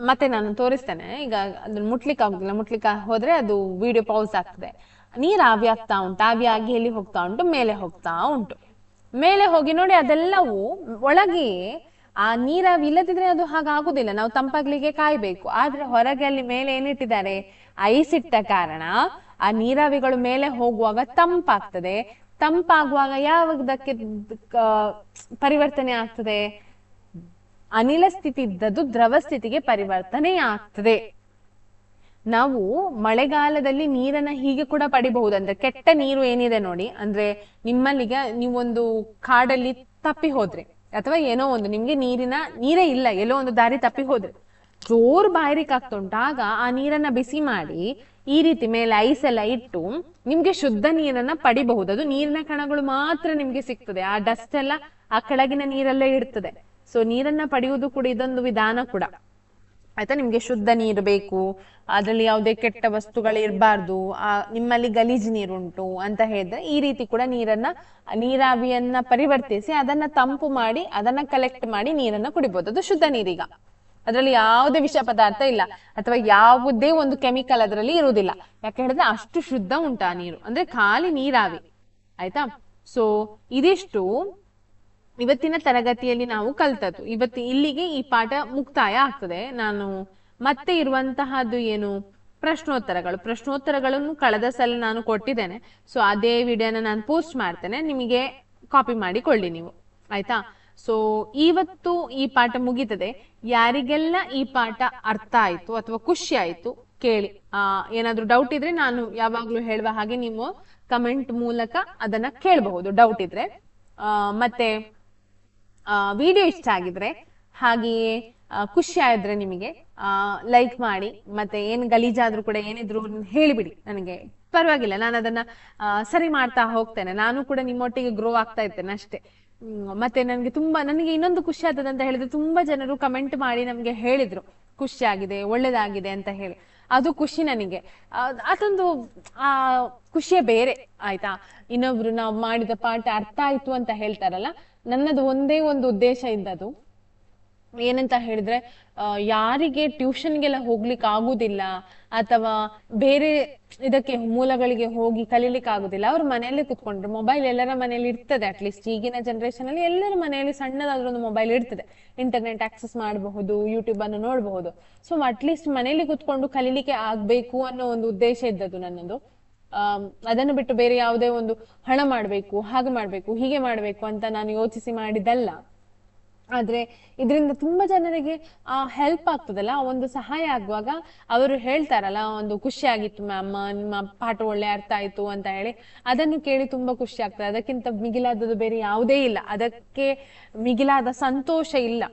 ಮತ್ತೆ ನಾನು ತೋರಿಸ್ತೇನೆ. ಈಗ ಅದನ್ನ ಮುಟ್ಲಿಕ್ಕೆ ಆಗುದಿಲ್ಲ, ಹೋದ್ರೆ ಅದು ವಿಡಿಯೋ ಪೌಸ್ ಆಗ್ತದೆ. ನೀರು ಆವಿ ಆಗ್ತಾ ಉಂಟು, ಆವಿಯಾಗಿ ಎಲ್ಲಿ ಹೋಗ್ತಾ ಉಂಟು? ಮೇಲೆ ಹೋಗ್ತಾ ಉಂಟು. ಮೇಲೆ ಹೋಗಿ ನೋಡಿ ಅದೆಲ್ಲವೂ ಒಳಗೆ ಆ ನೀರಾವಿ ಇಲ್ಲದಿದ್ರೆ ಅದು ಹಾಗಾಗುದಿಲ್ಲ, ನಾವು ತಂಪಾಗ್ಲಿಕ್ಕೆ ಕಾಯ್ಬೇಕು. ಆದ್ರೆ ಹೊರಗೆ ಅಲ್ಲಿ ಮೇಲೆ ಏನಿಟ್ಟಿದ್ದಾರೆ, ಐಸ್ ಇಟ್ಟ ಕಾರಣ ಆ ನೀರಾವಿಗಳು ಮೇಲೆ ಹೋಗುವಾಗ ತಂಪಾಗ್ತದೆ. ತಂಪಾಗುವಾಗ ಯಾವಾಗದಕ್ಕೆ ಪರಿವರ್ತನೆ ಆಗ್ತದೆ, ಅನಿಲ ಸ್ಥಿತಿ ಇದ್ದದ್ದು ದ್ರವ ಸ್ಥಿತಿಗೆ ಪರಿವರ್ತನೆ ಆಗ್ತದೆ. ನಾವು ಮಳೆಗಾಲದಲ್ಲಿ ನೀರನ್ನ ಹೀಗೆ ಕೂಡ ಪಡಿಬಹುದು. ಅಂದ್ರೆ ಕೆಟ್ಟ ನೀರು ಏನಿದೆ ನೋಡಿ, ಅಂದ್ರೆ ನಿಮ್ಮಲ್ಲಿಗೆ ನೀವೊಂದು ಕಾಡಲ್ಲಿ ತಪ್ಪಿ ಹೋದ್ರೆ ಅಥವಾ ಏನೋ ಒಂದು ನಿಮ್ಗೆ ನೀರೇ ಇಲ್ಲ, ಎಲ್ಲೋ ಒಂದು ದಾರಿ ತಪ್ಪಿ ಹೋದ್ರೆ ಜೋರ್ ಬಾಯಾರಿಕೆ ಆಗ್ತುಂಟು, ಆಗ ಆ ನೀರನ್ನ ಬಿಸಿ ಮಾಡಿ ಈ ರೀತಿ ಮೇಲೆ ಐಸ್ ಎಲ್ಲ ಇಟ್ಟು ನಿಮ್ಗೆ ಶುದ್ಧ ನೀರನ್ನ ಪಡಿಬಹುದು. ಅದು ನೀರಿನ ಕಣಗಳು ಮಾತ್ರ ನಿಮ್ಗೆ ಸಿಗ್ತದೆ, ಆ ಡಸ್ಟ್ ಎಲ್ಲ ಆ ಕೆಳಗಿನ ನೀರಲ್ಲೇ ಇರ್ತದೆ. ಸೊ ನೀರನ್ನ ಪಡೆಯುವುದು ಕೂಡ ಇದೊಂದು ವಿಧಾನ ಕೂಡ ಆಯ್ತಾ. ನಿಮ್ಗೆ ಶುದ್ಧ ನೀರು ಬೇಕು, ಅದ್ರಲ್ಲಿ ಯಾವುದೇ ಕೆಟ್ಟ ವಸ್ತುಗಳು ಇರಬಾರ್ದು, ನಿಮ್ಮಲ್ಲಿ ಗಲೀಜ್ ನೀರುಂಟು ಅಂತ ಹೇಳಿದ್ರೆ ಈ ರೀತಿ ಕೂಡ ನೀರಾವಿಯನ್ನ ಪರಿವರ್ತಿಸಿ ಅದನ್ನ ತಂಪು ಮಾಡಿ ಅದನ್ನ ಕಲೆಕ್ಟ್ ಮಾಡಿ ನೀರನ್ನ ಕುಡಿಬಹುದು. ಅದು ಶುದ್ಧ ನೀರೀಗ. ಅದ್ರಲ್ಲಿ ಯಾವುದೇ ವಿಷ ಪದಾರ್ಥ ಇಲ್ಲ ಅಥವಾ ಯಾವುದೇ ಒಂದು ಕೆಮಿಕಲ್ ಅದರಲ್ಲಿ ಇರುವುದಿಲ್ಲ. ಯಾಕೆ ಹೇಳಿದ್ರೆ ಅಷ್ಟು ಶುದ್ಧ ಉಂಟು ಆ ನೀರು, ಅಂದ್ರೆ ಖಾಲಿ ನೀರಾವಿ ಆಯ್ತಾ. ಸೊ ಇದಿಷ್ಟು ಇವತ್ತಿನ ತರಗತಿಯಲ್ಲಿ ನಾವು ಕಲ್ತದ್ದು. ಇಲ್ಲಿಗೆ ಈ ಪಾಠ ಮುಕ್ತಾಯ ಆಗ್ತದೆ. ನಾನು ಮತ್ತೆ ಇರುವಂತಹದ್ದು ಏನು, ಪ್ರಶ್ನೋತ್ತರಗಳನ್ನು ಕಳೆದ ಸಲ ನಾನು ಕೊಟ್ಟಿದ್ದೇನೆ. ಸೊ ಅದೇ ವಿಡಿಯೋನ ನಾನು ಪೋಸ್ಟ್ ಮಾಡ್ತೇನೆ, ನಿಮಗೆ ಕಾಪಿ ಮಾಡಿಕೊಳ್ಳಿ ನೀವು ಆಯ್ತಾ. ಸೊ ಇವತ್ತು ಈ ಪಾಠ ಮುಗೀತದೆ. ಯಾರಿಗೆಲ್ಲ ಈ ಪಾಠ ಅರ್ಥ ಆಯ್ತು ಅಥವಾ ಖುಷಿ ಆಯ್ತು ಕೇಳಿ. ಏನಾದ್ರೂ ಡೌಟ್ ಇದ್ರೆ ನಾನು ಯಾವಾಗ್ಲೂ ಹೇಳುವ ಹಾಗೆ ನೀವು ಕಮೆಂಟ್ ಮೂಲಕ ಅದನ್ನ ಕೇಳಬಹುದು ಡೌಟ್ ಇದ್ರೆ. ಮತ್ತೆ ವಿಡಿಯೋ ಇಷ್ಟ ಆಗಿದ್ರೆ ಹಾಗೆಯೇ ಖುಷಿ ಆದ್ರೆ ನಿಮಗೆ ಲೈಕ್ ಮಾಡಿ, ಮತ್ತೆ ಏನ್ ಗಲೀಜಾದ್ರೂ ಕೂಡ ಏನಿದ್ರು ಹೇಳಿಬಿಡಿ, ನನಗೆ ಪರವಾಗಿಲ್ಲ, ನಾನು ಅದನ್ನ ಸರಿ ಮಾಡ್ತಾ ಹೋಗ್ತೇನೆ. ನಾನು ಕೂಡ ನಿಮ್ಮೊಟ್ಟಿಗೆ ಗ್ರೋ ಆಗ್ತಾ ಇರ್ತೇನೆ ಅಷ್ಟೇ. ಮತ್ತೆ ನನಗೆ ಇನ್ನೊಂದು ಖುಷಿ ಆಗ್ತದೆ ಅಂತ ಹೇಳಿದ್ರೆ, ತುಂಬಾ ಜನರು ಕಮೆಂಟ್ ಮಾಡಿ ನಮ್ಗೆ ಹೇಳಿದ್ರು ಖುಷಿ ಆಗಿದೆ, ಒಳ್ಳೇದಾಗಿದೆ ಅಂತ ಹೇಳಿ. ಅದು ಖುಷಿ ನನಗೆ. ಅದೊಂದು ಖುಷಿಯೇ ಬೇರೆ ಆಯ್ತಾ. ಇನ್ನೊಬ್ರು ನಾವು ಮಾಡಿದ ಪಾಠ ಅರ್ಥ ಆಯ್ತು ಅಂತ ಹೇಳ್ತಾರಲ್ಲ, ನನ್ನದು ಒಂದೇ ಒಂದು ಉದ್ದೇಶ ಇದ್ದದು ಏನಂತ ಹೇಳಿದ್ರೆ, ಯಾರಿಗೆ ಟ್ಯೂಷನ್ಗೆಲ್ಲ ಹೋಗ್ಲಿಕ್ಕೆ ಆಗುದಿಲ್ಲ ಅಥವಾ ಬೇರೆ ಇದಕ್ಕೆ ಮೂಲಗಳಿಗೆ ಹೋಗಿ ಕಲೀಲಿಕ್ಕೆ ಆಗುದಿಲ್ಲ, ಅವ್ರು ಮನೆಯಲ್ಲೇ ಕುತ್ಕೊಂಡ್ರು. ಮೊಬೈಲ್ ಎಲ್ಲರ ಮನೆಯಲ್ಲಿ ಇರ್ತದೆ, ಅಟ್ಲೀಸ್ಟ್ ಈಗಿನ ಜನರೇಷನ್ ಅಲ್ಲಿ ಎಲ್ಲರ ಮನೆಯಲ್ಲಿ ಸಣ್ಣದಾದ್ರೂ ಒಂದು ಮೊಬೈಲ್ ಇರ್ತದೆ, ಇಂಟರ್ನೆಟ್ ಆಕ್ಸೆಸ್ ಮಾಡಬಹುದು, ಯೂಟ್ಯೂಬ್ ಅನ್ನು ನೋಡಬಹುದು. ಸೊ ಅಟ್ಲೀಸ್ಟ್ ಮನೆಯಲ್ಲಿ ಕುತ್ಕೊಂಡು ಕಲೀಲಿಕ್ಕೆ ಆಗ್ಬೇಕು ಅನ್ನೋ ಒಂದು ಉದ್ದೇಶ ಇದ್ದದ್ದು ನನ್ನದು. ಅದನ್ನು ಬಿಟ್ಟು ಬೇರೆ ಯಾವುದೇ ಒಂದು ಹಣ ಮಾಡ್ಬೇಕು, ಹಾಗೆ ಮಾಡ್ಬೇಕು, ಹೀಗೆ ಮಾಡ್ಬೇಕು ಅಂತ ನಾನು ಯೋಚಿಸಿ ಮಾಡಿದ್ದಲ್ಲ. ಆದ್ರೆ ಇದರಿಂದ ತುಂಬಾ ಜನರಿಗೆ ಹೆಲ್ಪ್ ಆಗ್ತದಲ್ಲ, ಒಂದು ಸಹಾಯ ಆಗುವಾಗ ಅವರು ಹೇಳ್ತಾರಲ್ಲ, ಒಂದು ಖುಷಿ ಆಗಿತ್ತು ಮ್ಯಾಮ್, ನಿಮ್ಮ ಪಾಠ ಒಳ್ಳೆ ಅರ್ಥ ಆಯ್ತು ಅಂತ ಹೇಳಿ, ಅದನ್ನು ಕೇಳಿ ತುಂಬಾ ಖುಷಿ ಆಗ್ತದೆ. ಅದಕ್ಕಿಂತ ಮಿಗಿಲಾದದ್ದು ಬೇರೆ ಯಾವುದೇ ಇಲ್ಲ, ಅದಕ್ಕೆ ಮಿಗಿಲಾದ ಸಂತೋಷ ಇಲ್ಲ.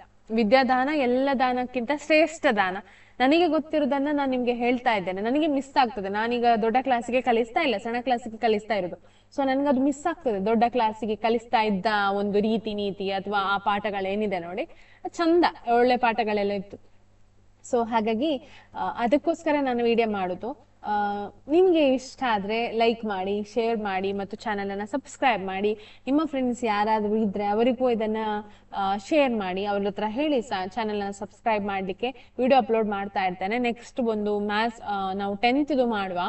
ವಿದ್ಯಾದಾನ ಎಲ್ಲ ದಾನಕ್ಕಿಂತ ಶ್ರೇಷ್ಠ ದಾನ. ನನಗೆ ಗೊತ್ತಿರೋದನ್ನ ನಾನು ನಿಮ್ಗೆ ಹೇಳ್ತಾ ಇದ್ದೇನೆ. ನನಗೆ ಮಿಸ್ ಆಗ್ತದೆ, ನಾನೀಗ ದೊಡ್ಡ ಕ್ಲಾಸಿಗೆ ಕಲಿಸ್ತಾ ಇಲ್ಲ, ಸಣ್ಣ ಕ್ಲಾಸಿಗೆ ಕಲಿಸ್ತಾ ಇರೋದು. ಸೊ ನನ್ಗದು ಮಿಸ್ ಆಗ್ತದೆ, ದೊಡ್ಡ ಕ್ಲಾಸಿಗೆ ಕಲಿಸ್ತಾ ಇದ್ದ ಒಂದು ರೀತಿ ನೀತಿ ಅಥವಾ ಆ ಪಾಠಗಳೇನಿದೆ ನೋಡಿ, ಚಂದ ಒಳ್ಳೆ ಪಾಠಗಳೆಲ್ಲ ಇತ್ತು. ಸೊ ಹಾಗಾಗಿ ಅದಕ್ಕೋಸ್ಕರ ನಾನು ವಿಡಿಯೋ ಮಾಡುದು. ನಿಮ್ಗೆ ಇಷ್ಟ ಆದ್ರೆ ಲೈಕ್ ಮಾಡಿ, ಶೇರ್ ಮಾಡಿ ಮತ್ತು ಚಾನಲ್ ಅನ್ನ ಸಬ್ಸ್ಕ್ರೈಬ್ ಮಾಡಿ. ನಿಮ್ಮ ಫ್ರೆಂಡ್ಸ್ ಯಾರಾದ್ರೂ ಇದ್ರೆ ಅವರಿಗೂ ಇದನ್ನ ಶೇರ್ ಮಾಡಿ, ಅವ್ರ ಹತ್ರ ಹೇಳಿ ಚಾನಲ್ ಅನ್ನ ಸಬ್ಸ್ಕ್ರೈಬ್ ಮಾಡ್ಲಿಕ್ಕೆ. ವಿಡಿಯೋ ಅಪ್ಲೋಡ್ ಮಾಡ್ತಾ ಇರ್ತೇನೆ. ನೆಕ್ಸ್ಟ್ ಒಂದು ಮ್ಯಾಥ್ಸ್, ನಾವು 10th ಮಾಡುವ.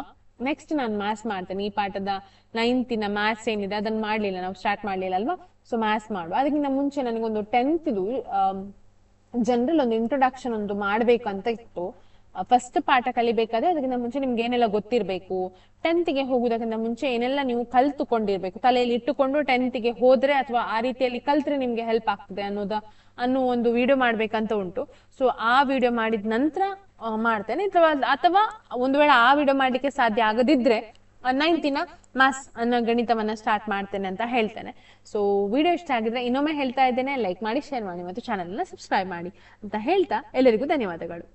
ನೆಕ್ಸ್ಟ್ ನಾನು ಮ್ಯಾಥ್ಸ್ ಮಾಡ್ತೇನೆ. ಈ ಪಾಠದ 9th ಮ್ಯಾಥ್ಸ್ ಏನಿದೆ ಅದನ್ನ ಮಾಡ್ಲಿಲ್ಲ, ನಾವು ಸ್ಟಾರ್ಟ್ ಮಾಡ್ಲಿಲ್ಲ ಅಲ್ವಾ. ಸೊ ಮ್ಯಾಥ್ಸ್ ಮಾಡುವ. ಅದಕ್ಕಿಂತ ಮುಂಚೆ ನನಗೊಂದು 10th ಜನರಲ್ ಒಂದು ಇಂಟ್ರೊಡಕ್ಷನ್ ಒಂದು ಮಾಡ್ಬೇಕು ಅಂತ ಇತ್ತು. ಫಸ್ಟ್ ಪಾಠ ಕಲಿಬೇಕಾದ್ರೆ ಅದಕ್ಕಿಂತ ಮುಂಚೆ ನಿಮ್ಗೆ ಏನೆಲ್ಲ ಗೊತ್ತಿರ್ಬೇಕು, 10th ಹೋಗುದಕ್ಕಿಂತ ಮುಂಚೆ ಏನೆಲ್ಲ ನೀವು ಕಲ್ತುಕೊಂಡಿರ್ಬೇಕು, ತಲೆಯಲ್ಲಿ ಇಟ್ಟುಕೊಂಡು 10th ಹೋದ್ರೆ ಅಥವಾ ಆ ರೀತಿಯಲ್ಲಿ ಕಲ್ತ್ರೆ ನಿಮ್ಗೆ ಹೆಲ್ಪ್ ಆಗ್ತದೆ ಅನ್ನೋ ಒಂದು ವಿಡಿಯೋ ಮಾಡ್ಬೇಕಂತ ಉಂಟು. ಸೊ ಆ ವಿಡಿಯೋ ಮಾಡಿದ ನಂತರ ಮಾಡ್ತೇನೆ. ಅಥವಾ ಒಂದು ವೇಳೆ ಆ ವಿಡಿಯೋ ಮಾಡ್ಲಿಕ್ಕೆ ಸಾಧ್ಯ ಆಗದಿದ್ರೆ 9th ಮ್ಯಾಥ್ಸ್ ಅನ್ನೋ ಗಣಿತವನ್ನ ಸ್ಟಾರ್ಟ್ ಮಾಡ್ತೇನೆ ಅಂತ ಹೇಳ್ತೇನೆ. ಸೊ ವಿಡಿಯೋ ಇಷ್ಟ ಆಗಿದ್ರೆ ಇನ್ನೊಮ್ಮೆ ಹೇಳ್ತಾ ಇದ್ದೇನೆ, ಲೈಕ್ ಮಾಡಿ, ಶೇರ್ ಮಾಡಿ ಮತ್ತು ಚಾನಲ್ ಅನ್ನ ಸಬ್ಸ್ಕ್ರೈಬ್ ಮಾಡಿ ಅಂತ ಹೇಳ್ತಾ ಎಲ್ಲರಿಗೂ ಧನ್ಯವಾದಗಳು.